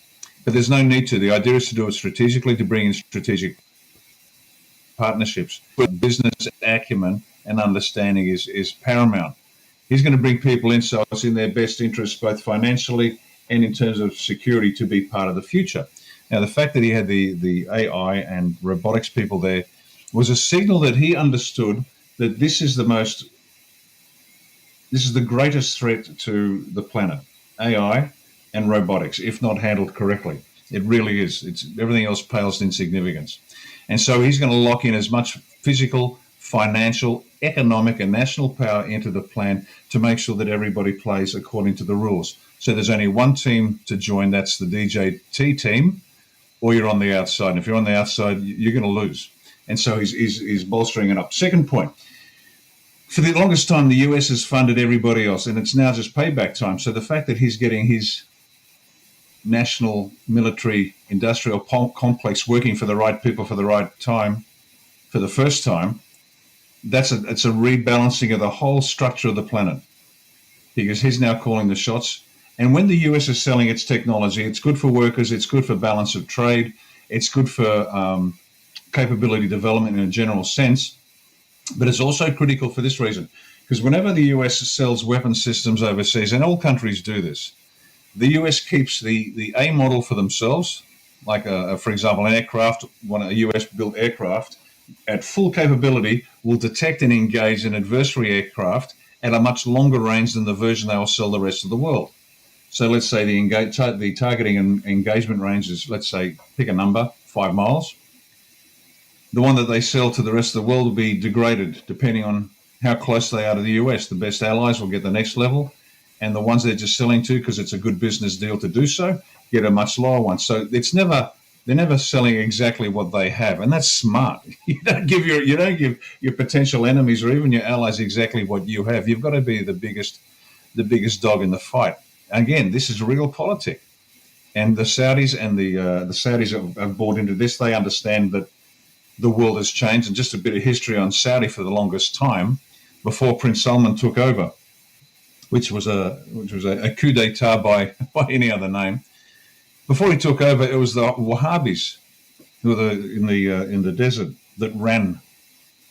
But there's no need to. The idea is to do it strategically, to bring in strategic partnerships. But business acumen and understanding is paramount. He's going to bring people in, so it's in their best interest, both financially and in terms of security, to be part of the future. Now, the fact that he had the AI and robotics people there was a signal that he understood that this is the greatest threat to the planet, AI and robotics, if not handled correctly. It really is. Everything else pales in significance. And so he's going to lock in as much physical, financial, economic, and national power into the plan to make sure that everybody plays according to the rules. So there's only one team to join, that's the DJT team, or you're on the outside. And if you're on the outside, you're going to lose. And so he's bolstering it up. Second point, for the longest time, the US has funded everybody else, and it's now just payback time. So the fact that he's getting his national military industrial complex working for the right people for the right time, for the first time, it's a rebalancing of the whole structure of the planet, because he's now calling the shots. And when the US is selling its technology, it's good for workers, it's good for balance of trade, it's good for capability development in a general sense, but it's also critical for this reason, because whenever the US sells weapon systems overseas, and all countries do this, the US keeps the A model for themselves, like, for example, an aircraft, a US-built aircraft, at full capability, will detect and engage an adversary aircraft at a much longer range than the version they will sell the rest of the world. So let's say the targeting and engagement range is, let's say, pick a number, 5 miles. the one that they sell to the rest of the world will be degraded depending on how close they are to the US. The best allies will get the next level, and the ones they're just selling to because it's a good business deal to do so get a much lower one. So they're never selling exactly what they have, and that's smart. You don't give your potential enemies or even your allies exactly what you have. You've got to be the biggest dog in the fight. Again, this is realpolitik, and the Saudis have bought into this. They understand that the world has changed, and just a bit of history on Saudi for the longest time before Prince Salman took over, which was a coup d'état by any other name. Before he took over, it was the Wahhabis who were in the desert that ran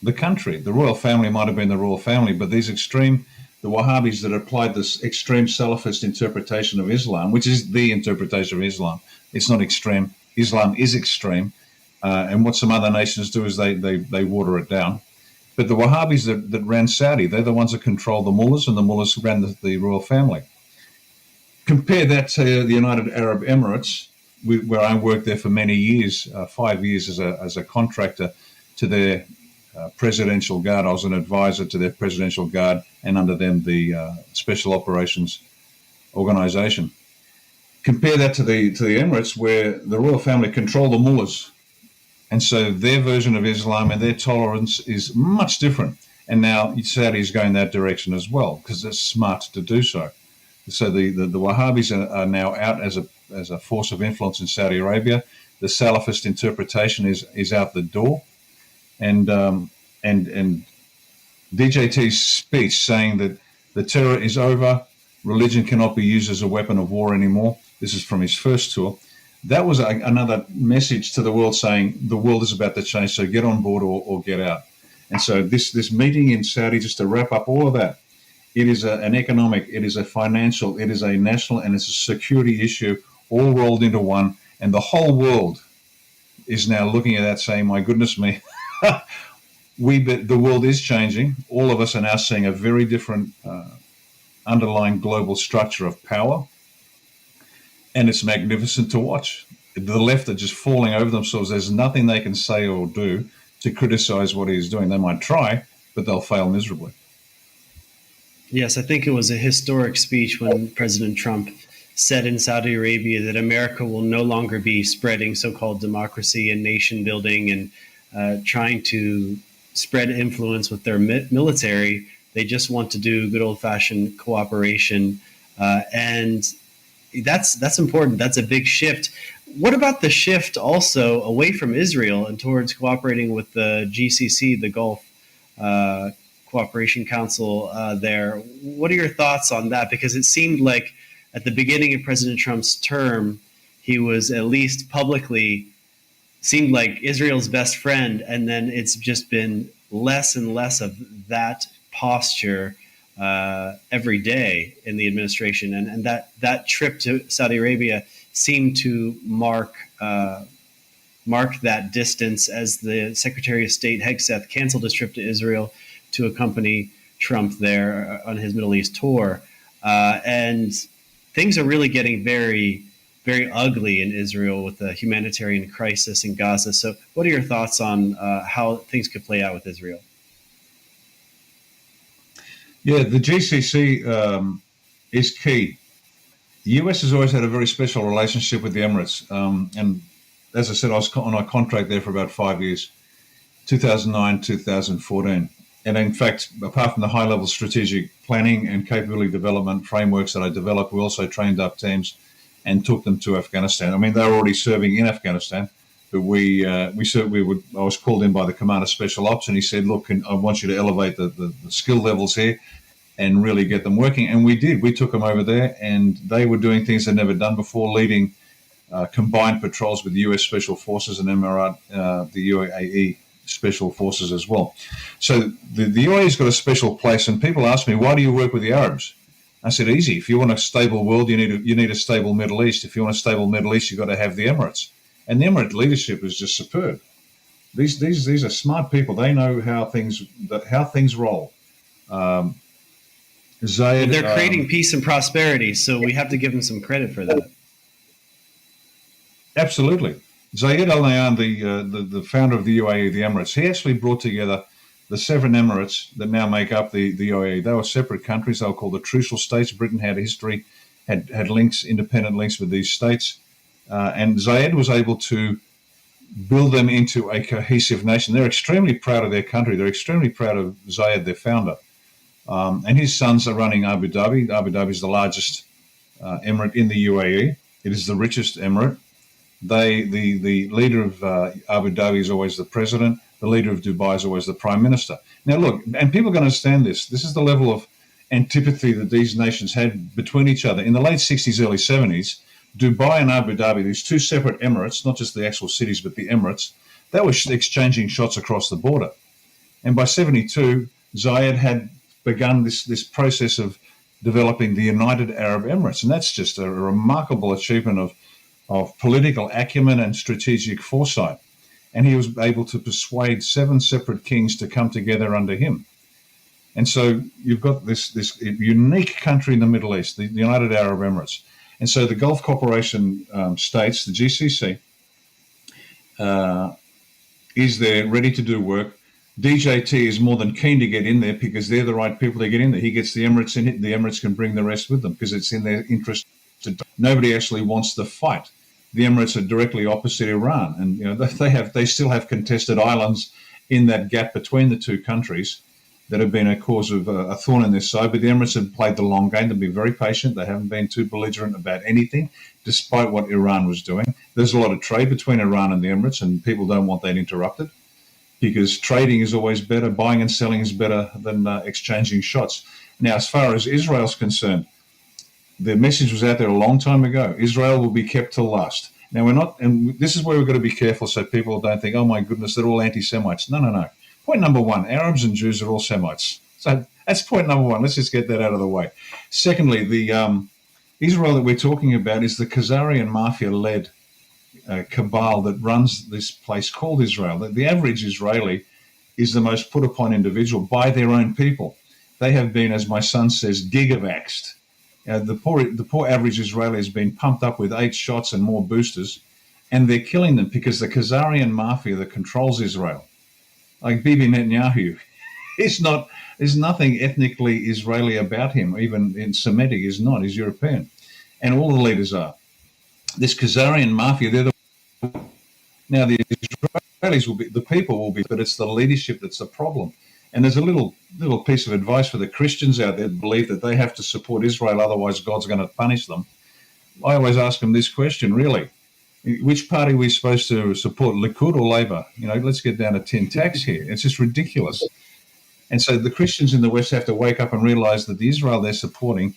the country. The royal family might have been the royal family, but the Wahhabis that applied this extreme Salafist interpretation of Islam, which is the interpretation of Islam. It's not extreme. Islam is extreme. And what some other nations do is they water it down. But the Wahhabis that ran Saudi, they're the ones that control the mullahs, and the mullahs ran the royal family. Compare that to the United Arab Emirates, where I worked there for many years, 5 years as a contractor to their presidential guard. I was an advisor to their presidential guard, and under them the Special Operations Organization. Compare that to the Emirates, where the royal family control the mullahs. And so their version of Islam and their tolerance is much different. And now Saudi is going that direction as well, because it's smart to do so. So the Wahhabis are now out as a force of influence in Saudi Arabia. The Salafist interpretation is out the door. And DJT's speech saying that the terror is over, religion cannot be used as a weapon of war anymore. This is from his first tour. That was another message to the world saying the world is about to change, so get on board or get out. And so this meeting in Saudi, just to wrap up all of that, it is an economic, it is a financial, it is a national, and it's a security issue all rolled into one. And the whole world is now looking at that saying, my goodness me, the world is changing. All of us are now seeing a very different underlying global structure of power. And it's magnificent to watch. The left are just falling over themselves. There's nothing they can say or do to criticize what he's doing. They might try, but they'll fail miserably. Yes, I think it was a historic speech when President Trump said in Saudi Arabia that America will no longer be spreading so-called democracy and nation building and trying to spread influence with their military. They just want to do good old-fashioned cooperation, and that's important. That's a big shift. What about the shift also away from Israel and towards cooperating with the GCC, the Gulf Cooperation Council there? What are your thoughts on that? Because it seemed like at the beginning of President Trump's term, he was at least publicly seemed like Israel's best friend, and then it's just been less and less of that posture every day in the administration, and that trip to Saudi Arabia seemed to mark that distance as the Secretary of State Hegseth canceled his trip to Israel to accompany Trump there on his Middle East tour, and things are really getting very, very ugly in Israel with the humanitarian crisis in Gaza. So, what are your thoughts on how things could play out with Israel? Yeah, the GCC is key. The US has always had a very special relationship with the Emirates. And as I said, I was on a contract there for about 5 years, 2009, 2014. And in fact, apart from the high-level strategic planning and capability development frameworks that I developed, we also trained up teams and took them to Afghanistan. I mean, they were already serving in Afghanistan, but I was called in by the Commander of Special Ops, and he said, look, I want you to elevate the skill levels here and really get them working. And we did. We took them over there, and they were doing things they'd never done before, leading combined patrols with the U.S. Special Forces and the UAE Special Forces as well. So the UAE's got a special place, and people ask me, why do you work with the Arabs? I said, easy. If you want a stable world, you need a stable Middle East. If you want a stable Middle East, you've got to have the Emirates. And the Emirate leadership is just superb. These are smart people. They know how things roll. Zayed, they're creating peace and prosperity, so we have to give them some credit for that. Absolutely. Zayed Al Nahyan, the founder of the UAE, the Emirates, he actually brought together the 7 Emirates that now make up the UAE. They were separate countries. They were called the Trucial States. Britain had a history, had links, independent links with these states. And Zayed was able to build them into a cohesive nation. They're extremely proud of their country. They're extremely proud of Zayed, their founder. And his sons are running Abu Dhabi. Abu Dhabi is the largest emirate in the UAE. It is the richest emirate. The leader of Abu Dhabi is always the president. The leader of Dubai is always the prime minister. Now, look, and people are going to understand this. This is the level of antipathy that these nations had between each other. In the late 60s, early 70s, Dubai and Abu Dhabi, these two separate emirates, not just the actual cities, but the emirates, they were exchanging shots across the border. And by 72, Zayed had begun this process of developing the United Arab Emirates. And that's just a remarkable achievement of political acumen and strategic foresight. And he was able to persuade 7 separate kings to come together under him. And so you've got this unique country in the Middle East, the United Arab Emirates. And so the Gulf Cooperation states, the GCC, is there ready to do work. DJT is more than keen to get in there because they're the right people to get in there. He gets the Emirates in it. The Emirates can bring the rest with them because it's in their interest. Nobody actually wants the fight. The Emirates are directly opposite Iran, and they still have contested islands in that gap between the two countries that have been a cause of a thorn in their side. But the Emirates have played the long game. They've been very patient. They haven't been too belligerent about anything, despite what Iran was doing. There's a lot of trade between Iran and the Emirates, and people don't want that interrupted because trading is always better. Buying and selling is better than exchanging shots. Now, as far as Israel's concerned, the message was out there a long time ago. Israel will be kept till last. Now, we're not, and this is where we've got to be careful so people don't think, oh my goodness, they're all anti-Semites. No. Point number one, Arabs and Jews are all Semites. So that's point number one. Let's just get that out of the way. Secondly, the Israel that we're talking about is the Khazarian mafia-led cabal that runs this place called Israel. The average Israeli is the most put upon individual by their own people. They have been, as my son says, gigavaxed. The poor average Israeli has been pumped up with 8 shots and more boosters, and they're killing them because the Khazarian mafia that controls Israel, like Bibi Netanyahu, there's nothing ethnically Israeli about him. Even in Semitic, is not. He's European, and all the leaders are. This Khazarian mafia, now the Israelis will be, the people will be, but it's the leadership that's the problem. And there's a little piece of advice for the Christians out there that believe that they have to support Israel, otherwise God's going to punish them. I always ask them this question, really. Which party are we supposed to support, Likud or Labour? Let's get down to 10 tax here. It's just ridiculous. And so the Christians in the West have to wake up and realize that the Israel they're supporting,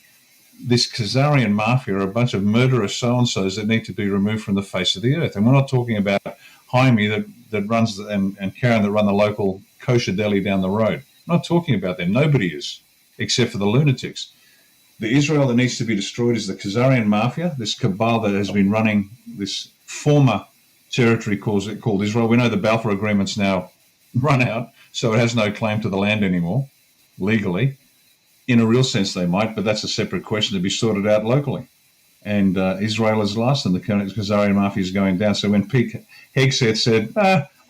this Khazarian mafia, are a bunch of murderous so-and-sos that need to be removed from the face of the earth. And we're not talking about Jaime that runs and Karen that run the local kosher deli down the road. I'm not talking about them. Nobody is, except for the lunatics. The Israel that needs to be destroyed is the Khazarian mafia, this cabal that has been running this former territory called Israel. We know the Balfour Agreement's now run out, so it has no claim to the land anymore, legally. In a real sense, they might, but that's a separate question to be sorted out locally. And Israel is last, and the Khazarian mafia is going down. So when Pete Hegseth said,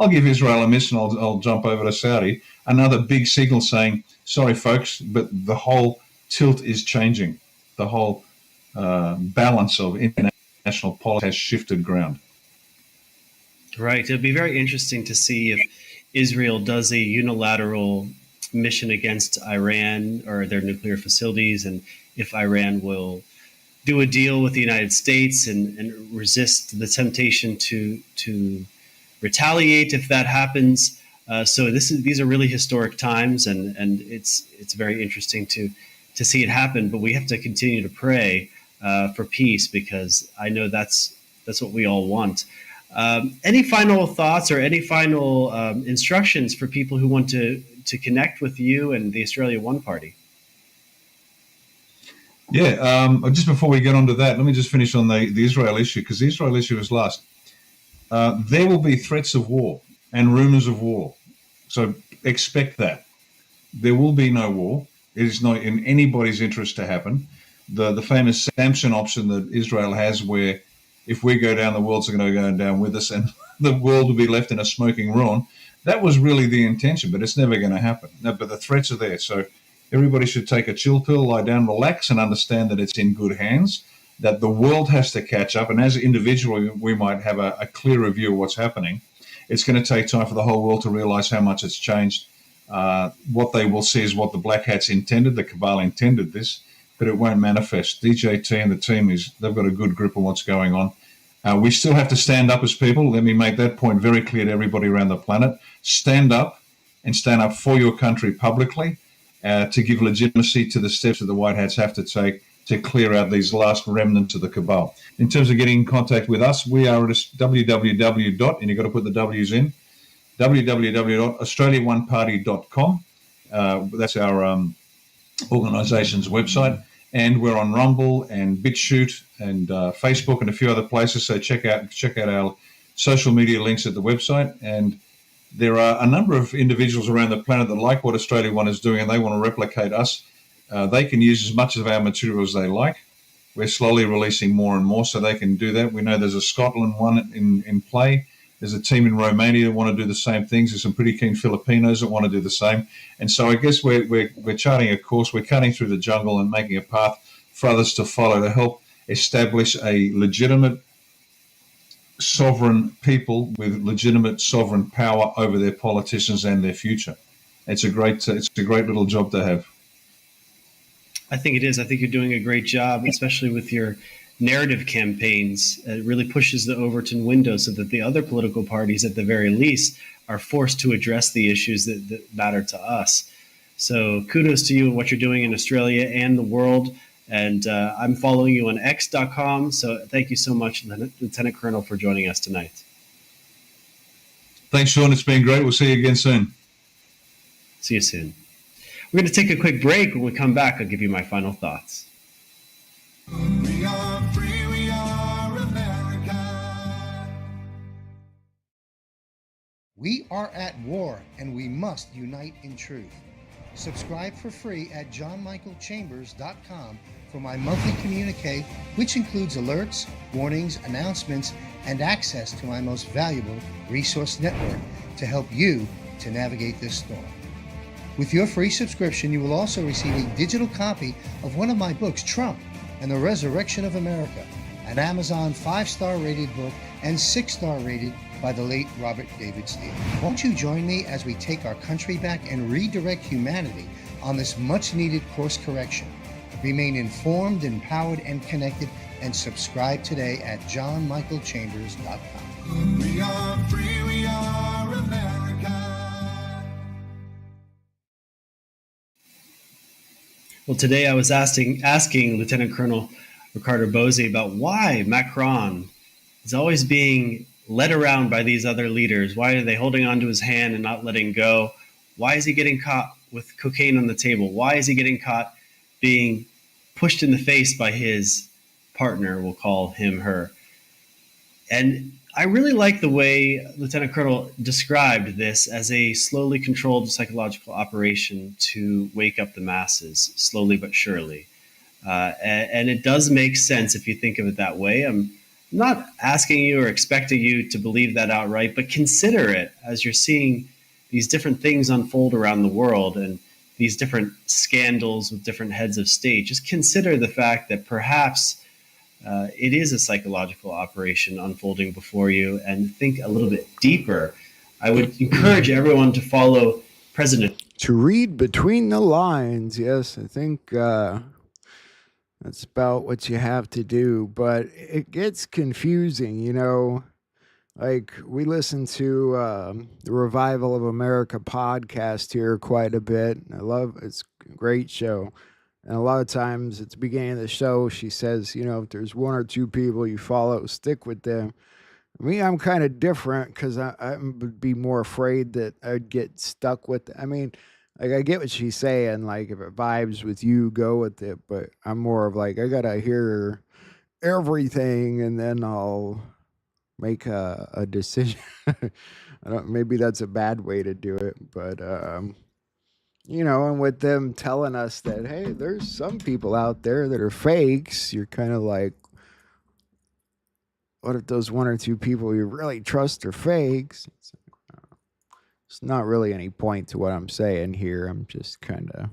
I'll give Israel a miss and I'll jump over to Saudi, another big signal saying, sorry, folks, but the whole tilt is changing. The whole balance of international policy has shifted ground. Right. It'd be very interesting to see if Israel does a unilateral mission against Iran or their nuclear facilities, and if Iran will do a deal with the United States and resist the temptation to retaliate if that happens. So these are really historic times, and it's very interesting to see it happen. But we have to continue to pray for peace, because I know that's what we all want. Any final thoughts or any final instructions for people who want to connect with you and the Australia One Party? Yeah, just before we get on to that, let me just finish on the Israel issue, because the Israel issue is last. There will be threats of war and rumors of war. So expect that. There will be no war. It is not in anybody's interest to happen. The famous Samson option that Israel has, where if we go down, the world's going to go down with us, and the world will be left in a smoking ruin. That was really the intention, but it's never going to happen. No, but the threats are there. So everybody should take a chill pill, lie down, relax, and understand that it's in good hands, that the world has to catch up. And as individually, we might have a clearer view of what's happening. It's going to take time for the whole world to realize how much it's changed. What they will see is what the black hats intended. The cabal intended this, but it won't manifest. DJT and the team, they've got a good grip on what's going on. We still have to stand up as people. Let me make that point very clear to everybody around the planet. Stand up and stand up for your country publicly to give legitimacy to the steps that the white hats have to take to clear out these last remnants of the cabal. In terms of getting in contact with us, we are at www. And you've got to put the W's in, www.australiaoneparty.com. That's our organisation's website. And we're on Rumble and BitChute and Facebook and a few other places. So check out our social media links at the website. And there are a number of individuals around the planet that like what Australia One is doing, and they want to replicate us. They can use as much of our material as they like. We're slowly releasing more and more, so they can do that. We know there's a Scotland one in play. There's a team in Romania that want to do the same things. There's some pretty keen Filipinos that want to do the same. And so I guess we're charting a course. We're cutting through the jungle and making a path for others to follow to help establish a legitimate sovereign people with legitimate sovereign power over their politicians and their future. It's a great little job to have. I think it is. I think you're doing a great job, especially with your narrative campaigns. It really pushes the Overton window so that the other political parties, at the very least, are forced to address the issues that matter to us. So kudos to you and what you're doing in Australia and the world. And I'm following you on x.com. So thank you so much, Lieutenant Colonel, for joining us tonight. Thanks, Sean. It's been great. We'll see you again soon. See you soon. We're going to take a quick break. When we come back, I'll give you my final thoughts. We are free, we are America. We are at war, and we must unite in truth. Subscribe for free at johnmichaelchambers.com for my monthly communique, which includes alerts, warnings, announcements, and access to my most valuable resource network to help you to navigate this storm. With your free subscription, you will also receive a digital copy of one of my books, Trump and the Resurrection of America, an Amazon 5-star rated book and 6-star rated by the late Robert David Steele. Won't you join me as we take our country back and redirect humanity on this much-needed course correction? Remain informed, empowered, and connected, and subscribe today at johnmichaelchambers.com. We are free, we are America. Well, today I was asking Lieutenant Colonel Ricardo Bosi about why Macron is always being led around by these other leaders. Why are they holding onto his hand and not letting go? Why is he getting caught with cocaine on the table? Why is he getting caught being pushed in the face by his partner? We'll call him her. And I really like the way Lieutenant Colonel described this as a slowly controlled psychological operation to wake up the masses, slowly but surely. And it does make sense if you think of it that way. I'm not asking you or expecting you to believe that outright, but consider it as you're seeing these different things unfold around the world and these different scandals with different heads of state. Just consider the fact that perhaps it is a psychological operation unfolding before you, and think a little bit deeper. I would encourage everyone to follow President. To read between the lines, yes, I think that's about what you have to do, but it gets confusing, you know. Like, we listen to the Revival of America podcast here quite a bit. It's a great show. And a lot of times at the beginning of the show, she says, you know, if there's one or two people you follow, stick with them. Me, I'm kind of different because I would be more afraid that I'd get stuck with it. I mean, like, I get what she's saying. Like, if it vibes with you, go with it. But I'm more of like, I got to hear everything and then I'll make a decision. Maybe that's a bad way to do it. But, you know, and with them telling us that, hey, there's some people out there that are fakes, you're kind of like, what if those one or two people you really trust are fakes? It's not really any point to what I'm saying here. I'm just kind of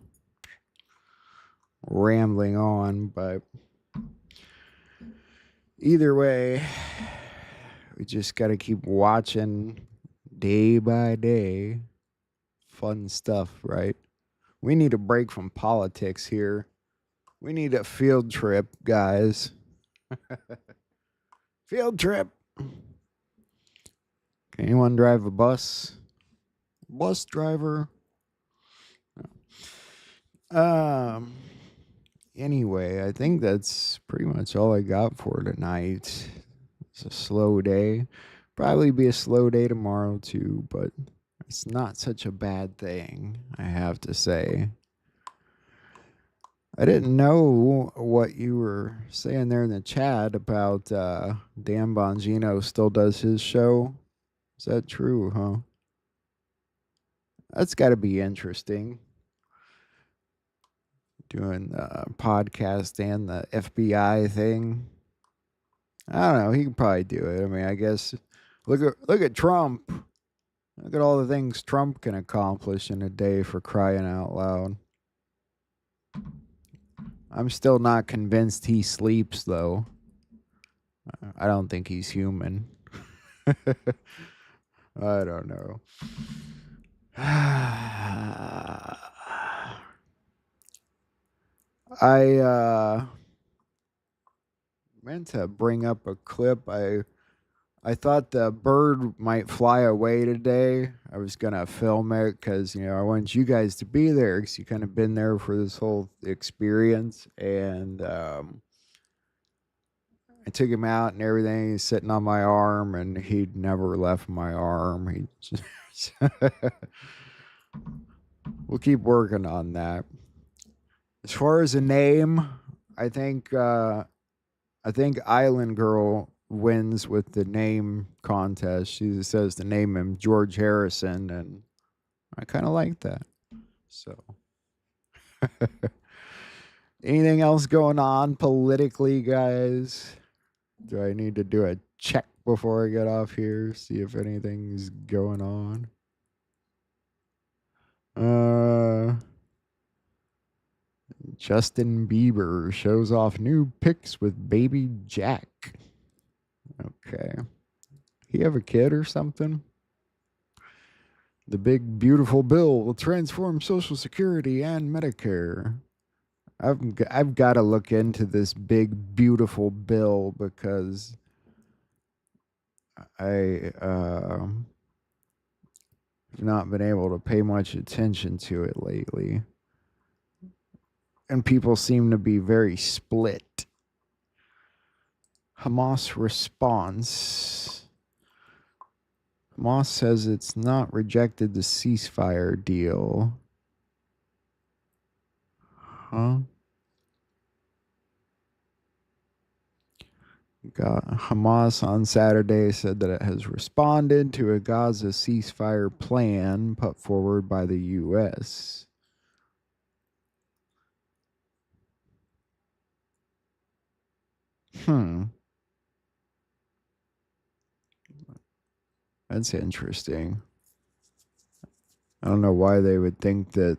rambling on, but either way, we just got to keep watching day by day. Fun stuff, right? We need a break from politics here. We need a field trip, guys. Field trip. Can anyone drive a bus? Bus driver? Anyway, I think that's pretty much all I got for tonight. It's a slow day. Probably be a slow day tomorrow too, but it's not such a bad thing, I have to say. I didn't know what you were saying there in the chat about Dan Bongino still does his show. Is that true, huh? That's got to be interesting. Doing the podcast and the FBI thing. I don't know. He could probably do it. I mean, I guess look at Trump. Look at all the things Trump can accomplish in a day, for crying out loud. I'm still not convinced he sleeps, though. I don't think he's human. I don't know. I meant to bring up a clip. I thought the bird might fly away today. I was going to film it because, I want you guys to be there because you kind of been there for this whole experience. And I took him out and everything. He's sitting on my arm, and he'd never left my arm. He just we'll keep working on that. As far as a name, I think Island Girl wins with the name contest. She says to name him George Harrison, and I kind of like that. So, anything else going on politically, guys? Do I need to do a check before I get off here? See if anything's going on. Justin Bieber shows off new pics with baby Jack. Okay. He have a kid or something? The big beautiful bill will transform Social Security and Medicare. I've got to look into this big beautiful bill because I have not been able to pay much attention to it lately. And people seem to be very split. Hamas response. Hamas says it's not rejected the ceasefire deal. Huh? Hamas on Saturday said that it has responded to a Gaza ceasefire plan put forward by the U.S. That's interesting. I don't know why they would think that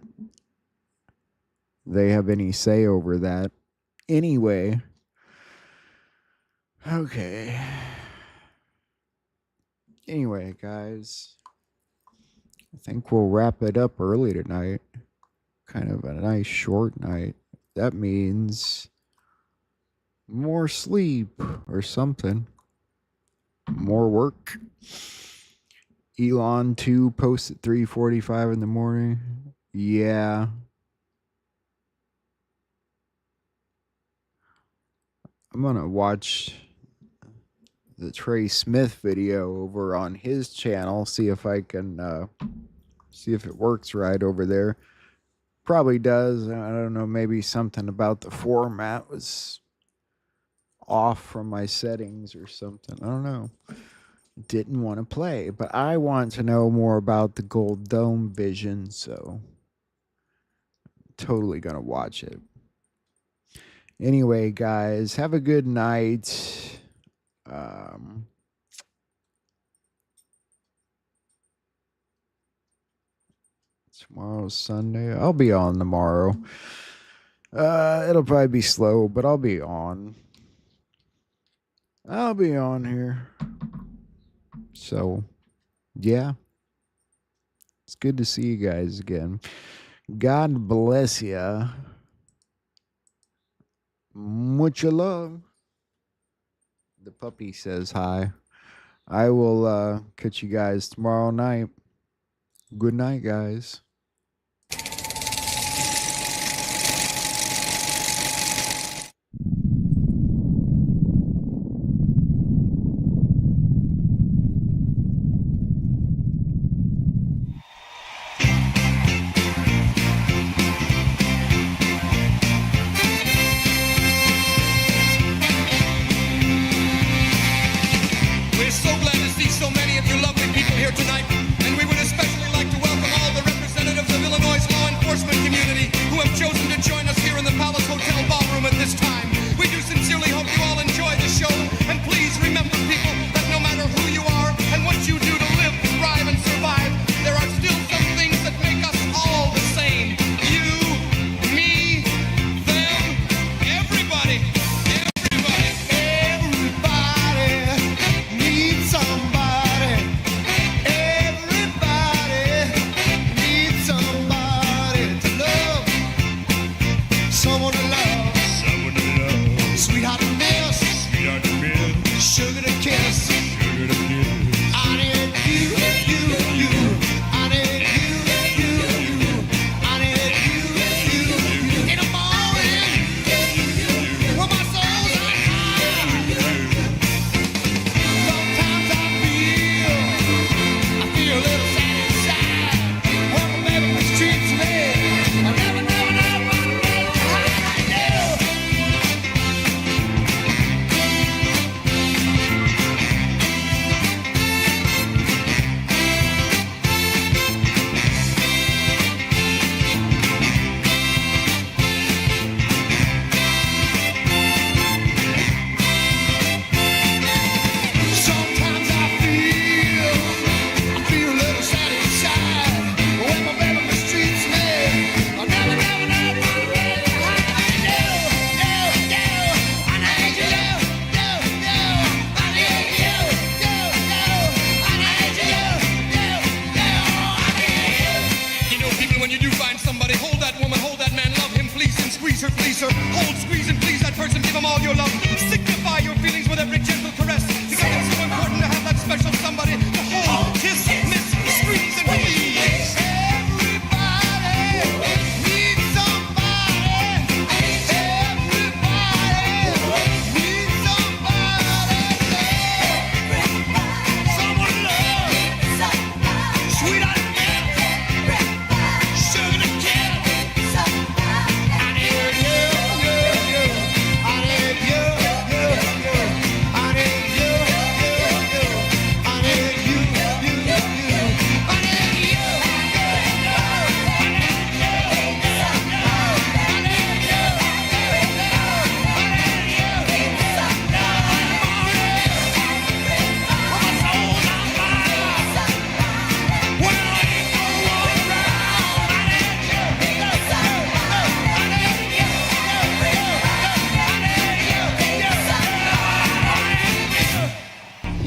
they have any say over that. Anyway. Okay. Anyway, guys. I think we'll wrap it up early tonight. Kind of a nice short night. That means more sleep or something. More work. Elon 2 posts at 3:45 in the morning. Yeah. I'm going to watch the Trey Smith video over on his channel. See if I can see if it works right over there. Probably does. I don't know. Maybe something about the format was off from my settings or something. I don't know. Didn't want to play, but I want to know more about the Gold Dome vision, so totally gonna watch it. Anyway, guys, have a good night. Tomorrow's Sunday. I'll be on tomorrow. It'll probably be slow, but I'll be on. I'll be on here. So, yeah. It's good to see you guys again. God bless ya. Mucha love. The puppy says hi. I will catch you guys tomorrow night. Good night, guys. We're so glad to see so many of you lovely people here tonight, and we would especially like to welcome all the representatives of Illinois' law enforcement community who have chosen to join us here in the Palace Hotel ballroom at this time. We do sincerely hope you all enjoy the show, and please remember, people, that no matter who you are and what you do to live, thrive, and survive, there are still some things that make us all the same. You, me, them, everybody. Needs somebody. Everybody needs somebody to love. Someone to love. Someone to love. Sweetheart to miss. Sweetheart to miss. Sugar to kiss. Sugar to kiss. I need you, you. I need you. I need you. In the morning, when my soul's on fire. Sometimes I feel a little sad inside. When my baby mistreats me, I never how I do. Sometimes I feel a little sad inside. When my baby mistreats me, I never how I do. I need you. I need you. I need you. You know, people, when you do find somebody, hold that woman, hold that man, love him, please him, squeeze her, please her. Hold, squeeze, and please that person, give him all your love. Signify your feelings with every gentle caress, because it's so important to have that special somebody to hold, kiss, miss, squeeze, and please. Everybody needs somebody. Everybody needs somebody. Someone to love. Sweetheart to miss. Sugar to kiss. I need you. I need you. I need you. I need you.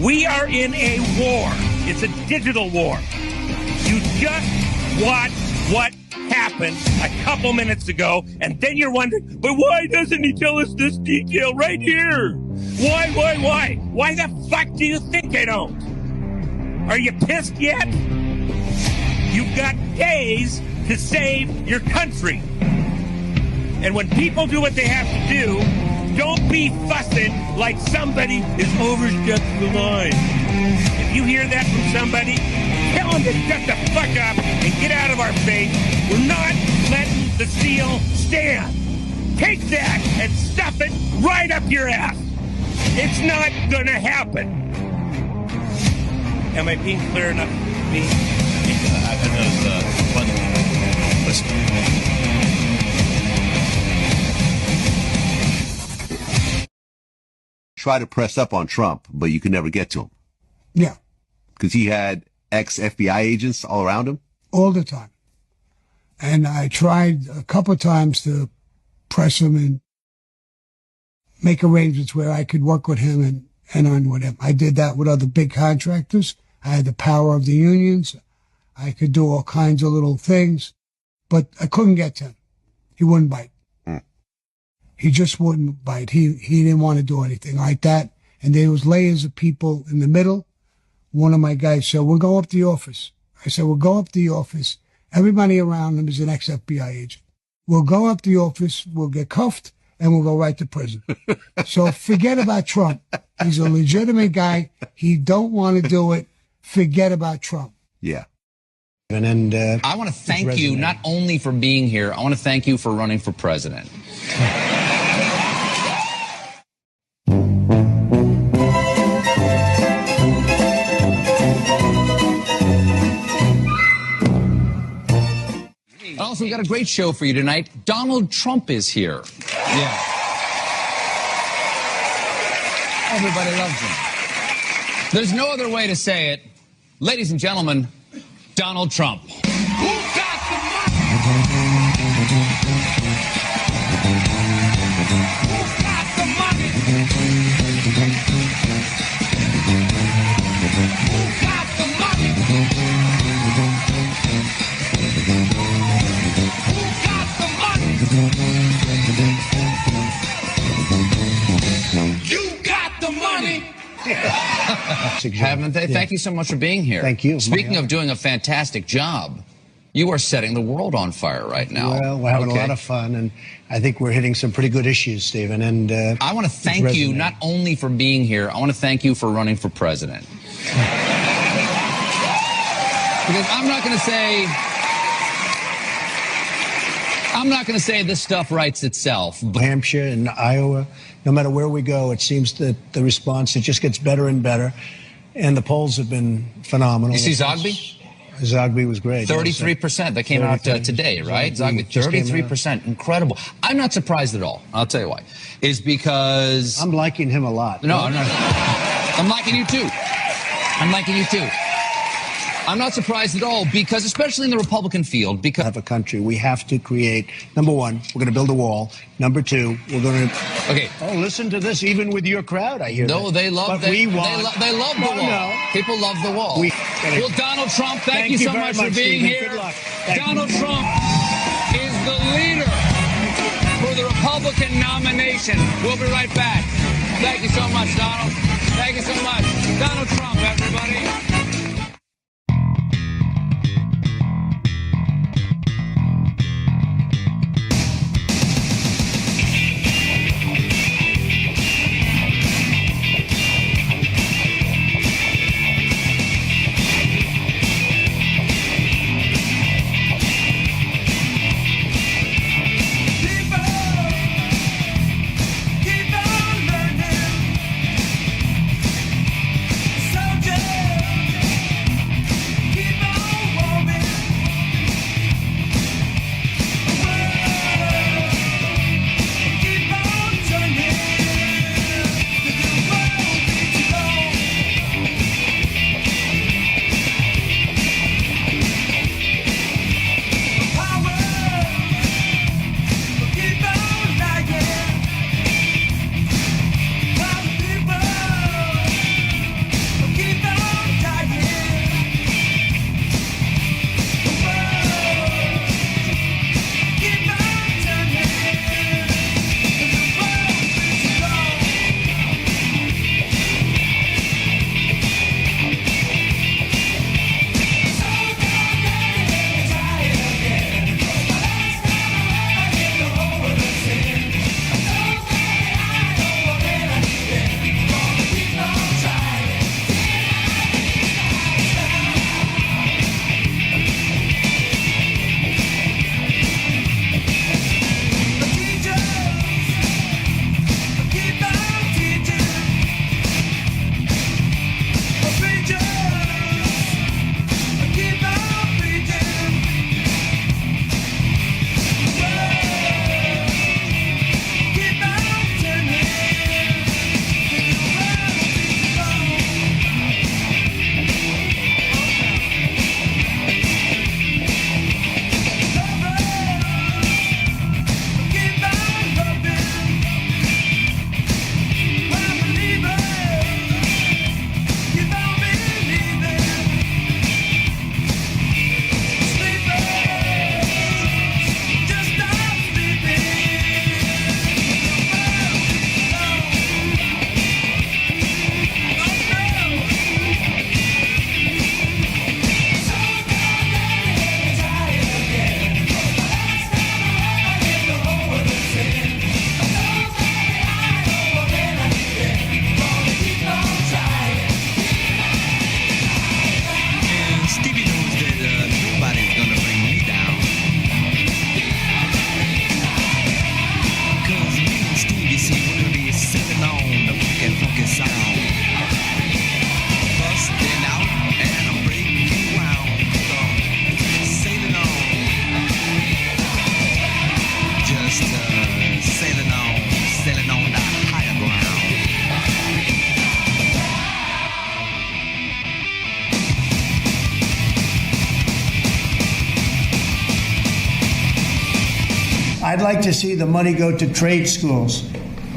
We are in a war. It's a digital war. You just watch what happened a couple minutes ago, and then you're wondering, but why doesn't he tell us this detail right here? Why? Why the fuck do you think I don't? Are you pissed yet? You've got days to save your country. And when people do what they have to do, don't be fussing like somebody is overstepping the line. If you hear that from somebody, tell them to shut the fuck up and get out of our face. We're not letting the steal stand. Take that and stuff it right up your ass. It's not gonna happen. Am I being clear enough? try to press up on Trump, but you could never get to him. Yeah. Because he had ex-FBI agents all around him? All the time. And I tried a couple of times to press him and make arrangements where I could work with him and earn with him. I did that with other big contractors. I had the power of the unions. I could do all kinds of little things, but I couldn't get to him. He wouldn't bite. He just wouldn't bite. He didn't want to do anything like that. And there was layers of people in the middle. One of my guys said, we'll go up to the office. I said, we'll go up to the office. Everybody around him is an ex-FBI agent. We'll go up to the office, we'll get cuffed, and we'll go right to prison. So forget about Trump. He's a legitimate guy. He don't want to do it. Forget about Trump. Yeah. And I want to thank you not only for being here, I want to thank you for running for president. Also, we got a great show for you tonight. Donald Trump is here. Yeah. Everybody loves him. There's no other way to say it. Ladies and gentlemen, Donald Trump. Who got the money? Who got the money? Who got the money? Who got the money? You got the money. Haven't they? Yeah. Thank you so much for being here. Thank you. Speaking of doing a fantastic job, you are setting the world on fire right now. Well, we're having a lot of fun, and I think we're hitting some pretty good issues, Stephen. And I want to thank you not only for being here, I want to thank you for running for president. Because I'm not going to say this stuff writes itself. New Hampshire and Iowa, no matter where we go, it seems that the response, it just gets better and better. And the polls have been phenomenal. You see Zogby? Zogby was great. 33%. That came out today, right? Zogby, 33%. Incredible. I'm not surprised at all. I'll tell you why. Is because... I'm liking him a lot. No, I'm not. I'm liking you too. I'm liking you too. I'm not surprised at all because, especially in the Republican field, because of a country, we have to create, number one, we're going to build a wall. Number two, we're going to... Okay. Oh, listen to this, even with your crowd, I hear No, that. they love but we want... they love the wall. No. People love the wall. Well, Donald Trump, thank you so much for being here. Good luck. Donald Trump is the leader for the Republican nomination. We'll be right back. Thank you so much, Donald. Thank you so much. Donald Trump, everybody. Keep on learning. Soldier. like to see the money go to trade schools,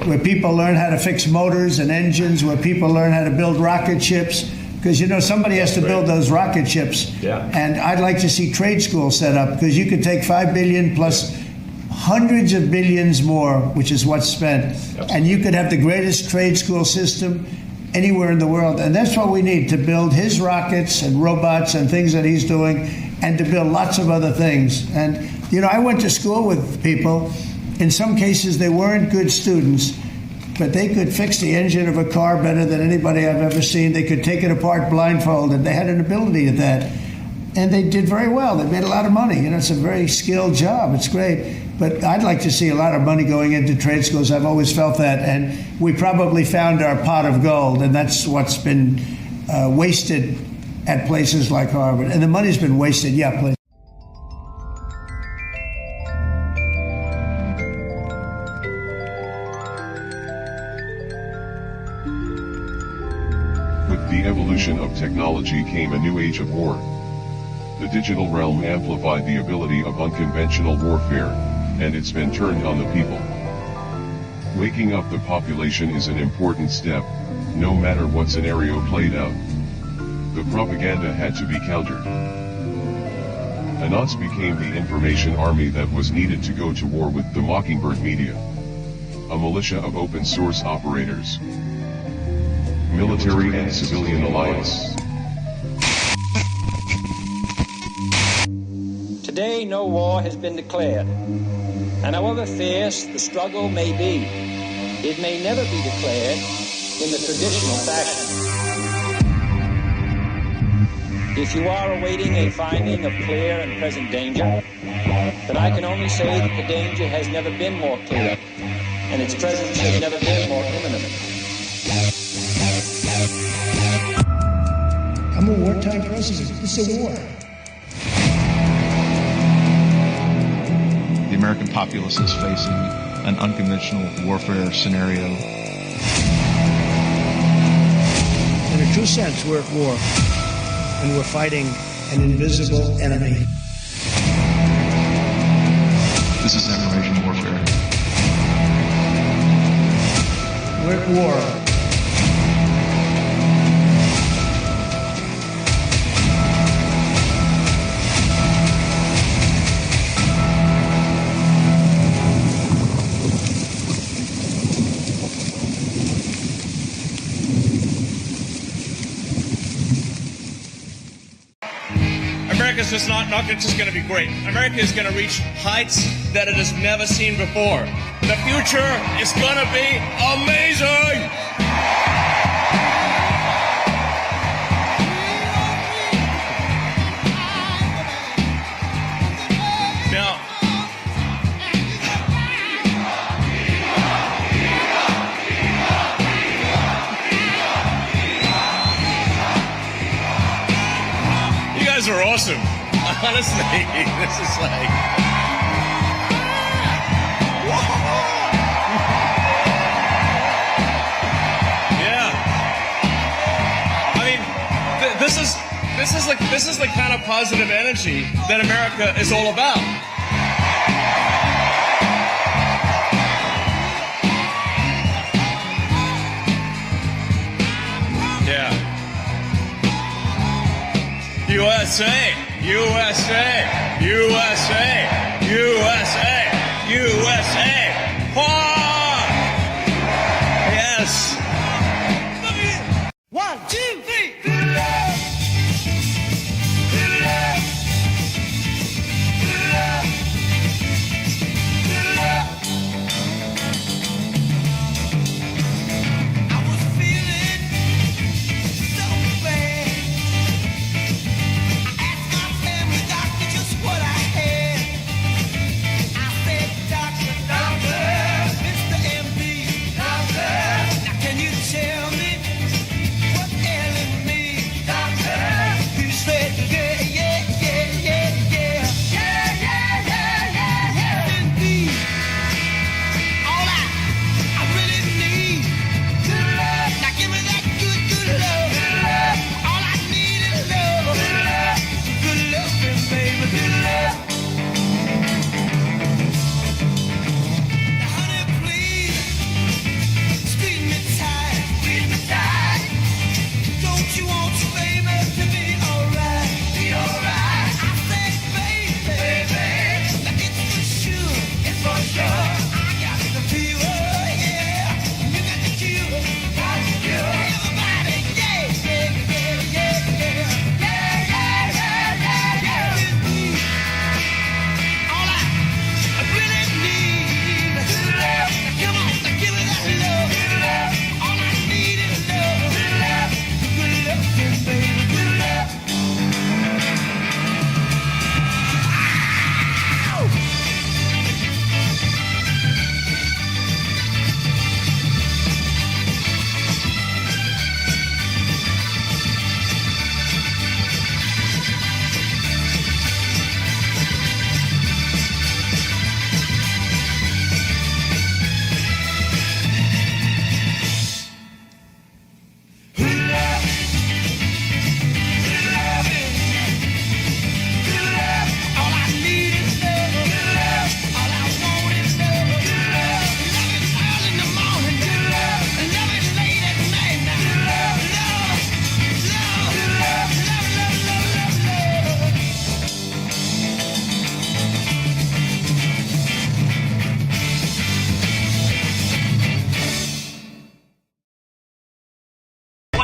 where people learn how to fix motors and engines, where people learn how to build rocket ships, because, you know, somebody has to build those rocket ships. Yeah. And I'd like to see trade schools set up, because you could take $5 billion plus hundreds of billions more, which is what's spent, and you could have the greatest trade school system anywhere in the world. And that's what we need to build his rockets and robots and things that he's doing, and to build lots of other things. And, you know, I went to school with people. In some cases, they weren't good students, but they could fix the engine of a car better than anybody I've ever seen. They could take it apart blindfolded. They had an ability at that. And they did very well. They made a lot of money. You know, it's a very skilled job. It's great. But I'd like to see a lot of money going into trade schools. I've always felt that. And we probably found our pot of gold, and that's what's been wasted at places like Harvard. And the money's been wasted, yeah, please. With the evolution of technology came a new age of war. The digital realm amplified the ability of unconventional warfare, and it's been turned on the people. Waking up the population is an important step, no matter what scenario played out. The propaganda had to be countered. ANONS became the information army that was needed to go to war with the Mockingbird media. A militia of open source operators. Military and civilian alliance. Today, no war has been declared, and however fierce the struggle may be, it may never be declared in the traditional fashion. If you are awaiting a finding of clear and present danger, then I can only say that the danger has never been more clear, and its presence has never been more imminent. I'm a wartime president. It's a war. The American populace is facing an unconventional warfare scenario. In a true sense, we're at war, and we're fighting an invisible enemy. This is information warfare. We're at war. America's just not just going to be great. America is going to reach heights that it has never seen before. The future is going to be amazing! Now, you guys are awesome. Honestly, this is like... Yeah. I mean, this is the kind of positive energy that America is all about. Yeah. USA, USA, USA, USA, USA. Yes. 1, 2, 3. What I had, I said, Doctor,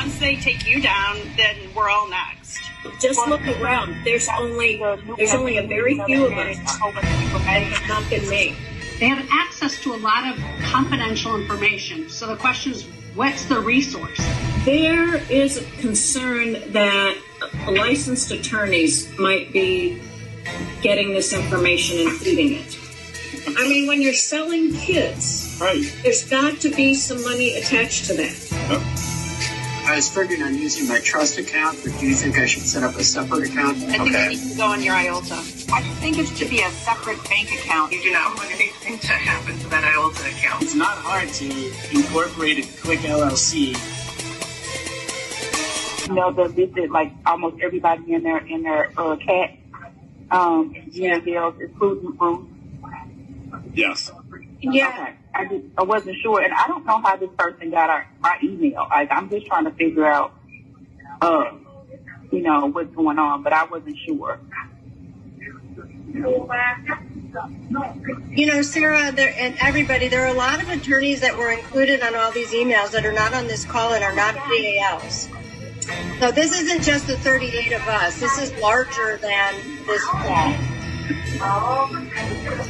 once they take you down, then we're all next. Just look around. There's only a very few of us that have not been made. They have access to a lot of confidential information. So the question is, what's the resource? There is a concern that licensed attorneys might be getting this information and feeding it. I mean, when you're selling kids, right, there's got to be some money attached to that. Yep. I was figuring on using my trust account, but do you think I should set up a separate account? I think it needs to go on your IOLTA. I think it should be a separate bank account. You do not want anything to happen to that IOLTA account. It's not hard to incorporate a quick LLC. You know, the like almost everybody in their cat deals, including Bruce. Yes. Yeah. Okay. I wasn't sure, and I don't know how this person got our email. Like, I'm just trying to figure out, what's going on, but I wasn't sure. You know, Sarah, and everybody, there are a lot of attorneys that were included on all these emails that are not on this call and are not PALs. So this isn't just the 38 of us. This is larger than this call.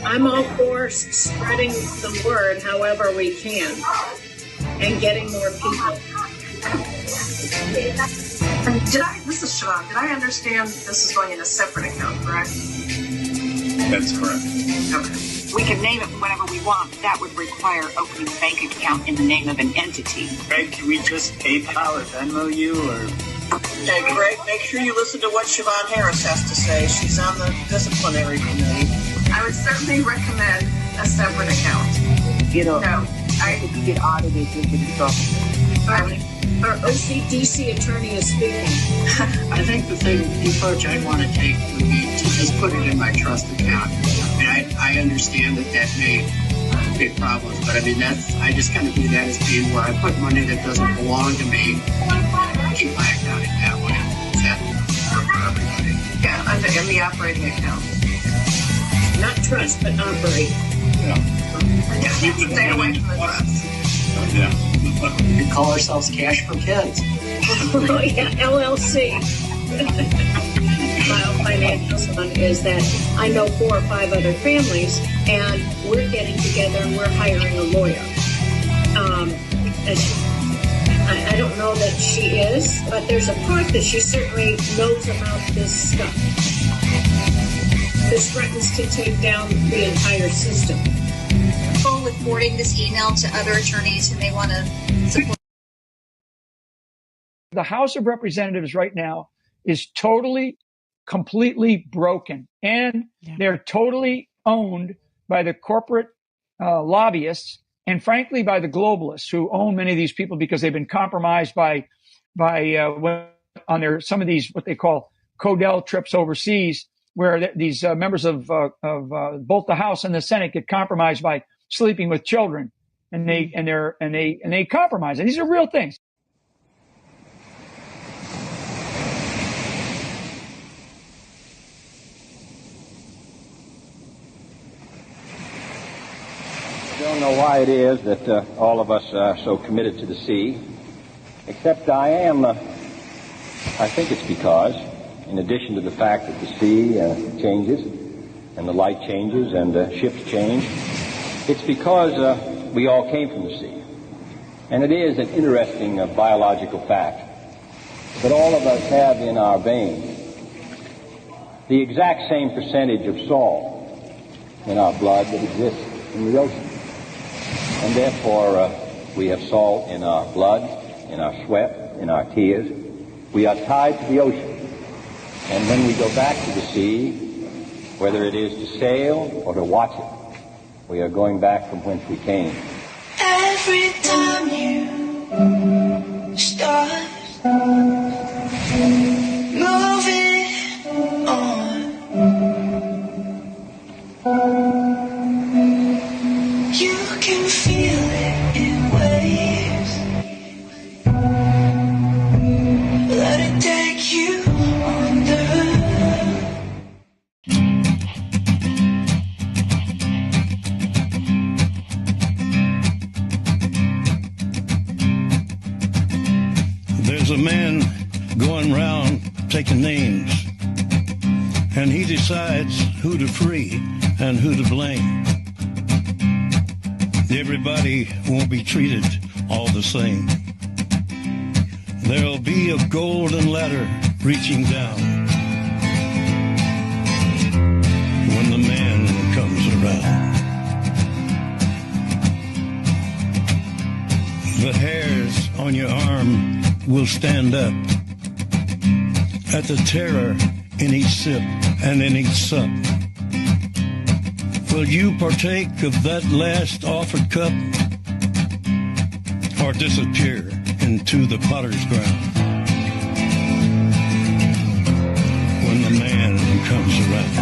I'm all for spreading the word however we can and getting more people. This is Siobhan. Did I understand this is going in a separate account, correct? That's correct. Okay. We can name it whatever we want, but that would require opening a bank account in the name of an entity. Greg, can we just PayPal or Venmo you, or? Okay, Greg, make sure you listen to what Siobhan Harris has to say. She's on the disciplinary committee. I would certainly recommend a separate account. If you get audited, you get in trouble. Our OCDC attorney is speaking. I think the approach I'd want to take would be to just put it in my trust account. And I understand that may create problems, but I mean, I just kind of view that as being where I put money that doesn't belong to me, keep my accounting that way. Is that for everybody? Yeah, in the operating account. Not trust, but operate. Yeah. Stay away from the trust. Yeah. We could call ourselves Cash for Kids. Oh, yeah, LLC. My financial son is that I know 4 or 5 other families, and we're getting together and we're hiring a lawyer. I don't know that she is, but there's a part that she certainly knows about this stuff. This threatens to take down the entire system. With forwarding this email to other attorneys who may want to support. The House of Representatives right now is totally, completely broken, and they're totally owned by the corporate lobbyists, and frankly by the globalists who own many of these people because they've been compromised by on some of these what they call Codell trips overseas, where these members of both the House and the Senate get compromised by sleeping with children, and they compromise. And these are real things. I don't know why it is that all of us are so committed to the sea, except I am. I think it's because, in addition to the fact that the sea changes, and the light changes, and ships change, it's because we all came from the sea. And it is an interesting biological fact that all of us have in our veins the exact same percentage of salt in our blood that exists in the ocean. And therefore, we have salt in our blood, in our sweat, in our tears. We are tied to the ocean. And when we go back to the sea, whether it is to sail or to watch it, we are going back from whence we came. Every time you start moving on, you can feel it in waves. Let it take you under. There's a man going round taking names, and he decides who to free and who to blame. Everybody won't be treated all the same. There'll be a golden ladder reaching down when the man comes around. The hairs on your arm will stand up at the terror in each sip and in each sup. Will you partake of that last offered cup, or disappear into the potter's ground when the man comes around?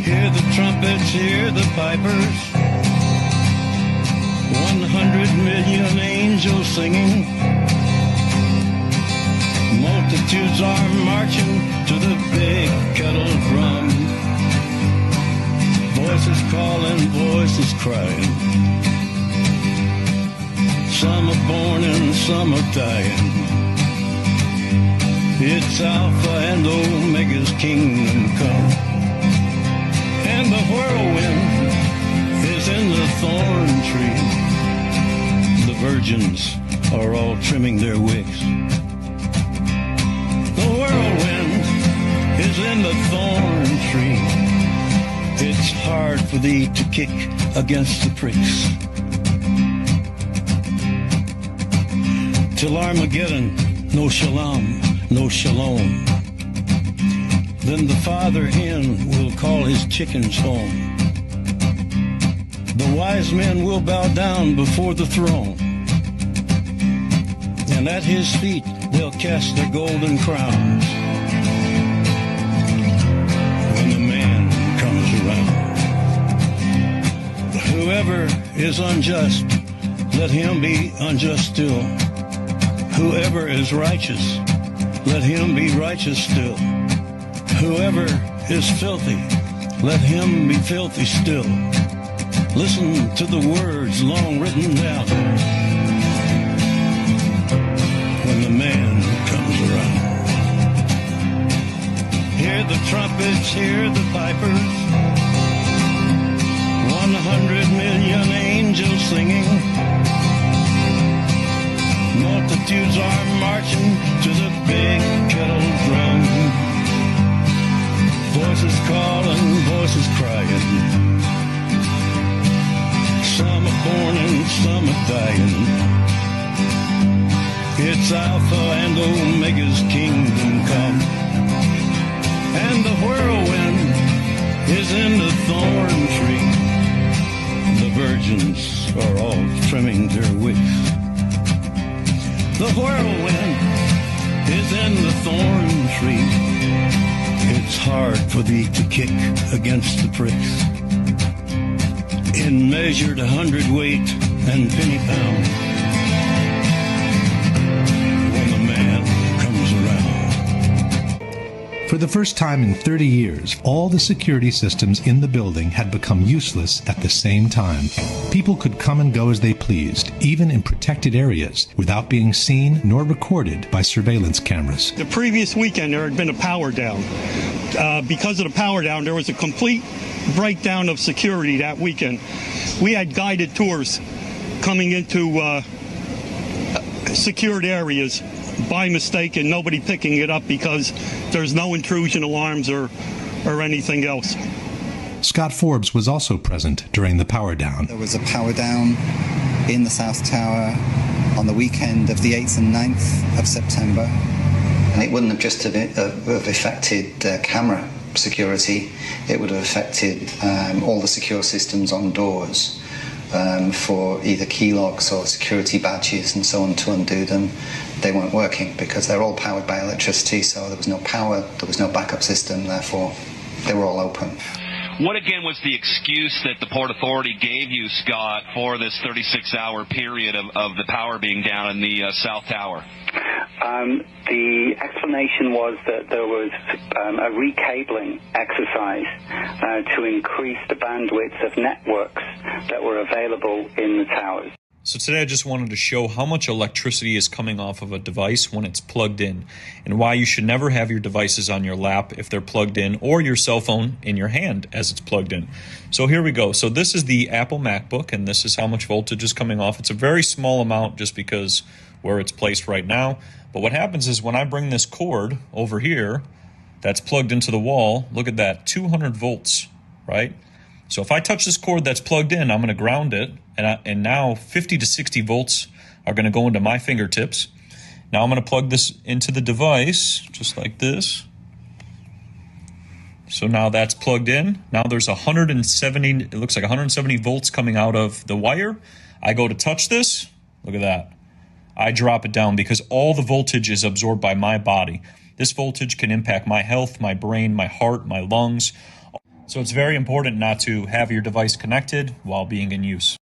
Hear the trumpets, hear the pipers, 100 million angels singing. Multitudes are marching to the big kettle drum. Voices calling, voices crying. Some are born and some are dying. It's Alpha and Omega's kingdom come. And the whirlwind is in the thorn tree. The virgins are all trimming their wicks. The whirlwind is in the thorn tree. It's hard for thee to kick against the pricks. Till Armageddon, no shalom, no shalom. Then the father hen will call his chickens home. The wise men will bow down before the throne, and at his feet they'll cast their golden crowns when the man comes around. Whoever is unjust, let him be unjust still. Whoever is righteous, let him be righteous still. Whoever is filthy, let him be filthy still. Listen to the words long written down when the man comes around. Hear the trumpets, hear the pipers, 100 million angels singing. Multitudes are marching to the big kettle drum. Voices calling, voices crying. Some are born and some are dying. It's Alpha and Omega's kingdom come. And the whirlwind is in the thorn tree. The virgins are all trimming their wicks. The whirlwind is in the thorn tree. It's hard for thee to kick against the pricks. In measured hundredweight and penny pound, when the man comes around. For the first time in 30 years, all the security systems in the building had become useless at the same time. People could come and go as they pleased, even in protected areas, without being seen nor recorded by surveillance cameras. The previous weekend, there had been a power down. Because of the power down, there was a complete breakdown of security that weekend. We had guided tours coming into secured areas by mistake and nobody picking it up because there's no intrusion alarms or anything else. Scott Forbes was also present during the power down. There was a power down in the South Tower on the weekend of the 8th and 9th of September. And it wouldn't have just have affected camera security, it would have affected all the secure systems on doors for either key locks or security badges and so on. To undo them, they weren't working because they're all powered by electricity, so there was no power, there was no backup system, therefore they were all open. What again was the excuse that the Port Authority gave you, Scott, for this 36-hour period of the power being down in the South Tower? The explanation was that there was a recabling exercise to increase the bandwidth of networks that were available in the towers. So today I just wanted to show how much electricity is coming off of a device when it's plugged in, and why you should never have your devices on your lap if they're plugged in, or your cell phone in your hand as it's plugged in. So here we go. So this is the Apple MacBook, and this is how much voltage is coming off. It's a very small amount just because where it's placed right now. But what happens is when I bring this cord over here that's plugged into the wall, look at that, 200 volts, right? So if I touch this cord that's plugged in, I'm going to ground it, and now 50 to 60 volts are going to go into my fingertips. Now I'm going to plug this into the device, just like this. So now that's plugged in. Now there's 170, it looks like 170 volts coming out of the wire. I go to touch this, look at that. I drop it down because all the voltage is absorbed by my body. This voltage can impact my health, my brain, my heart, my lungs. So it's very important not to have your device connected while being in use.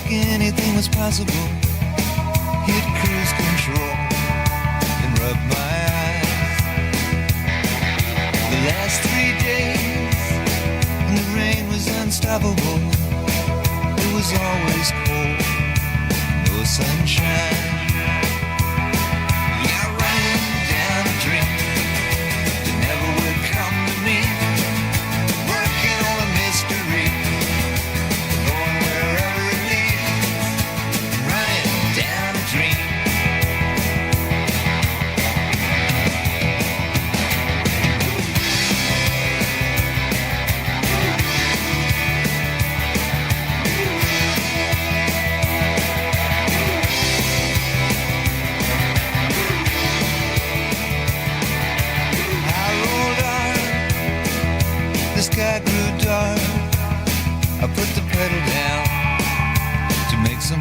Anything was possible. Hit cruise control and rub my eyes. The last 3 days, and the rain was unstoppable. It was always cold, no sunshine. Yeah, running down a dream that never would come to me. Working on a mystery, going wherever it leads. Down a dream. I rolled on, the sky grew dark. I put the pedal down to make some